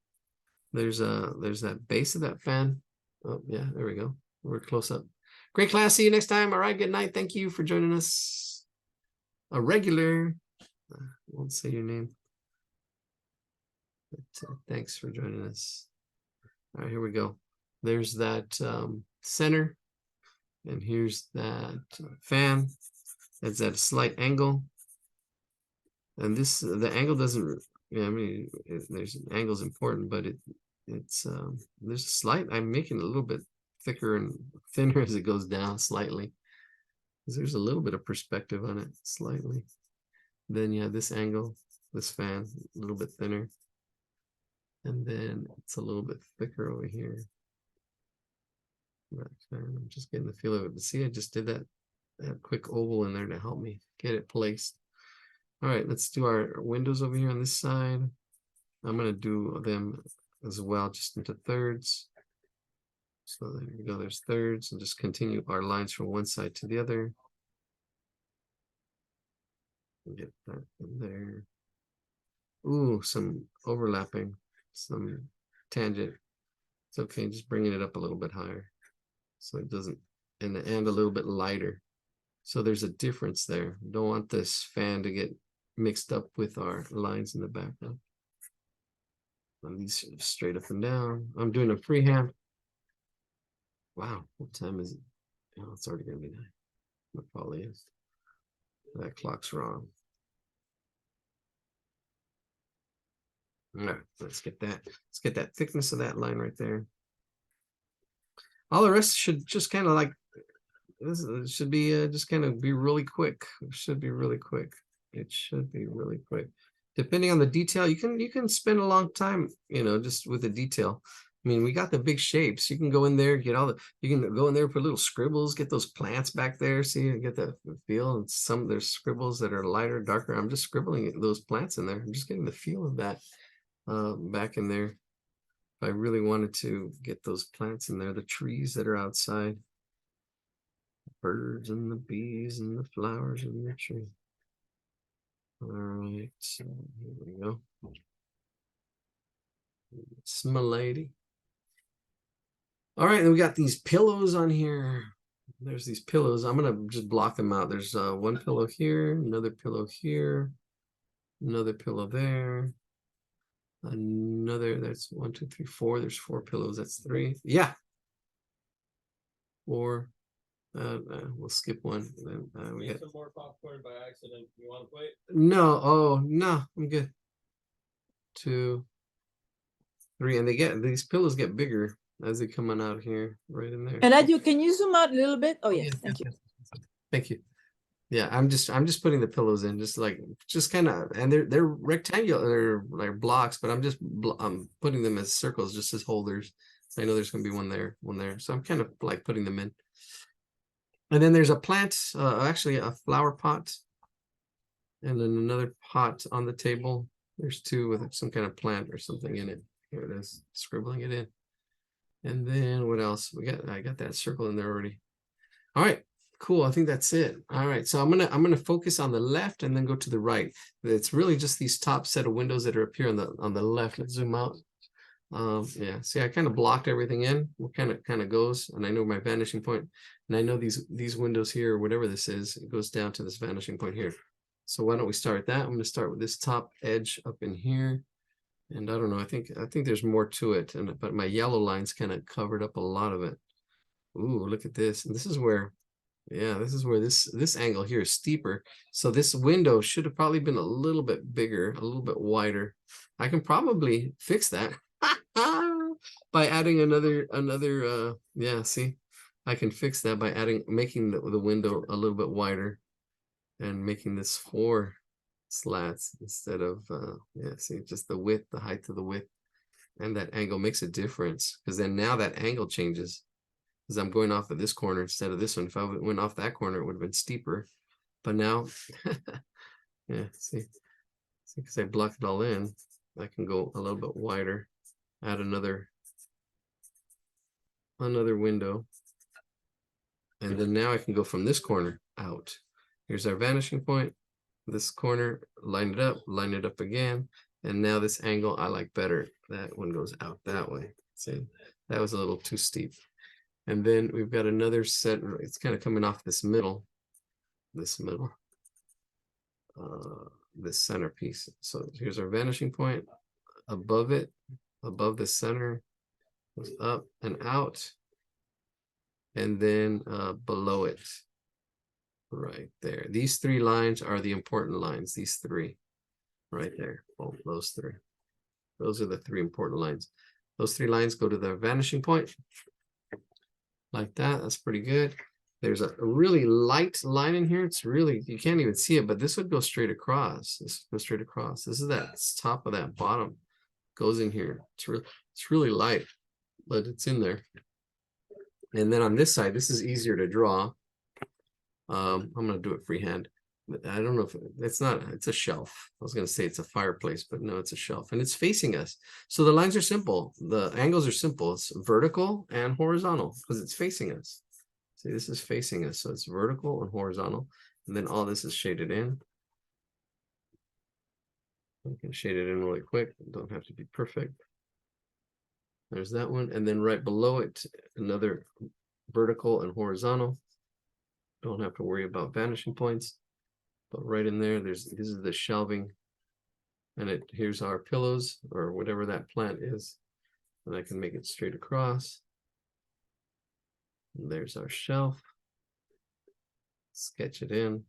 There's that base of that fan. Oh yeah, there we go. We're close up. Great class. See you next time. All right, good night. Thank you for joining us. A regular. I won't say your name. But, thanks for joining us. All right, here we go. There's that center, and here's that fan. It's at a slight angle, and this the angle doesn't. Yeah, I mean, there's angle's important, but it's there's a slight. I'm making it a little bit thicker and thinner as it goes down slightly, because there's a little bit of perspective on it slightly. Then yeah, this angle, this fan, a little bit thinner. And then it's a little bit thicker over here. I'm just getting the feel of it. But see, I just did that quick oval in there to help me get it placed. All right, let's do our windows over here on this side. I'm going to do them as well, just into thirds. So there we go, there's thirds, and just continue our lines from one side to the other. Get that in there. Ooh, some overlapping. Some tangent. It's okay, just bringing it up a little bit higher so it doesn't, and a little bit lighter, so there's a difference there. Don't want this fan to get mixed up with our lines in the background. And these straight up and down. I'm doing a freehand. Wow, what time is it? Oh, it's already gonna be 9. It probably is. That clock's wrong. All right, let's get that thickness of that line right there. All the rest should just kind of like this should be just kind of be really quick. It should be really quick. It should be really quick. Depending on the detail, you can spend a long time, you know, just with the detail. I mean, we got the big shapes. You can go in there, get all the. You can go in there, put little scribbles, get those plants back there. See, and get the feel. And there's scribbles that are lighter, darker. I'm just scribbling those plants in there. I'm just getting the feel of that. Back in there. I really wanted to get those plants in there, the trees that are outside, the birds and the bees and the flowers in the tree. All right, so here we go. It's my lady. All right, then we got these pillows on here. There's these pillows. I'm gonna just block them out. There's one pillow here, another pillow here, another pillow there. Another, that's 1, 2, 3, 4. There's 4 pillows. That's 3. Yeah. 4. We'll skip one. Then we got some more popcorn by accident. You want to wait? no. Oh no, I'm good. 2, 3, and these pillows get bigger as they come on out here, right in there. And can you zoom out a little bit? Oh, yes, yes, thank you. yes. Thank you. Yeah, I'm just putting the pillows in, just kind of, and they're rectangular, they're like blocks, but I'm putting them as circles, just as holders. So I know there's gonna be one there. So I'm kind of like putting them in. And then there's a plant, actually a flower pot, and then another pot on the table. There's 2 with some kind of plant or something in it. Here it is, scribbling it in. And then what else? I got that circle in there already. All right. Cool. I think that's it. All right. So I'm gonna focus on the left and then go to the right. It's really just these top set of windows that are up here on the left. Let's zoom out. Yeah. See, I kind of blocked everything in. What kind of goes, and I know my vanishing point, and I know these windows here, whatever this is, it goes down to this vanishing point here. So why don't we start that? I'm going to start with this top edge up in here, and I don't know. I think there's more to it, but my yellow lines kind of covered up a lot of it. Ooh, look at this, and this is where. Yeah, this is where this angle here is steeper. So this window should have probably been a little bit bigger, a little bit wider. I can probably fix that by adding another yeah, see, I can fix that by making the window a little bit wider and making this 4 slats instead of yeah, see, just the width, the height of the width, and that angle makes a difference, because then now that angle changes. because I'm going off of this corner instead of this one. If I went off that corner, it would have been steeper. But now, yeah, see, because I blocked it all in, I can go a little bit wider, add another window. And then now I can go from this corner out. Here's our vanishing point. This corner, line it up again. And now this angle I like better. That one goes out that way. See, that was a little too steep. And then we've got another set. It's kind of coming off this middle, this centerpiece. So here's our vanishing point. Above it, above the center, goes up and out. And then below it, right there. These three lines are the important lines. These three, right there. Oh, those three. Those are the three important lines. Those three lines go to the vanishing point. Like that. That's pretty good. There's a really light line in here. It's really, you can't even see it, but this would go straight across. This would go straight across. This is that top of that bottom. Goes in here. It's really light, but it's in there. And then on this side, this is easier to draw. I'm going to do it freehand. But I don't know if it's a shelf. I was going to say it's a fireplace, but no, it's a shelf. And it's facing us. So the lines are simple. The angles are simple. It's vertical and horizontal because it's facing us. See, this is facing us. So it's vertical and horizontal. And then all this is shaded in. I can shade it in really quick. Don't have to be perfect. There's that one. And then right below it, another vertical and horizontal. Don't have to worry about vanishing points. But right in there, this is the shelving. And here's our pillows or whatever that plant is. And I can make it straight across. And there's our shelf. Sketch it in.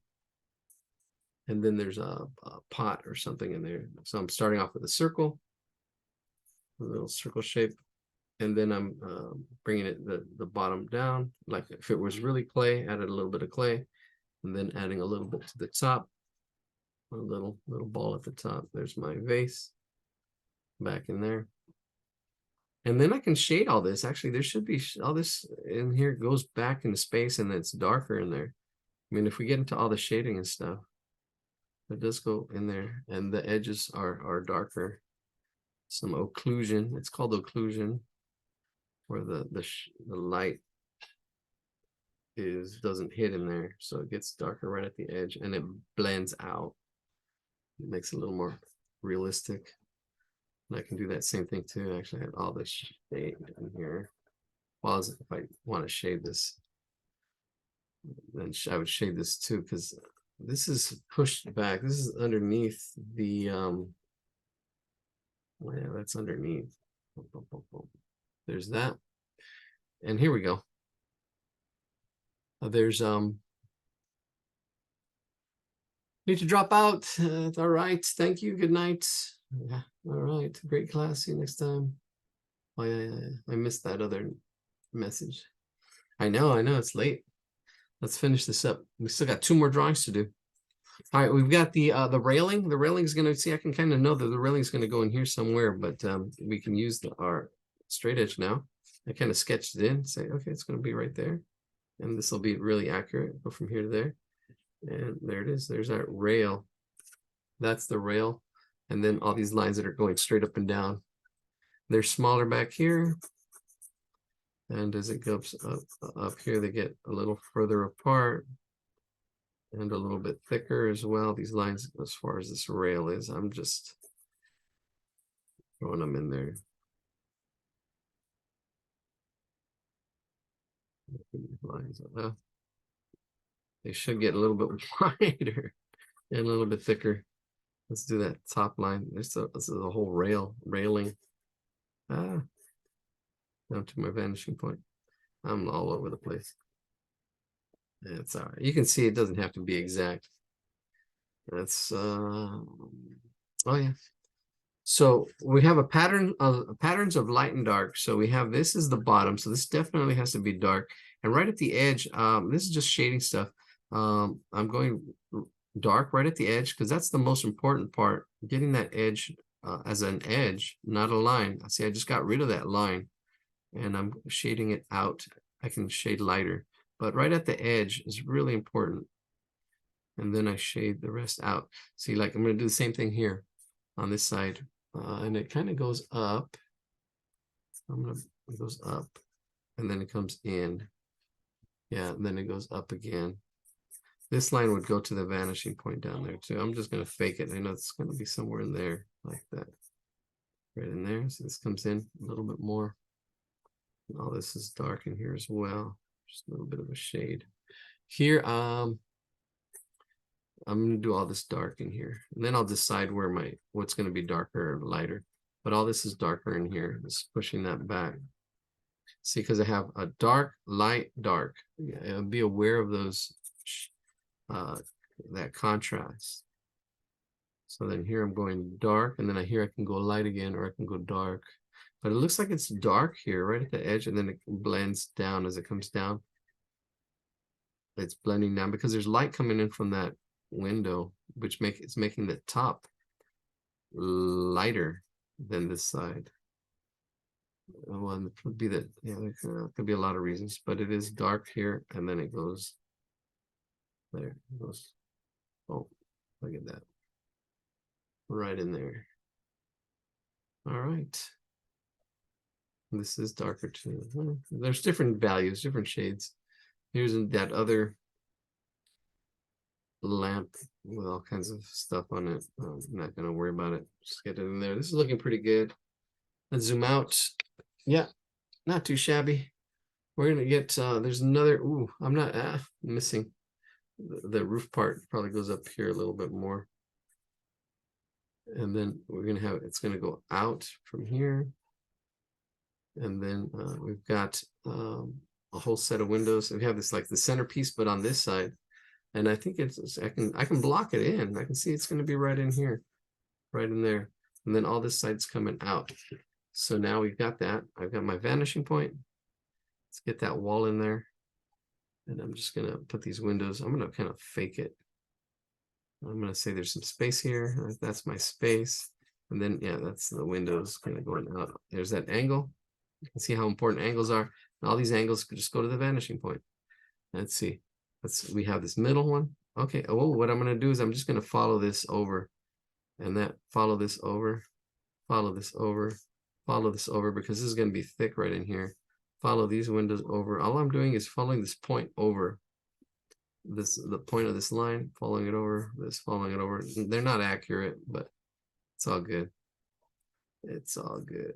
And then there's a pot or something in there. So I'm starting off with a circle. A little circle shape. And then I'm bringing it the bottom down. Like if it was really clay, added a little bit of clay. And then adding a little bit to the top. A little ball at the top. There's my vase. Back in there. And then I can shade all this. Actually, there should be all this in here goes back into space and it's darker in there. I mean, if we get into all the shading and stuff, it does go in there. And the edges are darker. Some occlusion. It's called occlusion. Where the light doesn't hit in there, so it gets darker right at the edge and it blends out. It makes it a little more realistic. And I can do that same thing too. Actually, I have all this shade in here. Well, if I want to shade this, then I would shade this too, because this is pushed back. This is underneath the yeah, that's underneath. There's that. And here we go. There's need to drop out. All right. Thank you. Good night. Yeah. All right. Great class. See you next time. Oh yeah. I missed that other message. I know. It's late. Let's finish this up. We still got 2 more drawings to do. All right, we've got the railing. The railing is going to see. I can kind of know that the railing is going to go in here somewhere, but we can use our straight edge now. I kind of sketched it in. Say, okay, it's going to be right there, and this will be really accurate. Go from here to there, and there it is. There's our rail. That's the rail, and then all these lines that are going straight up and down. They're smaller back here, and as it goes up here, they get a little further apart. And a little bit thicker as well. These lines, as far as this rail is, I'm just throwing them in there. Lines, they should get a little bit wider and a little bit thicker. Let's do that top line. This is a whole railing. Down to my vanishing point. I'm all over the place. It's all right. You can see it doesn't have to be exact. That's oh yeah. So we have a pattern of patterns of light and dark. So we have this is the bottom. So this definitely has to be dark. And right at the edge, this is just shading stuff. I'm going dark right at the edge because that's the most important part. Getting that edge as an edge, not a line. See, I just got rid of that line, and I'm shading it out I can shade lighter, but right at the edge is really important. And then I shade the rest out. See, like I'm going to do the same thing here on this side. And it kind of goes up. It goes up and then it comes in. Yeah, and then it goes up again. This line would go to the vanishing point down there too. I'm just going to fake it. I know it's going to be somewhere in there like that. Right in there. So this comes in a little bit more. All this is dark in here as well. Just a little bit of a shade. Here, I'm gonna do all this dark in here. And then I'll decide where what's gonna be darker or lighter. But all this is darker in here. Just pushing that back. See, because I have a dark, light, dark. Yeah, be aware of those that contrast. So then here I'm going dark, and then I can go light again, or I can go dark. But it looks like it's dark here, right at the edge, and then it blends down as it comes down. It's blending down because there's light coming in from that window, which it's making the top lighter than this side. Well, it could be that, yeah, there could be a lot of reasons, but it is dark here, and then it goes there. It goes, oh, look at that. Right in there. All right. This is darker too. There's different values, different shades. Here's that other lamp with all kinds of stuff on it. I'm not going to worry about it. Just get it in there. This is looking pretty good. Let's zoom out. Yeah, not too shabby. We're going to get, there's another, ooh, I'm not missing. The roof part probably goes up here a little bit more. And then we're going to have, it's going to go out from here. And then we've got a whole set of windows. So we have this like the centerpiece, but on this side. And I think I can block it in. I can see it's going to be right in here, right in there. And then all this side's coming out. So now we've got that. I've got my vanishing point. Let's get that wall in there. And I'm just going to put these windows. I'm going to kind of fake it. I'm going to say there's some space here. That's my space. And then, yeah, that's the windows kind of going out. There's that angle. You can see how important angles are. And all these angles could just go to the vanishing point. Let's see. We have this middle one. Okay. Oh, what I'm going to do is I'm just going to follow this over. And that follow this over. Follow this over. Follow this over because this is going to be thick right in here. Follow these windows over. All I'm doing is following this point over. The point of this line, following it over, following it over. They're not accurate, but it's all good. It's all good.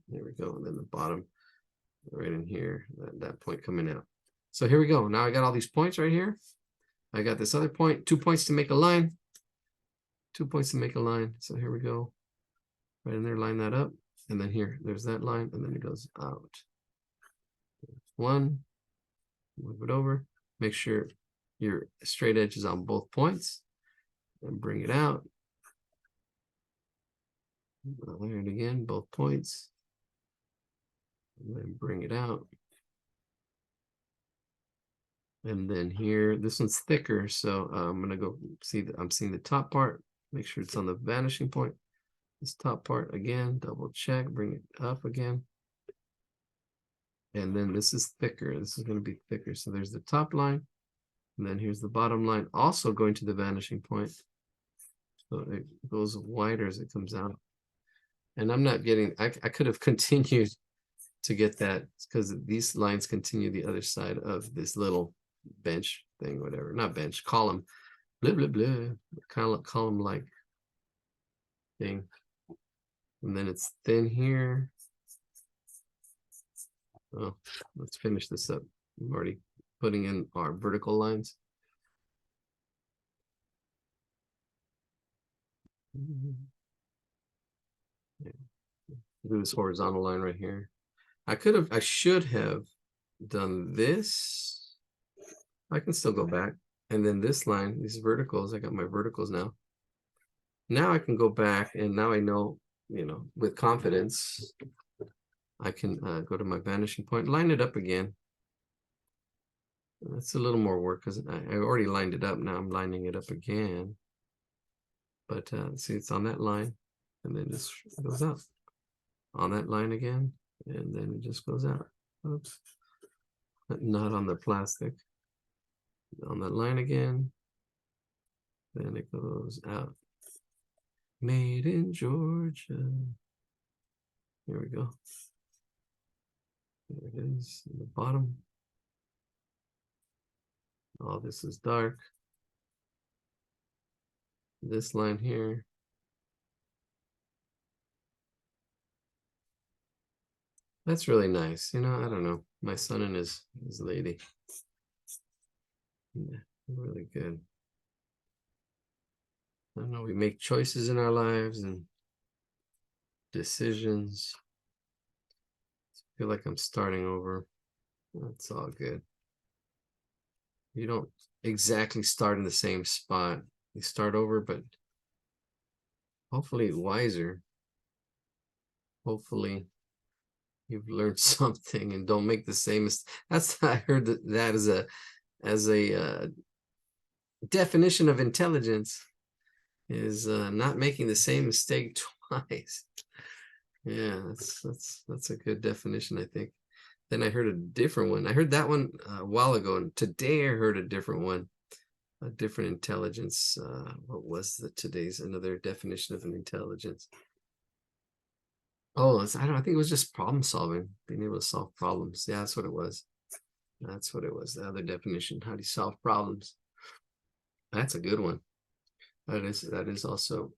There we go. And then the bottom right in here, that point coming out. So here we go. Now I got all these points right here. I got this other point, 2 points to make a line. 2 points to make a line. So here we go. Right in there, line that up. And then here, there's that line, and then it goes out. One, move it over. Make sure your straight edge is on both points. And bring it out. There it again, both points. And then bring it out. And then here, this one's thicker, so I'm gonna go see that I'm seeing the top part. Make sure it's on the vanishing point. This top part again, double check, bring it up again. And then this is thicker. This is going to be thicker. So there's the top line, and then here's the bottom line, also going to the vanishing point. So it goes wider as it comes out. And I'm not getting. I could have continued to get that because these lines continue the other side of this little bench thing, whatever, not bench, column, blah blah blah, kind of column like thing. And then it's thin here. Oh, let's finish this up. I'm already putting in our vertical lines. Yeah. Do this horizontal line right here. I should have done this. I can still go back. And then this line, these verticals, I got my verticals now. Now I can go back, and now I know, with confidence, I can go to my vanishing point, line it up again. That's a little more work because I already lined it up. Now I'm lining it up again. But see, it's on that line, and then this goes out. On that line again, and then it just goes out. Oops. but not on the plastic. On that line again. Then it goes out. Made in Georgia. Here we go. There it is in the bottom. All this is dark. This line here. That's really nice. You know, I don't know. My son and his lady. Yeah, really good. I don't know, we make choices in our lives and decisions. I feel like I'm starting over. That's all good. You don't exactly start in the same spot. You start over, but hopefully wiser. Hopefully you've learned something and don't make the same mistake. That's I heard that as a definition of intelligence is not making the same mistake twice. Yeah, that's a good definition, I think. Then I heard a different one. I heard that one a while ago, and today I heard a different one, a different intelligence. What was today's another definition of an intelligence? Oh, I don't. I think it was just problem solving, being able to solve problems. Yeah, that's what it was. That's what it was. The other definition: how do you solve problems? That's a good one. That is also,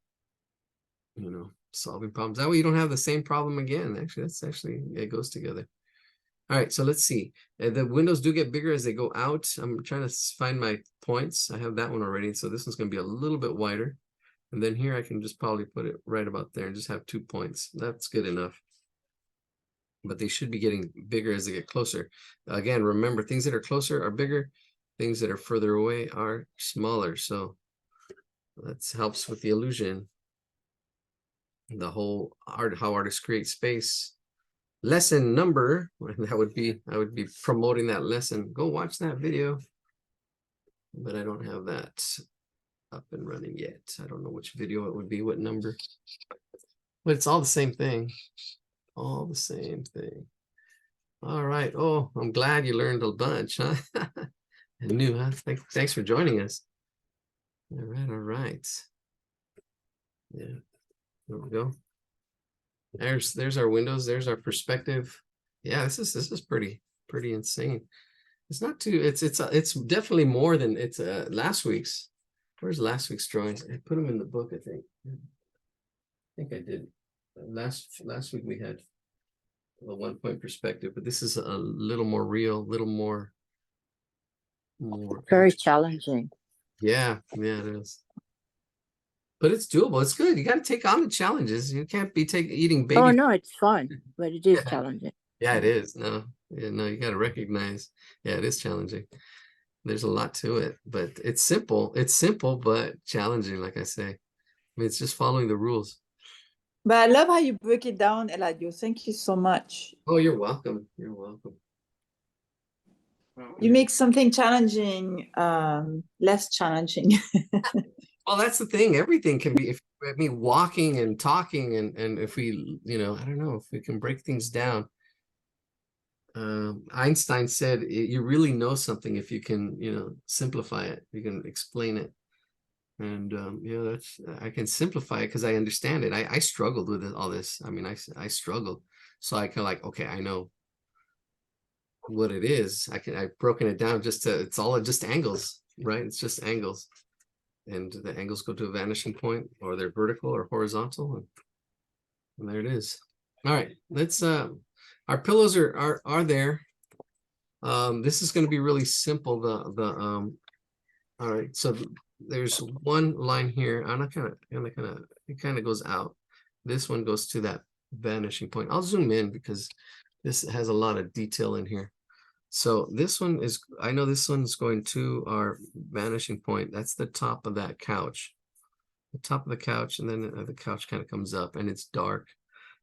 you know, solving problems. That way you don't have the same problem again. Actually, it goes together. All right, so let's see. The windows do get bigger as they go out. I'm trying to find my points. I have that one already. So this one's going to be a little bit wider. And then here I can just probably put it right about there and just have 2 points. That's good enough. But they should be getting bigger as they get closer. Again, remember, things that are closer are bigger. Things that are further away are smaller. So that helps with the illusion. The whole art, how artists create space. Lesson number, I would be promoting that lesson. Go watch that video. But I don't have that up and running yet. I don't know which video it would be, what number. But it's all the same thing. All the same thing. All right. Oh, I'm glad you learned a bunch, huh? And new, huh? Thanks for joining us. All right, all right. Yeah, there we go. There's our windows. There's our perspective. Yeah, this is pretty insane. It's not too. It's definitely more than it's last week's. Where's last week's drawings? I put them in the book. I think I did. Last week we had a 1 point perspective, but this is a little more real, little more. Very challenging. Yeah, it is. But it's doable. It's good. You got to take on the challenges. You can't be eating baby. Oh no, it's fun, but it is challenging. Yeah, it is. No, you got to recognize. Yeah, it is challenging. There's a lot to it, but it's simple. It's simple, but challenging, like I say. I mean, it's just following the rules. But I love how you break it down, Eladio. Thank you so much. Oh, you're welcome. You're welcome. You make something challenging less challenging. Well, that's the thing. Everything can be, walking and talking, and if we, I don't know, if we can break things down. Einstein said, you really know something if you can, simplify it. You can explain it. And, I can simplify it because I understand it. I struggled with all this. I mean, I struggled. So I can okay, I know what it is. I've broken it down it's all just angles, right? It's just angles. And the angles go to a vanishing point, or they're vertical or horizontal. And there it is. All right, let's, our pillows are there. This is going to be really simple. All right, so there's one line here. It kind of goes out. This one goes to that vanishing point. I'll zoom in because this has a lot of detail in here. So this one is, I know this one's going to our vanishing point. That's the top of that couch. The top of the couch, and then the couch kind of comes up and it's dark.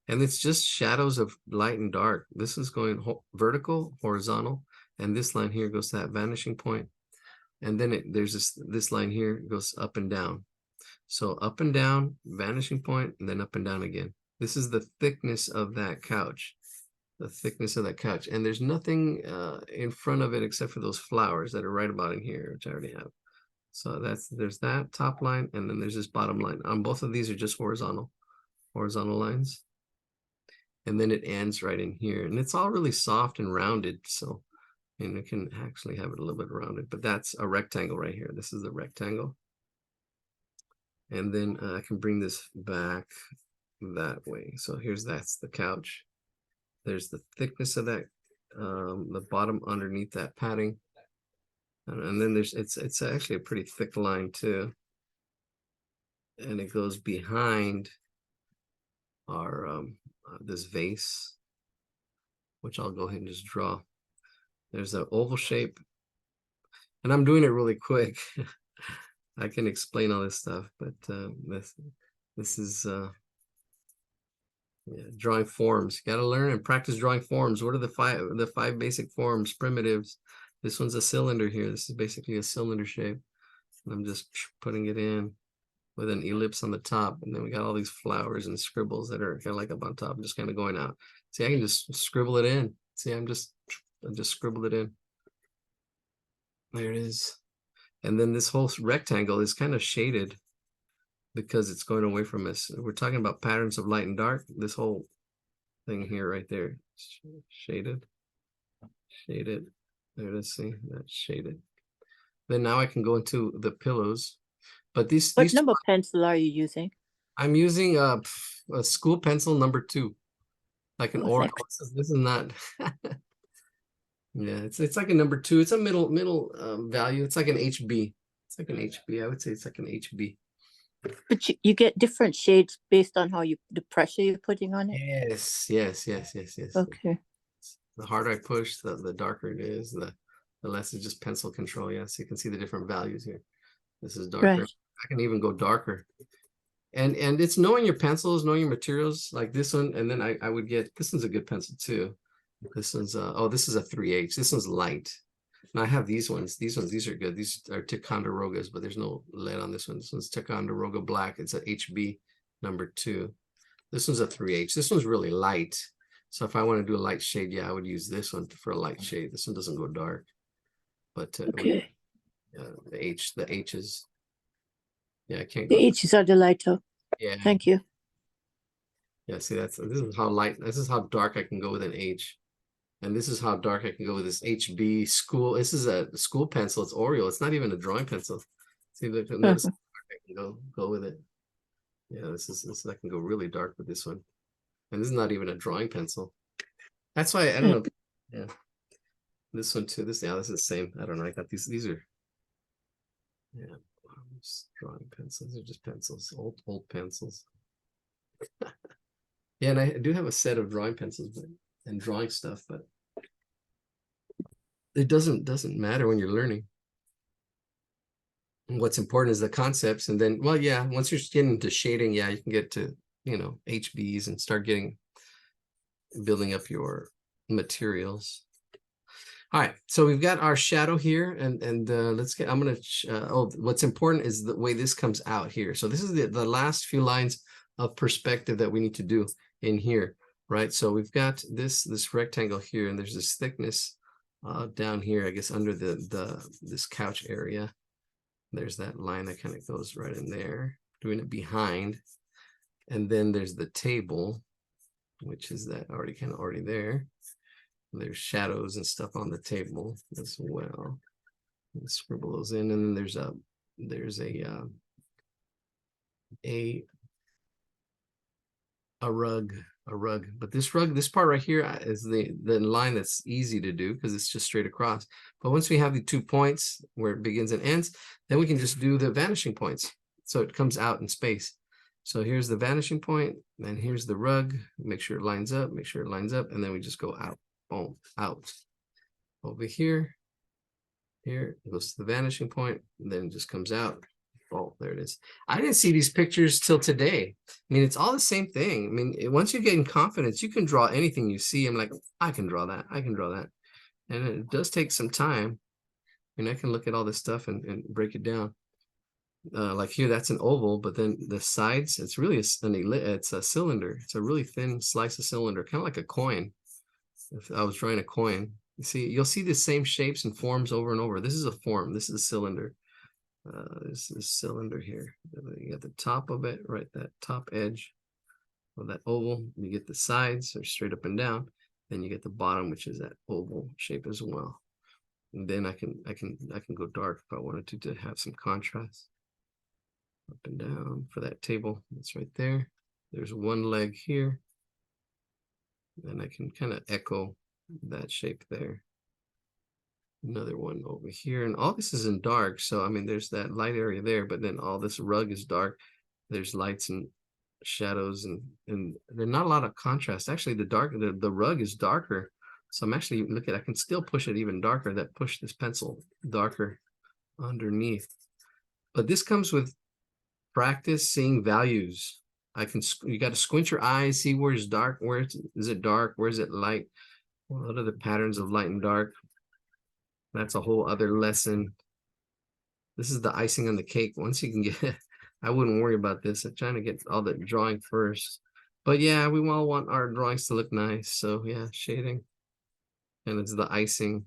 And it's just shadows of light and dark. This is going vertical, horizontal, and this line here goes to that vanishing point. And then there's this line here goes up and down. So up and down, vanishing point, and then up and down again. This is the thickness of that couch. the thickness of that couch. And there's nothing in front of it except for those flowers that are right about in here, which I already have. So there's that top line, and then there's this bottom line. On both of these are just horizontal lines. And then it ends right in here. And it's all really soft and rounded. So, and it can actually have it a little bit rounded, but that's a rectangle right here. This is the rectangle. And then I can bring this back that way. So that's the couch. There's the thickness of that, the bottom underneath that padding. And then it's actually a pretty thick line too. And it goes behind our this vase, which I'll go ahead and just draw. There's an oval shape, and I'm doing it really quick. I can explain all this stuff, but this is drawing forms. You got to learn and practice drawing forms. What are the five basic forms, primitives? This one's a cylinder here. This is basically a cylinder shape. And I'm just putting it in with an ellipse on the top, and then we got all these flowers and scribbles that are kind of like up on top, just kind of going out. See, I can just scribble it in. See, I just scribbled it in. There it is. And then this whole rectangle is kind of shaded because it's going away from us. We're talking about patterns of light and dark. This whole thing here, right there, shaded. There it is. See, that's shaded. Then now I can go into the pillows. But What number pencil are you using? I'm using a school pencil number 2, like an orange. This is not. Yeah, it's like a number 2. It's a middle value. It's like an HB. It's like an HB. I would say it's like an HB. But you get different shades based on how the pressure you're putting on it. Yes. Okay. The harder I push, the darker it is. The less is just pencil control. Yeah, so you can see the different values here. This is darker. Right. I can even go darker. And it's knowing your pencils, knowing your materials, like this one. And then I would get, this one's a good pencil too. This one's this is a 3H. This one's light. Now I have these ones. These are good. These are Ticonderogas, but there's no lead on this one. This one's Ticonderoga black. It's a HB number 2. This one's a 3H. This one's really light. So if I want to do a light shade, yeah, I would use this one for a light shade. This one doesn't go dark. But Okay. the H's. Yeah, I can't The go. H's are the lighter. Yeah. Thank you. Yeah, see, this is how light, this is how dark I can go with an H. And this is how dark I can go with this HB school. This is a school pencil. It's Oreo. It's not even a drawing pencil. See, look, notice how dark I can go with it. Yeah, this I can go really dark with this one. And this is not even a drawing pencil. That's why I don't know. Yeah. This one too. This is the same. I don't know. I got these are drawing pencils. These are just pencils. Old pencils. Yeah, and I do have a set of drawing pencils and drawing stuff, but it doesn't matter when you're learning. And what's important is the concepts, and then, well, yeah, once you're getting into shading, yeah, you can get to, HBs and start building up your materials. All right, so we've got our shadow here, and let's get, I'm gonna, what's important is the way this comes out here. So this is the last few lines of perspective that we need to do in here, right? So we've got this rectangle here, and there's this thickness down here, I guess, under this couch area. There's that line that kind of goes right in there, doing it behind. And then there's the table, which is that already there. There's shadows and stuff on the table as well. Let's scribble those in, and then there's a rug. But this part right here is the line that's easy to do because it's just straight across. But once we have the 2 points where it begins and ends, then we can just do the vanishing points. So it comes out in space. So here's the vanishing point, and here's the rug. Make sure it lines up, and then we just go out, boom, out. Over here it goes to the vanishing point, and then it just comes out. Oh, there it is. I didn't see these pictures till today. I mean, it's all the same thing. I mean, once you get in confidence, you can draw anything you see. I'm like, I can draw that. And it does take some time. I mean, I can look at all this stuff and break it down. Like here, that's an oval, but then the sides, it's really it's a cylinder. It's a really thin slice of cylinder, kind of like a coin. if I was drawing a coin, you see, you'll see the same shapes and forms over and over. This is a form. This is a cylinder. This is cylinder here. You got the top of it, right? That top edge of that oval. You get the sides are straight up and down. Then you get the bottom, which is that oval shape as well. And then I can go dark if I wanted to have some contrast. Up and down for that table. That's right there. There's one leg here. And I can kind of echo that shape there. Another one over here. And all this is in dark. So, I mean, there's that light area there, but then all this rug is dark. There's lights and shadows and there's not a lot of contrast. Actually, the rug is darker. So I'm actually looking, I can still push it even darker, that push this pencil darker underneath. But this comes with practice seeing values. You got to squint your eyes, see where it's dark, where is it dark, where is it light, what are the patterns of light and dark. That's a whole other lesson. This is the icing on the cake. Once you can get I wouldn't worry about this. I'm trying to get all the drawing first. But yeah, we all want our drawings to look nice. So yeah, shading. And it's the icing.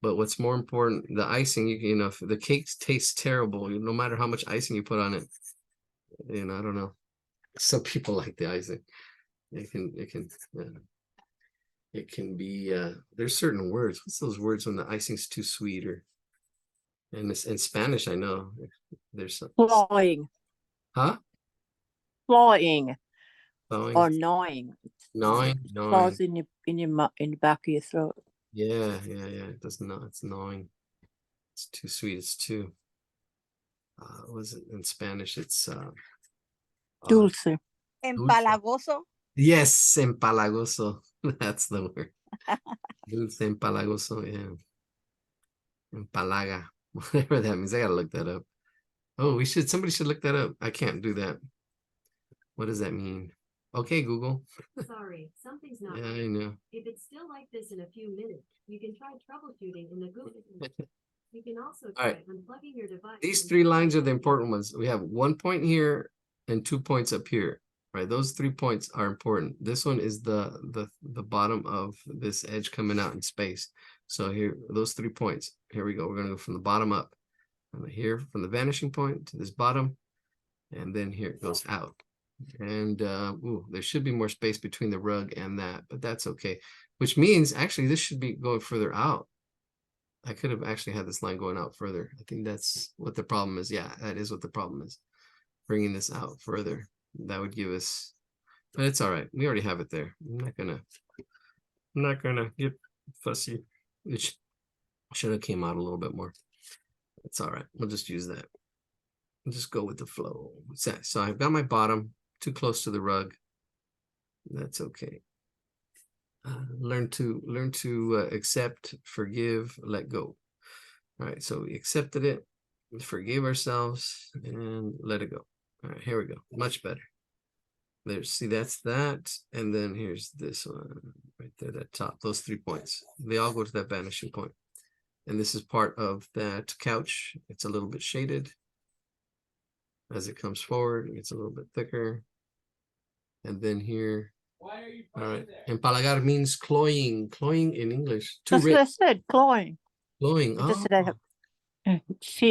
But what's more important, the icing, you know, if the cake tastes terrible, no matter how much icing you put on it. You know, I don't know. Some people like the icing. It can be there's certain words. What's those words when the icing's too sweet? Or in Spanish, I know there's some Clawing, huh? clawing, Clawing? or gnawing. Gnawing, Claws in the back of your throat. Yeah. It does not. It's gnawing. It's too sweet. It's too. Was it in Spanish? It's Dulce. Empalagoso. yes, empalagoso. That's the word. Dulce empalagoso. Yeah. Empalaga. Whatever that means. I gotta look that up. Oh, somebody should look that up. I can't do that. What does that mean? Okay, Google. Sorry, something's not Yeah, right. I know. If it's still like this in a few minutes, you can try troubleshooting in the Google. You can also All right. try unplugging your device. These and 3 lines are the important ones. We have 1 point here and 2 points up here, right? Those 3 points are important. This one is the bottom of this edge coming out in space. So here, those 3 points. Here we go. We're gonna go from the bottom up. Here from the vanishing point to this bottom, and then here it goes out. And there should be more space between the rug and that, but that's okay. Which means actually this should be going further out. I could have actually had this line going out further. I think that's what the problem is. Yeah, that is what the problem is. Bringing this out further. That would give us, but it's all right. We already have it there. I'm not gonna get fussy. It should have came out a little bit more. It's all right. We'll just use that. We'll just go with the flow. So I've got my bottom too close to the rug. That's okay. Learn to accept, forgive, let go. All right, so we accepted it, we forgave ourselves, and let it go. All right, here we go. Much better. See, that's that, and then here's this one right there, that top, those 3 points. They all go to that vanishing point. And this is part of that couch. It's a little bit shaded. As it comes forward, it gets a little bit thicker. And then here, Why are you all right. there? Empalagar means cloying in English. Too That's what I rich, said, clawing. cloying. I just said I Oh,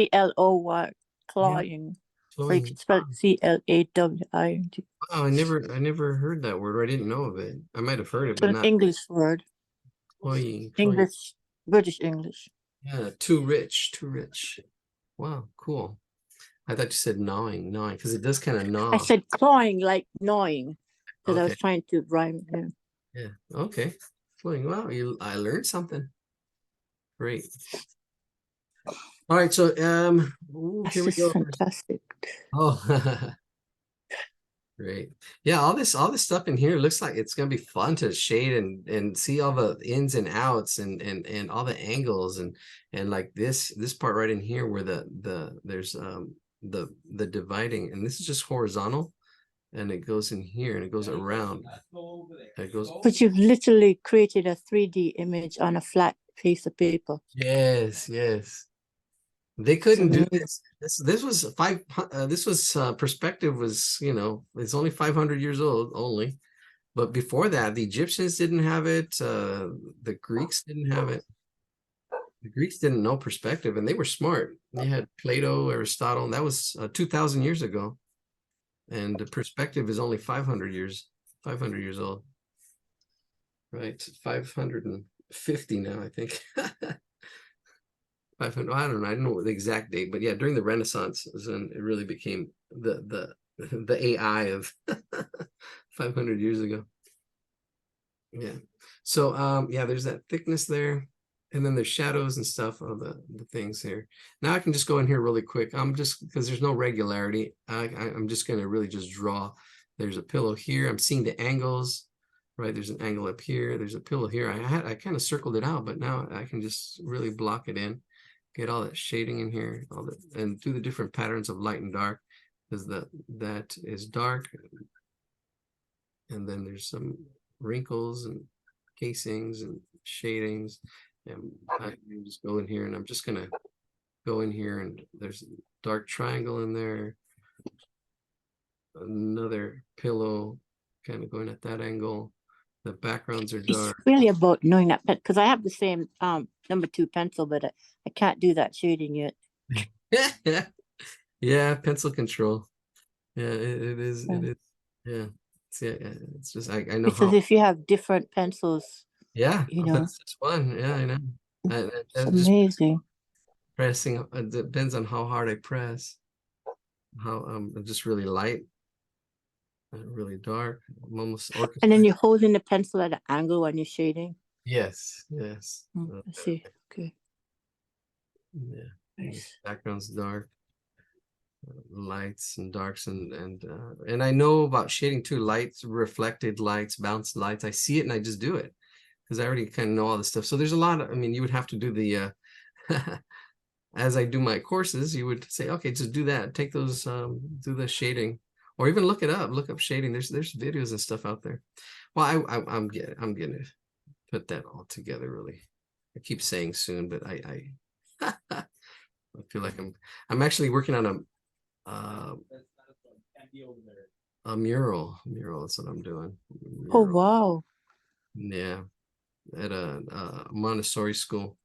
have CLOY, clawing. Or you cloying. could spell it CLAWING. Oh, I never heard that word, or I didn't know of it. I might have heard it, It's but an not English word. cloying. English, British English. Yeah, too rich. Wow, cool. I thought you said gnawing, because it does kind of gnaw. I said clawing like gnawing because I was Okay. trying to rhyme it. Yeah. Okay. Cloying. Wow, I learned something. Great. All right, so That's here we just go. fantastic. Oh, great. Yeah, all this stuff in here looks like it's gonna be fun to shade and see all the ins and outs and all the angles and like this part right in here where there's the dividing, and this is just horizontal, and it goes in here and it goes around. It goes. But you've literally created a 3D image on a flat piece of paper. Yes. They couldn't do amazing. this. This was perspective was, it's only 500 years old only. But before that, the Egyptians didn't have it. The Greeks didn't have it. The Greeks didn't know perspective, and they were smart. They had Plato, Aristotle, and that was 2,000 years ago. And the perspective is only 500 years old. Right, 550 now, I think. 500. I don't know. I don't know the exact date, but yeah, during the Renaissance is when it really became the AI of 500 years ago. Yeah. So yeah, there's that thickness there, and then there's shadows and stuff of the things here. Now I can just go in here really quick. I'm just because there's no regularity. I'm just gonna really just draw. There's a pillow here. I'm seeing the angles. Right, there's an angle up here. There's a pillow here. I kind of circled it out, but now I can just really block it in, get all that shading in here, and do the different patterns of light and dark, because that is dark, and then there's some wrinkles and casings and shadings, and I can just go in here, and I'm just gonna go in here, and there's a dark triangle in there, another pillow, kind of going at that angle. The backgrounds are dark. It's really about knowing that, because I have the same number 2 pencil, but I can't do that shading yet. Yeah, pencil control. Yeah, it is. It is. Yeah. It's just I know because if you have different pencils, yeah, you know, that's fun. Yeah, I know. it's That's just amazing. pressing. It depends on how hard I press. How just really light. Really dark, I'm almost orchestrating. And then you're holding the pencil at an angle when you're shading. Yes. I see. Okay. Yeah. Nice. Background's dark, lights and darks, and I know about shading too. Lights, reflected lights, bounced lights. I see it and I just do it because I already kind of know all this stuff. So there's a lot of. I mean, you would have to do the. As I do my courses, you would say, okay, just do that. Take those, do the shading. Or even look it up. Look up shading. There's videos and stuff out there. Well, I'm gonna put that all together. Really, I keep saying soon, but I feel like I'm actually working on a mural. That's what I'm doing. Oh wow! Yeah, at a Montessori school.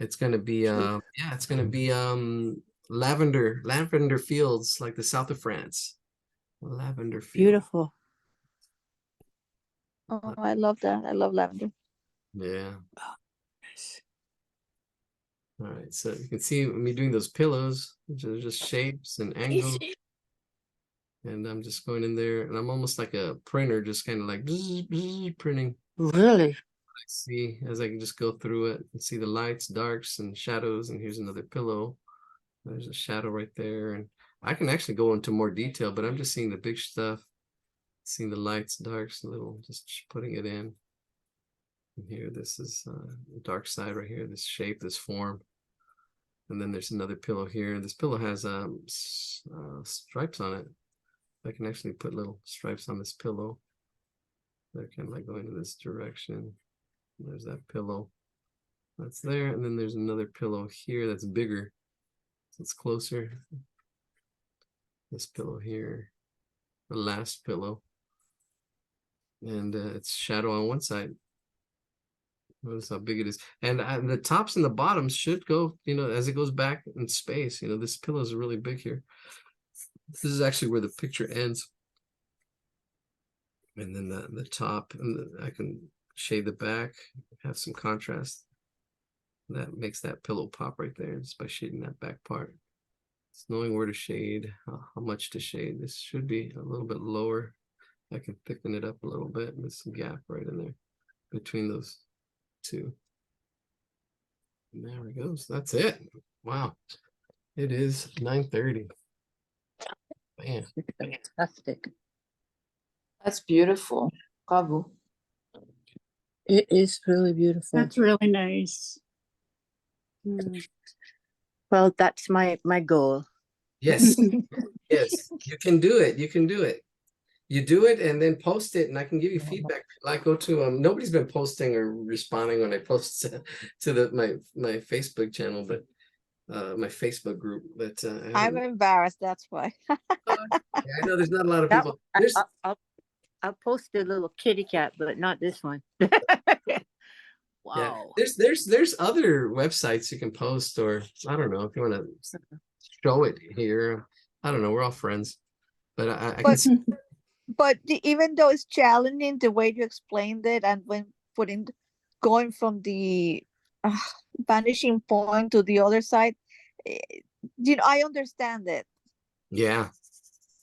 It's gonna be yeah, it's gonna be lavender fields like the south of France. Lavender field. Beautiful. Oh, I love that. I love lavender. Yeah. All right, so you can see me doing those pillows, which are just shapes and angles. And I'm just going in there, and I'm almost like a printer, just kind of like printing. Really? See, as I can just go through it and see the lights, darks, and shadows. And here's another pillow. There's a shadow right there, and I can actually go into more detail, but I'm just seeing the big stuff, seeing the lights, darks, a little, just putting it in. And here, this is the dark side right here, this shape, this form. And then there's another pillow here. This pillow has stripes on it. I can actually put little stripes on this pillow. They're kind of like going in this direction. There's that pillow. That's there. And then there's another pillow here that's bigger. So it's closer. This pillow here. The last pillow. And it's shadow on one side. Notice how big it is. And the tops and the bottoms should go, as it goes back in space. This pillow is really big here. This is actually where the picture ends. And then the top, and I can shade the back, have some contrast. That makes that pillow pop right there just by shading that back part. It's knowing where to shade, how much to shade. This should be a little bit lower. I can thicken it up a little bit. There's some gap right in there between those two. And there it goes. That's it. Wow. It is 9:30. Man. Fantastic. That's beautiful. Bravo. It is really beautiful. That's really nice. Well, that's my goal. Yes. Yes. You can do it. You can do it. You do it and then post it, and I can give you feedback. Like, go to nobody's been posting or responding when I post to my Facebook channel, but my Facebook group. But I'm embarrassed. That's why. I know there's not a lot of people. There's I posted a little kitty cat, but not this one. Yeah, Wow. there's other websites you can post, or I don't know if you want to show it here. I don't know. We're all friends, but I can But see. but even though it's challenging the way you explained it, and when going from the uh, vanishing point to the other side, eh, I understand it. Yeah,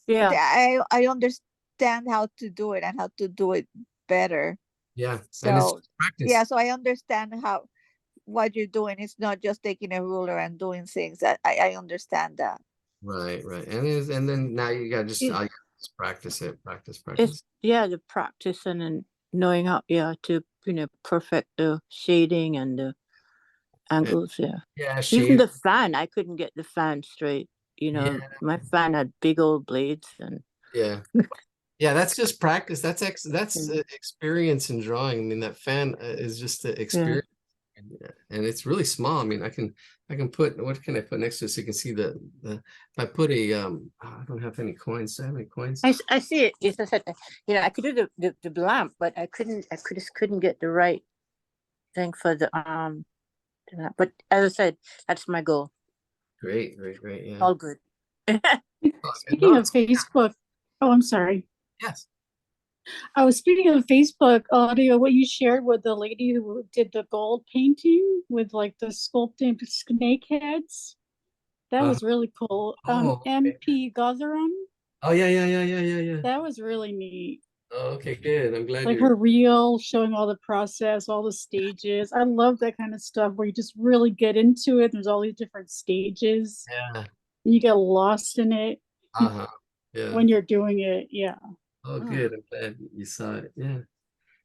Yeah. I understand how to do it and how to do it better. yeah, and it's So practice. yeah, so I understand what you're doing. It's not just taking a ruler and doing things. I understand that. Right, and then now you got just It- all you gotta do is practice it, practice. It's the practicing and knowing how to perfect the shading and the angles. Yeah. Yeah, Even shade. the fan, I couldn't get the fan straight. Yeah. My fan had big old blades and Yeah, yeah. That's just practice. That's Yeah. experience in drawing. I mean, that fan is just the yeah. experience, and it's really small. I mean, I can put, what can I put next to it so you can see the if I put a I don't have any coins. Do I have any coins? I see it. Yes, I said, I could do the lamp, but I just couldn't get the right thing for the but as I said, that's my goal. Great, yeah. All good. Speaking of Facebook, oh, I'm sorry. Yes. I was speaking of Facebook audio, what you shared with the lady who did the gold painting with like the sculpting snake heads. That was really cool. Okay. MP Gazaram. Oh yeah. That was really neat. Oh, okay, good. I'm glad Like you're. her reel showing all the process, all the stages. I love that kind of stuff where you just really get into it. There's all these different stages. Yeah. You get lost in it Yeah. when you're doing it. Yeah. Oh, good. I'm glad you saw it. Yeah.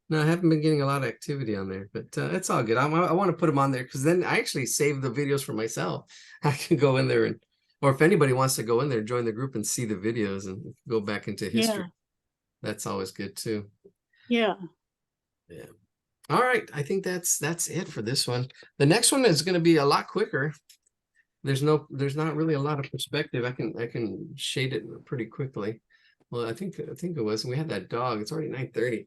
No, I haven't been getting a lot of activity on there, but it's all good. I want to put them on there because then I actually save the videos for myself. I can go in there or if anybody wants to go in there, join the group and see the videos and go back into history. Yeah. That's always good too. Yeah. Yeah. All right. I think that's it for this one. The next one is going to be a lot quicker. There's not really a lot of perspective. I can shade it pretty quickly. Well, I think it was. We had that dog. It's already 9:30.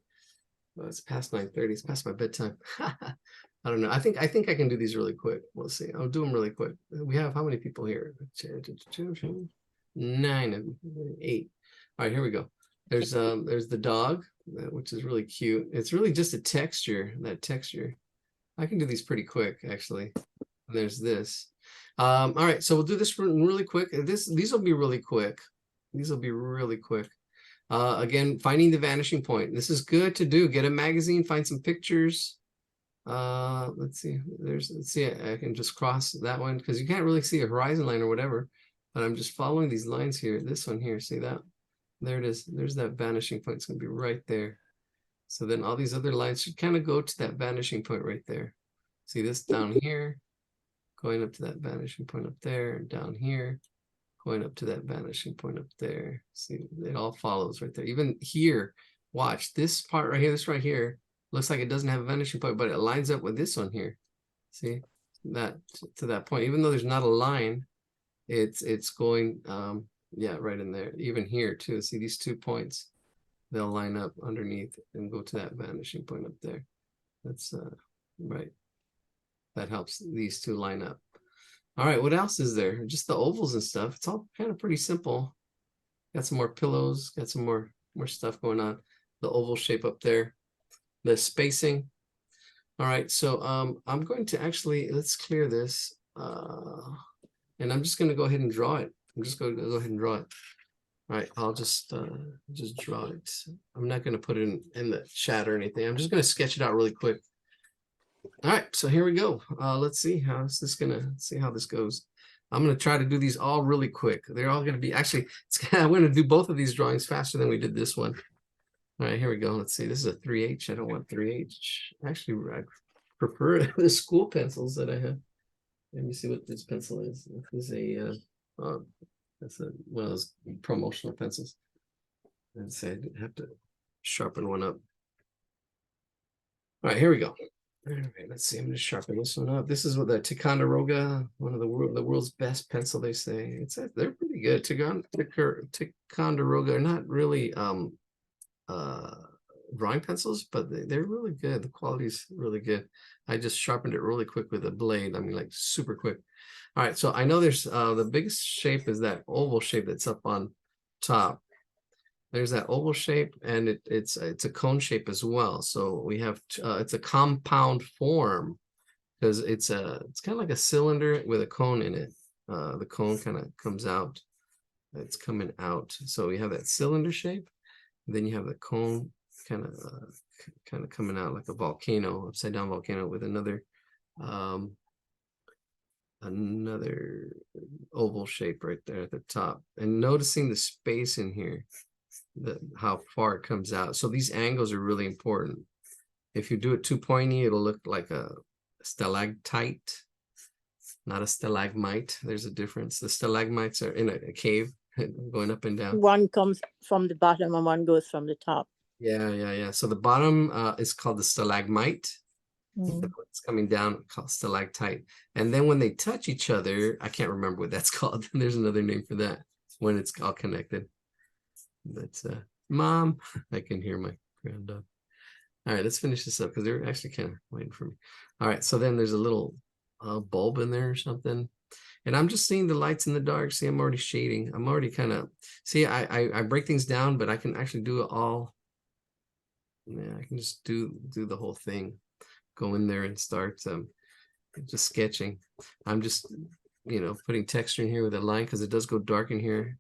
Well, it's past 9:30. It's past my bedtime. I don't know. I think I can do these really quick. We'll see. I'll do them really quick. We have how many people here? 9 and 8. All right, here we go. There's the dog, which is really cute. It's really just a texture, that texture. I can do these pretty quick, actually. There's this. All right, so we'll do this really quick. These will be really quick. These will be really quick. Again, finding the vanishing point. This is good to do. Get a magazine, find some pictures. Let's see. Let's see. I can just cross that one because you can't really see a horizon line or whatever. But I'm just following these lines here. This one here. See that? There it is. There's that vanishing point. It's gonna be right there. So then all these other lines should kind of go to that vanishing point right there. See this down here, going up to that vanishing point up there, and down here, going up to that vanishing point up there. See, it all follows right there. Even here, watch this part right here. This right here looks like it doesn't have a vanishing point, but it lines up with this one here. See that to that point, even though there's not a line, it's going yeah, right in there. Even here too. See these 2 points, they'll line up underneath and go to that vanishing point up there. That's right. That helps these two line up. All right, what else is there? Just the ovals and stuff. It's all kind of pretty simple. Got some more pillows, got some more stuff going on. The oval shape up there, the spacing. All right, so I'm going to actually, let's clear this. And I'm just going to go ahead and draw it. I'm just going to go ahead and draw it. All right, I'll just draw it. I'm not going to put it in the chat or anything. I'm just going to sketch it out really quick. All right, so here we go. Let's see how this goes. I'm going to try to do these all really quick. They're all going to be, actually, I'm going to do both of these drawings faster than we did this one. All right, here we go. Let's see. This is a 3H. I don't want 3H. Actually, I prefer the school pencils that I have. Let me see what this pencil is. This is a, that's one of those promotional pencils. I'd say I have to sharpen one up. All right, here we go. All right, let's see. I'm going to sharpen this one up. This is what the Ticonderoga, one of the world's best pencil. They say they're pretty good. Ticonderoga are not really drawing pencils, but they're really good. The quality's really good. I just sharpened it really quick with a blade. I mean, like super quick. All right, so I know there's the biggest shape is that oval shape that's up on top. There's that oval shape, and it's a cone shape as well. So we have it's a compound form because it's kind of like a cylinder with a cone in it. The cone kind of comes out. It's coming out. So we have that cylinder shape. Then you have the cone kind of coming out like a volcano, upside down volcano with another oval shape right there at the top. And noticing the space in here, how far it comes out. So these angles are really important. If you do it too pointy, it'll look like a stalactite, not a stalagmite. There's a difference. The stalagmites are in a cave going up and down. One comes from the bottom and one goes from the top. Yeah. So the bottom is called the stalagmite. It's coming down called stalactite. And then when they touch each other, I can't remember what that's called. There's another name for that when it's all connected. But Mom, I can hear my granddog. All right, let's finish this up because they're actually kind of waiting for me. All right, so then there's a little bulb in there or something. And I'm just seeing the lights in the dark. See, I'm already shading. I'm already kind of, see, I break things down, but I can actually do it all. Yeah, I can just do the whole thing. Go in there and start just sketching. I'm just, putting texture in here with a line because it does go dark in here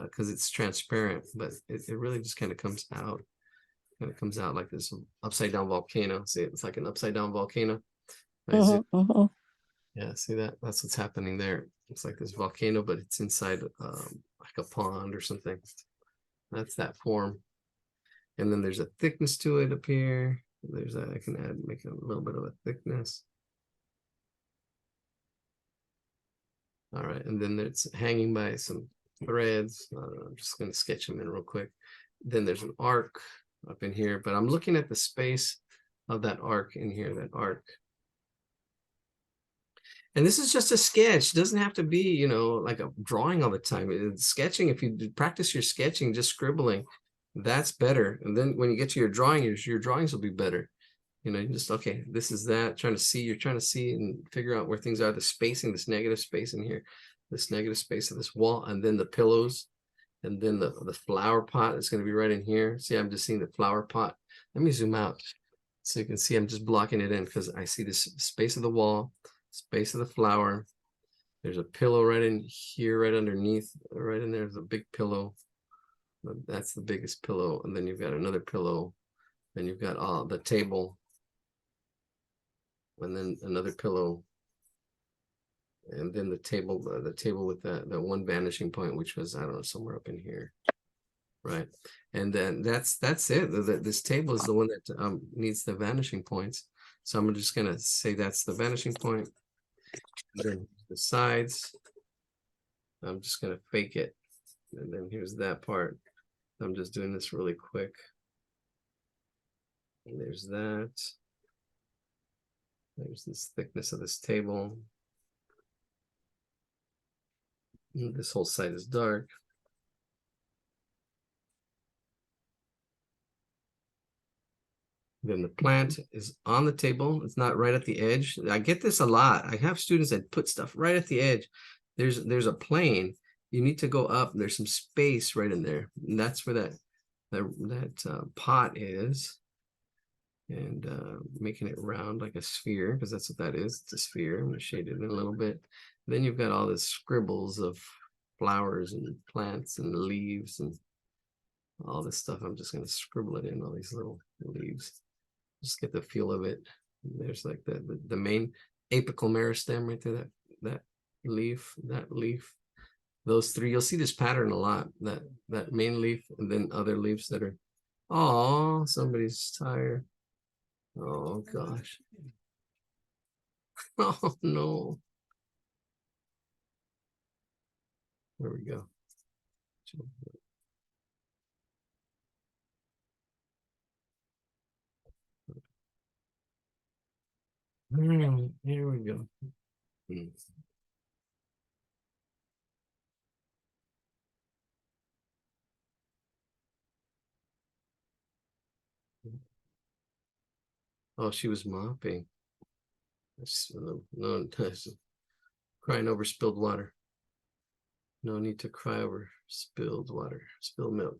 because it's transparent, but it really just kind of comes out. Kind of comes out like this upside down volcano. See, it's like an upside down volcano. Yeah, see that? That's what's happening there. It's like this volcano, but it's inside like a pond or something. That's that form. And then there's a thickness to it up here. There's that I can make a little bit of a thickness. All right, and then it's hanging by some threads. I'm just going to sketch them in real quick. Then there's an arc up in here, but I'm looking at the space of that arc in here, that arc. And this is just a sketch. It doesn't have to be, like a drawing all the time. It's sketching, if you practice your sketching, just scribbling, that's better. And then when you get to your drawing, your drawings will be better. You just, okay, this is that, you're trying to see and figure out where things are, the spacing, this negative space in here, this negative space of this wall, and then the pillows, and then the flower pot is going to be right in here. See, I'm just seeing the flower pot. Let me zoom out so you can see I'm just blocking it in because I see this space of the wall, space of the flower. There's a pillow right in here, right underneath, right in there's a big pillow. That's the biggest pillow. And then you've got another pillow. Then you've got the table. And then another pillow. And then the table with the one vanishing point, which was, I don't know, somewhere up in here. Right. And then that's it. This table is the one that needs the vanishing points. So I'm just going to say that's the vanishing point. Then the sides, I'm just going to fake it. And then here's that part. I'm just doing this really quick. And there's that. There's this thickness of this table. And this whole side is dark. Then the plant is on the table. It's not right at the edge. I get this a lot. I have students that put stuff right at the edge. There's a plane. You need to go up. There's some space right in there. And that's where that pot is. And making it round like a sphere, because that's what that is. It's a sphere. I'm going to shade it in a little bit. Then you've got all the scribbles of flowers and plants and leaves and all this stuff. I'm just going to scribble it in, all these little leaves. Just get the feel of it. There's like the main apical meristem right there, that leaf, those three. You'll see this pattern a lot, that main leaf, and then other leaves that are, oh, somebody's tired. Oh gosh. Oh no. There we go. Here we go. Oh, she was mopping. No, crying over spilled water. No need to cry over spilled water, spilled milk.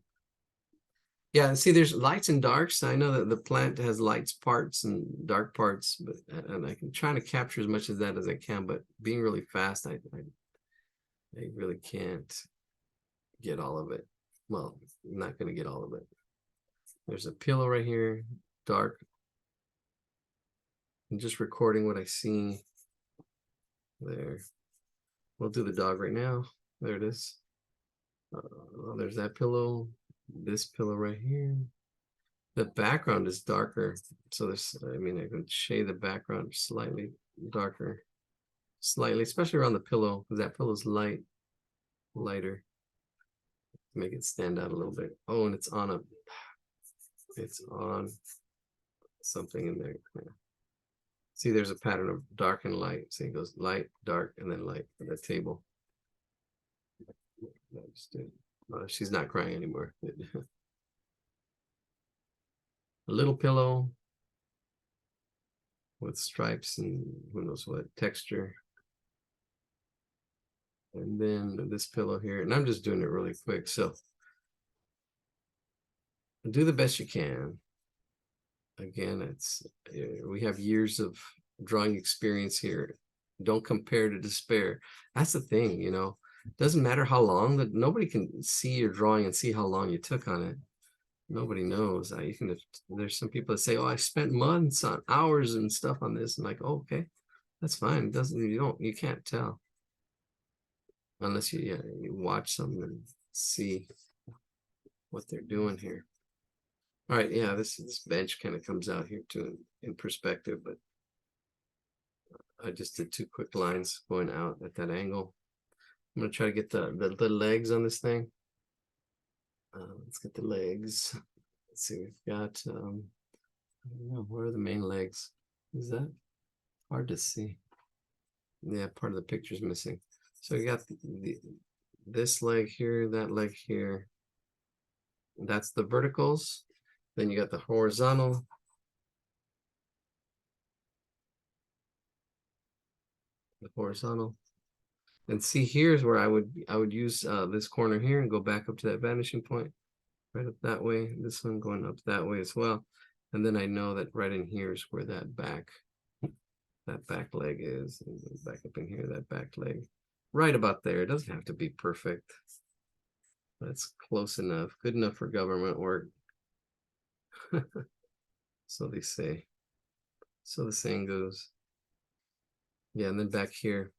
Yeah, see, there's lights and darks. I know that the plant has lights parts and dark parts, but and I'm trying to capture as much of that as I can. But being really fast, I really can't get all of it. Well, I'm not going to get all of it. There's a pillow right here, dark. I'm just recording what I see there. We'll do the dog right now. There it is. There's that pillow. This pillow right here. The background is darker. So this, I mean, I can shade the background slightly darker. Slightly, especially around the pillow, because that pillow's lighter. Make it stand out a little bit. Oh, and it's on something in there. Yeah. See, there's a pattern of dark and light. So it goes light, dark, and then light for the table. She's not crying anymore. A little pillow with stripes and who knows what texture. And then this pillow here, and I'm just doing it really quick. So do the best you can. Again, we have years of drawing experience here. Don't compare to despair. That's the thing, you know. Doesn't matter how long, that nobody can see your drawing and see how long you took on it. Nobody knows. There's some people that say, "Oh, I spent months on hours and stuff on this." And like, oh, okay, that's fine. You can't tell unless you watch them and see what they're doing here. All right, yeah, this bench kind of comes out here too in perspective, but I just did 2 quick lines going out at that angle. I'm gonna try to get the legs on this thing. Let's get the legs. Let's see, we've got I don't know, where are the main legs? Is that hard to see? Yeah, part of the picture's missing. So you got this leg here, that leg here. That's the verticals. Then you got the horizontal. The horizontal. And see, here's where I would use this corner here and go back up to that vanishing point. Right up that way. This one going up that way as well. And then I know that right in here is where that back leg is. And back up in here, that back leg. Right about there. It doesn't have to be perfect. That's close enough. Good enough for government work. So they say. So the saying goes. Yeah, and then back here.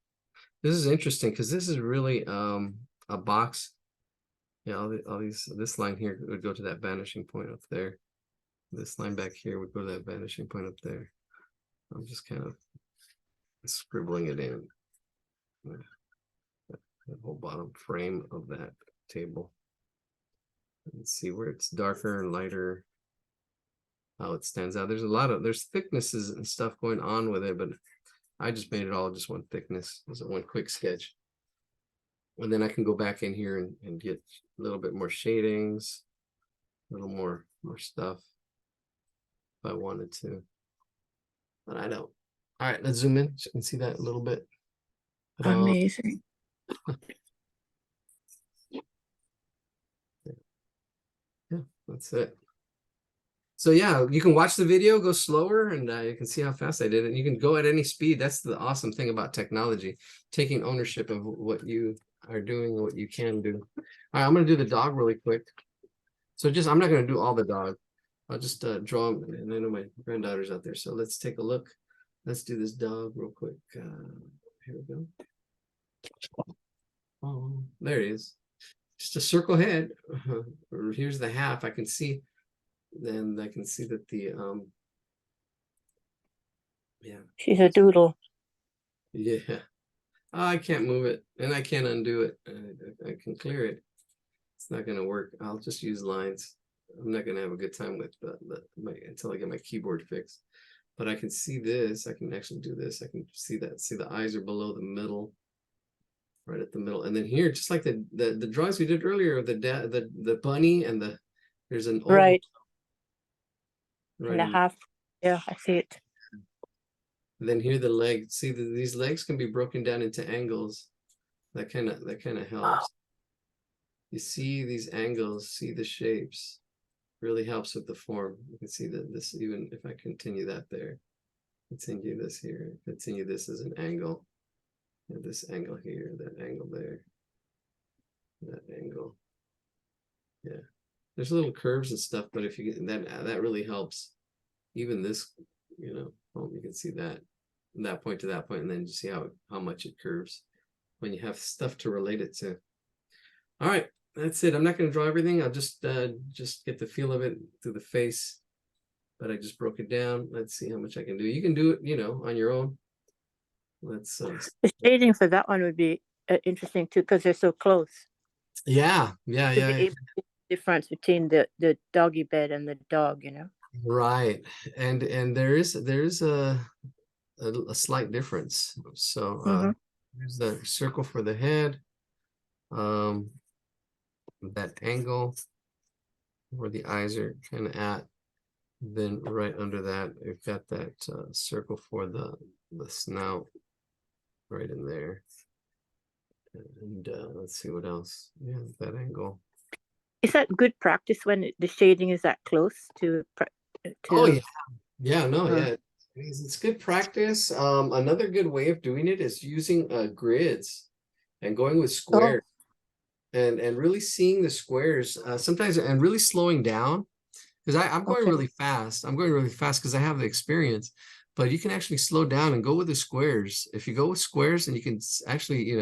This is interesting because this is really a box. Yeah, this line here would go to that vanishing point up there. This line back here would go to that vanishing point up there. I'm just kind of scribbling it in. The whole bottom frame of that table. And see where it's darker and lighter, how it stands out. There's thicknesses and stuff going on with it, but I just made it all just one thickness. It was one quick sketch. And then I can go back in here and get a little bit more shadings, a little more stuff if I wanted to. But I don't. All right, let's zoom in so you can see that a little bit. Amazing. Yeah, that's it. So yeah, you can watch the video, go slower, and you can see how fast I did it. You can go at any speed. That's the awesome thing about technology, taking ownership of what you are doing and what you can do. All right, I'm going to do the dog really quick. So I'm not going to do all the dog. I'll just draw them, and I know my granddaughter's out there. So let's take a look. Let's do this dog real quick. Here we go. Oh, there he is. Just a circle head. Here's the half. I can see. Then I can see that the yeah. She's a doodle. Yeah. I can't move it, and I can't undo it. I can clear it. It's not going to work. I'll just use lines. I'm not going to have a good time with until I get my keyboard fixed. But I can see this. I can actually do this. I can see that. See, the eyes are below the middle, right at the middle. And then here, just like the drawings we did earlier, the bunny and there's an oval Right. right And a in, half. Yeah, I see it. And then here the leg. See these legs can be broken down into angles. That kind of helps. You see these angles, see the shapes. Really helps with the form. You can see that this, even if I continue that there, continue this here, continue this as an angle. And this angle here, that angle there, that angle. Yeah, there's little curves and stuff, but if you get that really helps. Even this, you can see that from that point to that point, and then you see how much it curves when you have stuff to relate it to. All right, that's it. I'm not going to draw everything. I'll just get the feel of it through the face, but I just broke it down. Let's see how much I can do. You can do it, on your own. Let's The shading for that one would be interesting too, because they're so close. yeah. The difference between the doggy bed and the dog, Right, and there is a slight difference. So here's the circle for the head, that angle where the eyes are kind of at. Then right under that, we've got that circle for the snout right in there. And let's see what else. Yeah, that angle. Is that good practice when the shading is that close to? Oh yeah, no, yeah. It's good practice. Another good way of doing it is using grids and going with squares and really seeing the squares sometimes, and really slowing down, because I'm going really fast. I'm going really fast because I have the experience, but you can actually slow down and go with the squares. If you go with squares, and you can actually,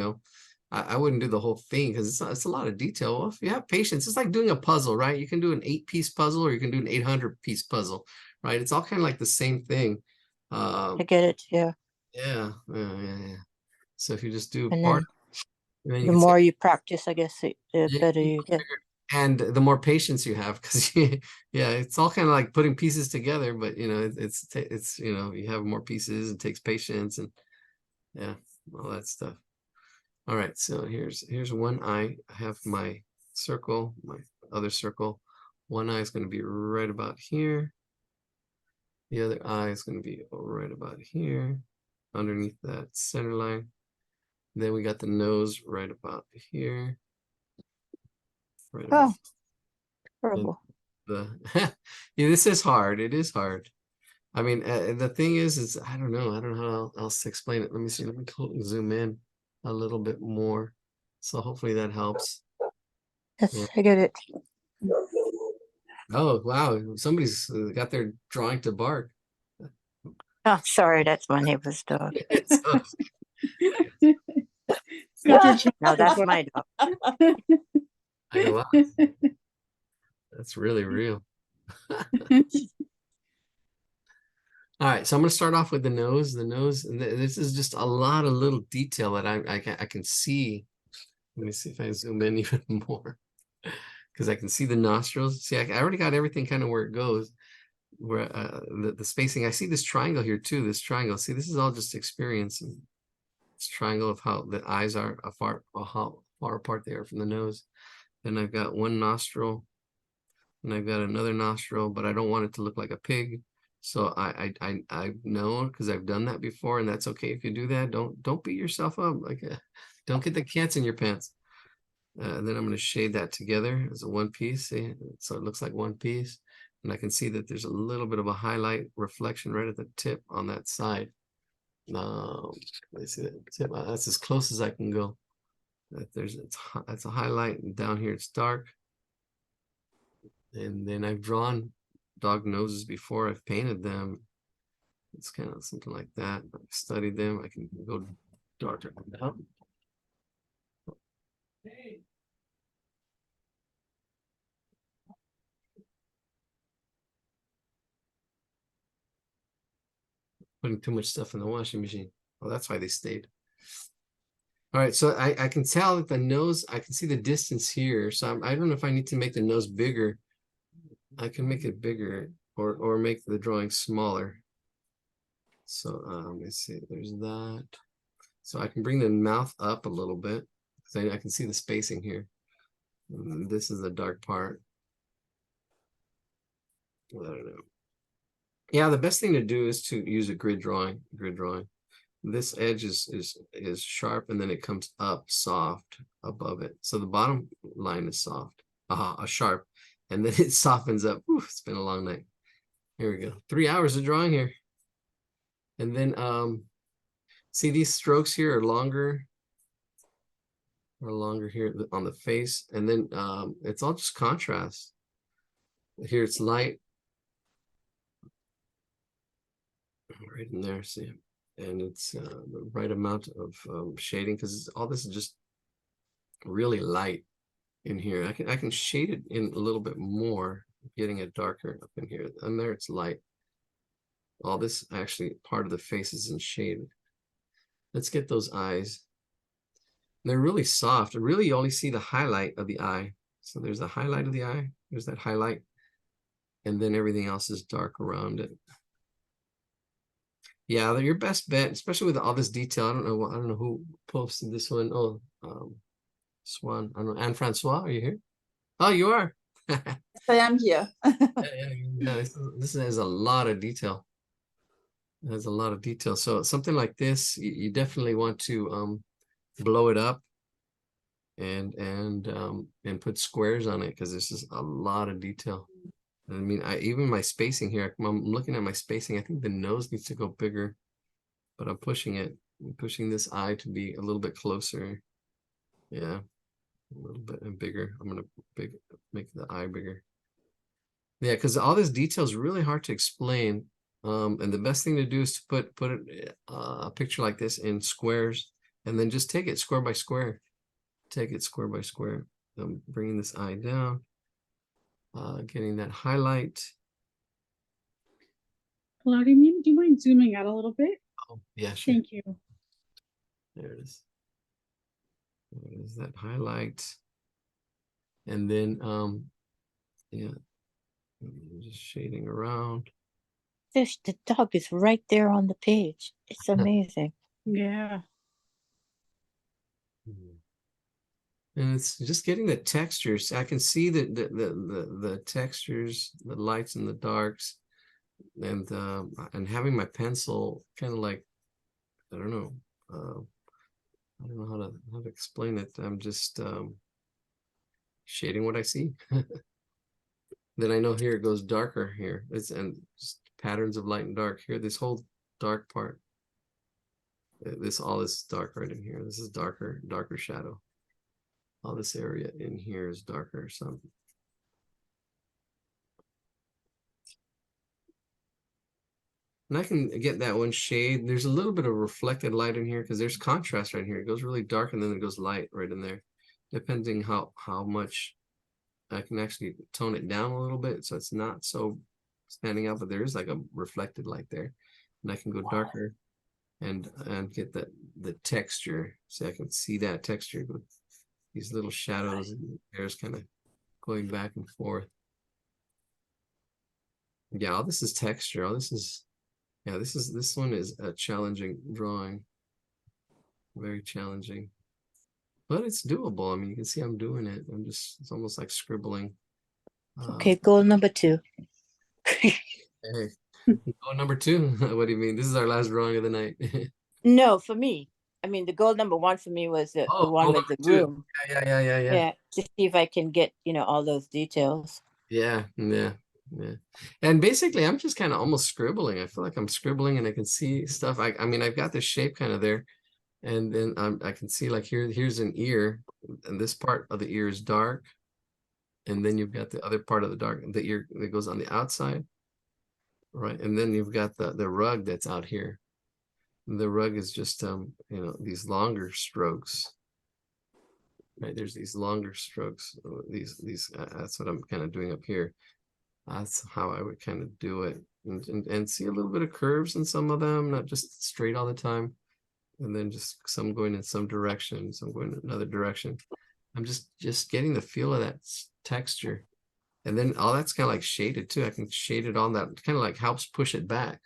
I wouldn't do the whole thing because it's a lot of detail. Well, if you have patience, it's like doing a puzzle, right? You can do an 8-piece puzzle, or you can do an 800-piece puzzle, right? It's all kind of like the same thing. I get it. Yeah. Yeah. So if you just do And part, then the more you practice, I guess, the better you get. And the more patience you have, because it's all kind of like putting pieces together, but it's you have more pieces. It takes patience and all that stuff. All right, so here's one eye. I have my circle, my other circle. One eye is going to be right about here. The other eye is going to be right about here, underneath that center line. Then we got the nose right about here. Right about horrible. This is hard. It is hard. I mean, the thing is I don't know how else to explain it. Let me see. Let me zoom in a little bit more. So hopefully that helps. Yes, I get it. Oh, wow. Somebody's got their drawing to bark. Oh, sorry, that's my neighbor's dog. No, that's my dog. Wow. That's really real. All right, so I'm going to start off with the nose. The nose, and this is just a lot of little detail that I can see. Let me see if I zoom in even more, because I can see the nostrils. See, I already got everything kind of where it goes, where the spacing. I see this triangle here too. This triangle. See, this is all just experience. And this triangle of how the eyes are how far apart they are from the nose. Then I've got one nostril, and I've got another nostril, but I don't want it to look like a pig. So I know, because I've done that before, and that's okay if you do that. Don't beat yourself up. Don't get the cats in your pants. And then I'm going to shade that together as a one piece. See? So it looks like one piece. And I can see that there's a little bit of a highlight reflection right at the tip on that side. Let's see that tip. That's as close as I can go. That's a highlight, and down here it's dark. And then I've drawn dog noses before. I've painted them. It's kind of something like that. I've studied them. I can go darker down. Putting too much stuff in the washing machine. Well, that's why they stayed. All right, so I can tell that the nose, I can see the distance here. So I don't know if I need to make the nose bigger. I can make it bigger or make the drawing smaller. So let me see, there's that. So I can bring the mouth up a little bit, because I can see the spacing here. And this is the dark part. I don't know. Yeah, the best thing to do is to use a grid drawing. This edge is sharp, and then it comes up soft above it. So the bottom line is soft, sharp, and then it softens up. Whew, it's been a long night. Here we go. 3 hours of drawing here. And then see these strokes here are longer here on the face, and then it's all just contrast. Here it's light right in there, see, and it's the right amount of shading, because all this is just really light in here. I can shade it in a little bit more, getting it darker up in here, and there it's light. All this actually part of the face isn't shaded. Let's get those eyes. They're really soft. Really, you only see the highlight of the eye. So there's the highlight of the eye. There's that highlight. And then everything else is dark around it. Yeah, your best bet, especially with all this detail. I don't know who posted this one. Oh, Swan. I don't know. Anne Francois, are you here? Oh, you are. Yes, I am here. Yeah, this has a lot of detail. It has a lot of detail. So something like this, you definitely want to blow it up and put squares on it, because this is a lot of detail. I mean, even my spacing here, I'm looking at my spacing. I think the nose needs to go bigger, but I'm pushing it. I'm pushing this eye to be a little bit closer. Yeah, a little bit bigger. I'm gonna make the eye bigger. Yeah, because all this detail is really hard to explain. And the best thing to do is to put a picture like this in squares, and then just take it square by square. Take it square by square. I'm bringing this eye down, getting that highlight. Vladimir, do you mind zooming out a little bit? Oh, yeah, sure. Thank you. There it is. There's that highlight. And then, yeah, just shading around. The dog is right there on the page. It's amazing. Yeah. And it's just getting the textures. I can see the textures, the lights and the darks, and having my pencil kind of like, I don't know, I don't know how to explain it. I'm just shading what I see. Then I know here it goes darker here. And just patterns of light and dark here. This whole dark part. All this dark right in here. This is darker shadow. All this area in here is darker. So and I can get that one shade. There's a little bit of reflected light in here because there's contrast right here. It goes really dark and then it goes light right in there. Depending how much I can actually tone it down a little bit so it's not so standing out, but there is like a reflected light there. And I can go darker and get the texture. So I can see that texture with these little shadows and hairs kind of going back and forth. Yeah, all this is texture. All this is, yeah, this one is a challenging drawing. Very challenging. But it's doable. I mean, you can see I'm doing it. It's almost like scribbling. Okay, goal number 2. Hey, goal number 2. What do you mean? This is our last drawing of the night. No, for me. I mean, the goal number 1 for me was the one with the room. Yeah. Yeah, to see if I can get, all those details. Yeah. And basically, I'm just kind of almost scribbling. I feel like I'm scribbling and I can see stuff. I mean, I've got the shape kind of there. And then I can see like here's an ear, and this part of the ear is dark. And then you've got the other part of the ear that goes on the outside. Right. And then you've got the rug that's out here. The rug is just, these longer strokes. Right. There's these longer strokes. That's what I'm kind of doing up here. That's how I would kind of do it. And see a little bit of curves in some of them, not just straight all the time. And then just some going in some direction, some going in another direction. I'm just getting the feel of that texture. And then all that's kind of like shaded too. I can shade it on that, kind of like helps push it back.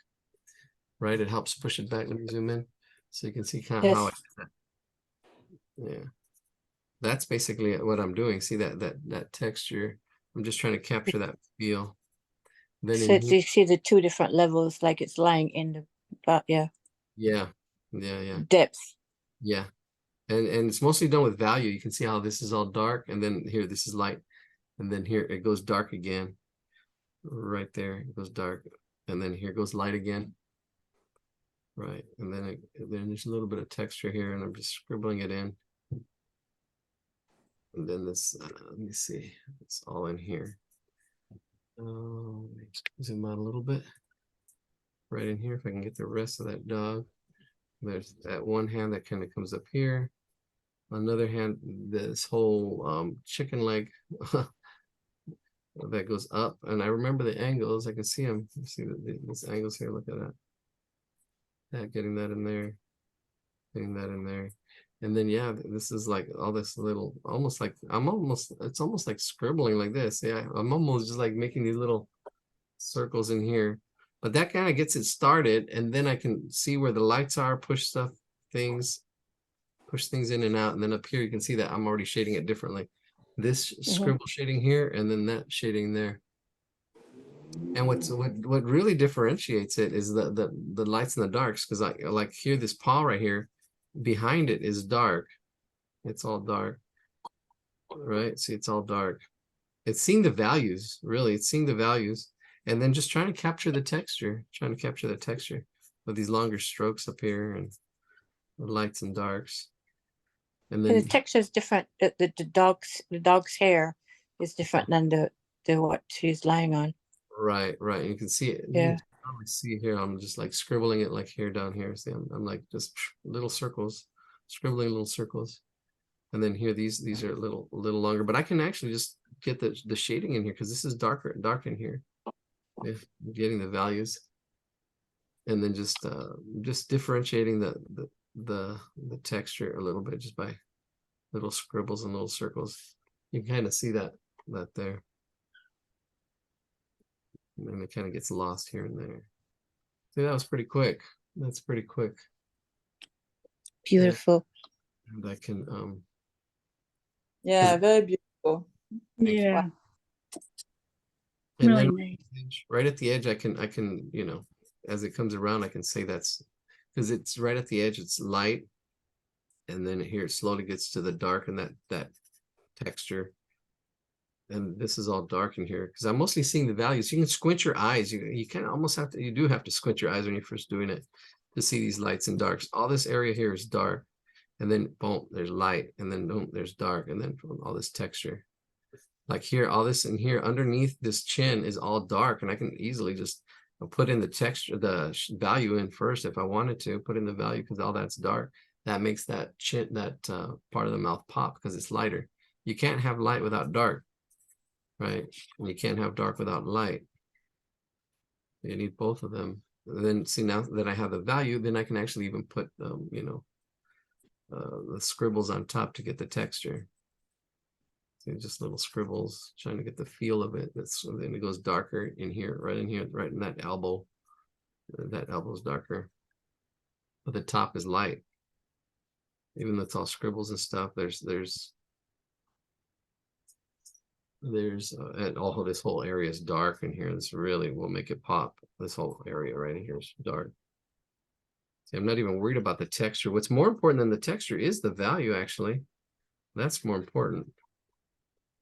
Right? It helps push it back. Let me zoom in so you can see kind of how I did that. Yeah. That's basically what I'm doing. See that texture. I'm just trying to capture that feel. Then So in here, you see the two different levels, like it's lying in the, yeah, yeah, depth. yeah. And it's mostly done with value. You can see how this is all dark, and then here this is light, and then here it goes dark again. Right there, it goes dark, and then here goes light again. Right, and then there's a little bit of texture here, and I'm just scribbling it in. And then this, let me see, it's all in here. Zoom out a little bit. Right in here, if I can get the rest of that dog. There's that one hand that kind of comes up here. Another hand, this whole chicken leg that goes up. And I remember the angles. I can see them. You see these angles here. Look at that. Getting that in there. Getting that in there. And then, yeah, this is like all this little, almost like, it's almost like scribbling like this. Yeah, I'm almost just like making these little circles in here. But that kind of gets it started, and then I can see where the lights are, push things in and out, and then up here you can see that I'm already shading it differently. This scribble shading here, and then that shading there. And what really differentiates it is the lights and the darks, because like here, this paw right here, behind it is dark. It's all dark, right? See, it's all dark. It's seeing the values, really. It's seeing the values. And then just trying to capture the texture, with these longer strokes up here and the lights and darks. And then the texture is different. The dog's hair is different than the what she's lying on. right. You can see it. Yeah. You can probably see here. I'm just like scribbling it like here down here. See, I'm like just little circles, scribbling little circles. And then here, these are a little longer, but I can actually just get the shading in here because this is dark in here. If getting the values, and then just differentiating the texture a little bit just by little scribbles and little circles. You can kind of see that there, and then it kind of gets lost here and there. See, that was pretty quick. That's pretty quick. Beautiful. And I can Yeah, very beautiful. Yeah. and Really then nice. right at the edge, I can, you know, as it comes around, I can say that's because it's right at the edge, it's light. And then here it slowly gets to the dark and that texture. And this is all dark in here because I'm mostly seeing the values. You can squint your eyes. You kind of almost have to, you do have to squint your eyes when you're first doing it to see these lights and darks. All this area here is dark. And then boom, there's light. And then boom, there's dark. And then all this texture. Like here, all this in here underneath this chin is all dark, and I can easily just put in the texture, the value in first if I wanted to put in the value because all that's dark. That makes that chin, that part of the mouth pop because it's lighter. You can't have light without dark, right? And you can't have dark without light. You need both of them. And then see, now that I have the value, then I can actually even put, you know, the scribbles on top to get the texture. Just little scribbles, trying to get the feel of it. Then it goes darker in here, right in that elbow. That elbow is darker, but the top is light. Even though it's all scribbles and stuff, there's and all this whole area is dark in here. This really will make it pop. This whole area right in here is dark. See, I'm not even worried about the texture. What's more important than the texture is the value, actually. That's more important.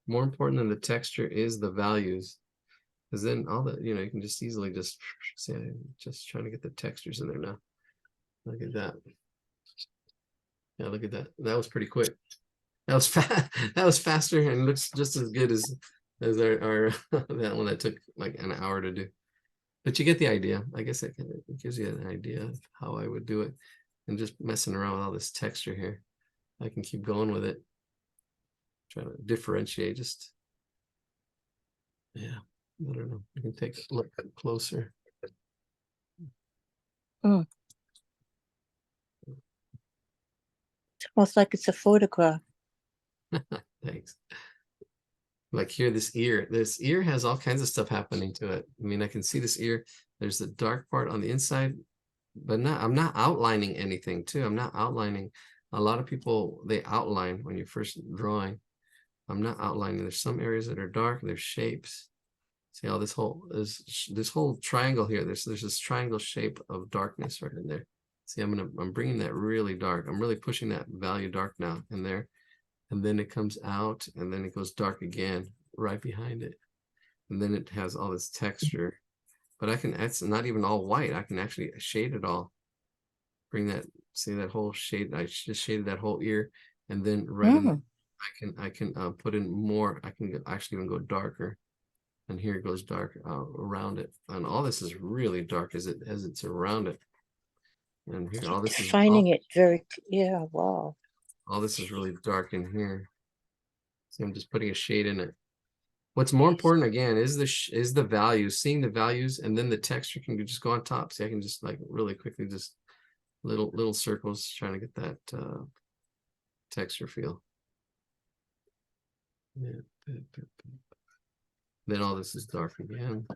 More important than the texture is the values, because then all the, you know, you can just easily just say, just trying to get the textures in there now. Look at that. Yeah, look at that. That was pretty quick. That was fast. That was faster and looks just as good as our that one that took like an hour to do. But you get the idea. I guess it gives you an idea of how I would do it, and just messing around with all this texture here. I can keep going with it. Trying to differentiate, just yeah, I don't know. You can take a look closer. It's almost like it's a photograph. Thanks. Like here, this ear has all kinds of stuff happening to it. I mean, I can see this ear. There's the dark part on the inside, but I'm not outlining anything too. I'm not outlining. A lot of people, they outline when you're first drawing. I'm not outlining. There's some areas that are dark. There's shapes. See how this whole triangle here, there's this triangle shape of darkness right in there. See, I'm bringing that really dark. I'm really pushing that value dark now in there. And then it comes out and then it goes dark again right behind it. And then it has all this texture. But it's not even all white. I can actually shade it all. Bring that, see that whole shade. I just shaded that whole ear. And then right in, I can put in more. I can actually even go darker. And here it goes dark around it. And all this is really dark as it's around it. And here, all this is Finding it very, yeah, wow. all this is really dark in here. So I'm just putting a shade in it. What's more important again is the values, seeing the values, and then the texture can just go on top. See, I can just like really quickly just little circles trying to get that texture feel. Yeah. Then all this is dark again.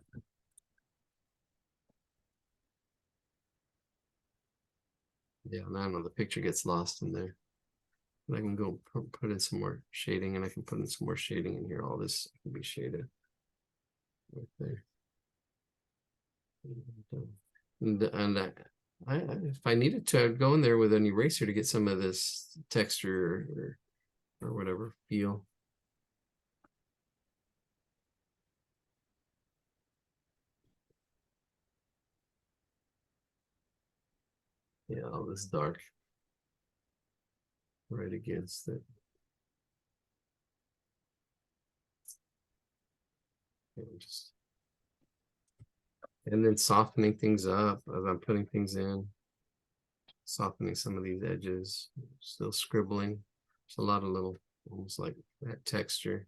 Yeah, I don't know, the picture gets lost in there. And I can go put in some more shading, and I can put in some more shading in here. All this can be shaded right there. And if I needed to, I'd go in there with an eraser to get some of this texture or whatever feel. Yeah, all this dark right against it. And then softening things up as I'm putting things in. Softening some of these edges, still scribbling. There's a lot of little, almost like that texture.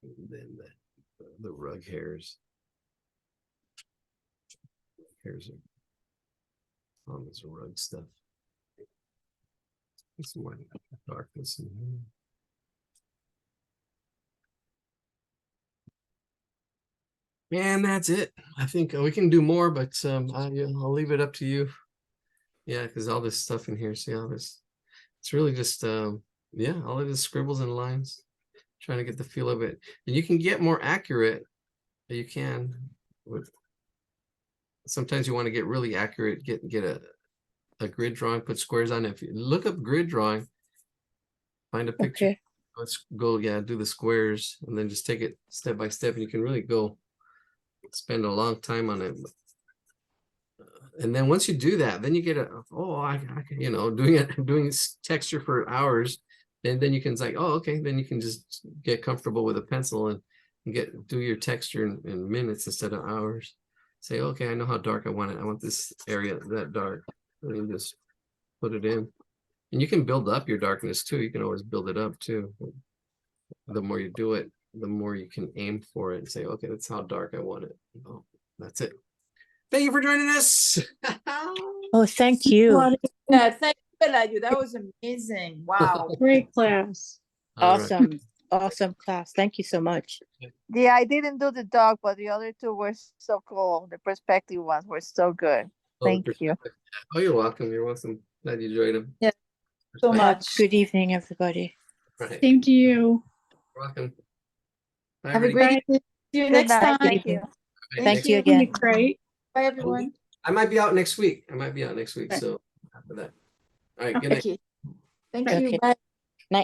And then the rug hairs. Hairs are on this rug stuff. Some more darkness in here. And that's it. I think we can do more, but I'll leave it up to you. Yeah, because all this stuff in here, see all this, it's really just yeah, all of the scribbles and lines, trying to get the feel of it. And you can get more accurate. You can with sometimes you want to get really accurate, get a grid drawing, put squares on it. If you look up grid drawing, find a picture. Okay. Let's go, yeah, do the squares and then just take it step by step, and you can really go spend a long time on it. And then once you do that, then you get I can, you know, doing texture for hours, and then you can like, oh, okay, then you can just get comfortable with a pencil and do your texture in minutes instead of hours. Say, okay, I know how dark I want it. I want this area that dark. And then just put it in. And you can build up your darkness too. You can always build it up too. The more you do it, the more you can aim for it and say, okay, that's how dark I want it. Oh, that's it. Thank you for joining us. Oh, thank you. Yeah, thank you, Eladio. That was amazing. Wow. Great class. All right. Awesome. Awesome class. Thank you so much. Yeah, I didn't do the dog, but the other two were so cool. The perspective ones were so good. Thank you. Oh, you're welcome. You're welcome. Glad you enjoyed them. Yeah, so much. Good evening, everybody. Right. Same to you. You're welcome. Bye, Have a everybody. great evening. See you Good next night. time. Thank you. Thank you Doing again. it great. Bye, everyone. I might be out next week. Okay. So after that. All right. Good night. Okay. Thank Okay. you. Bye.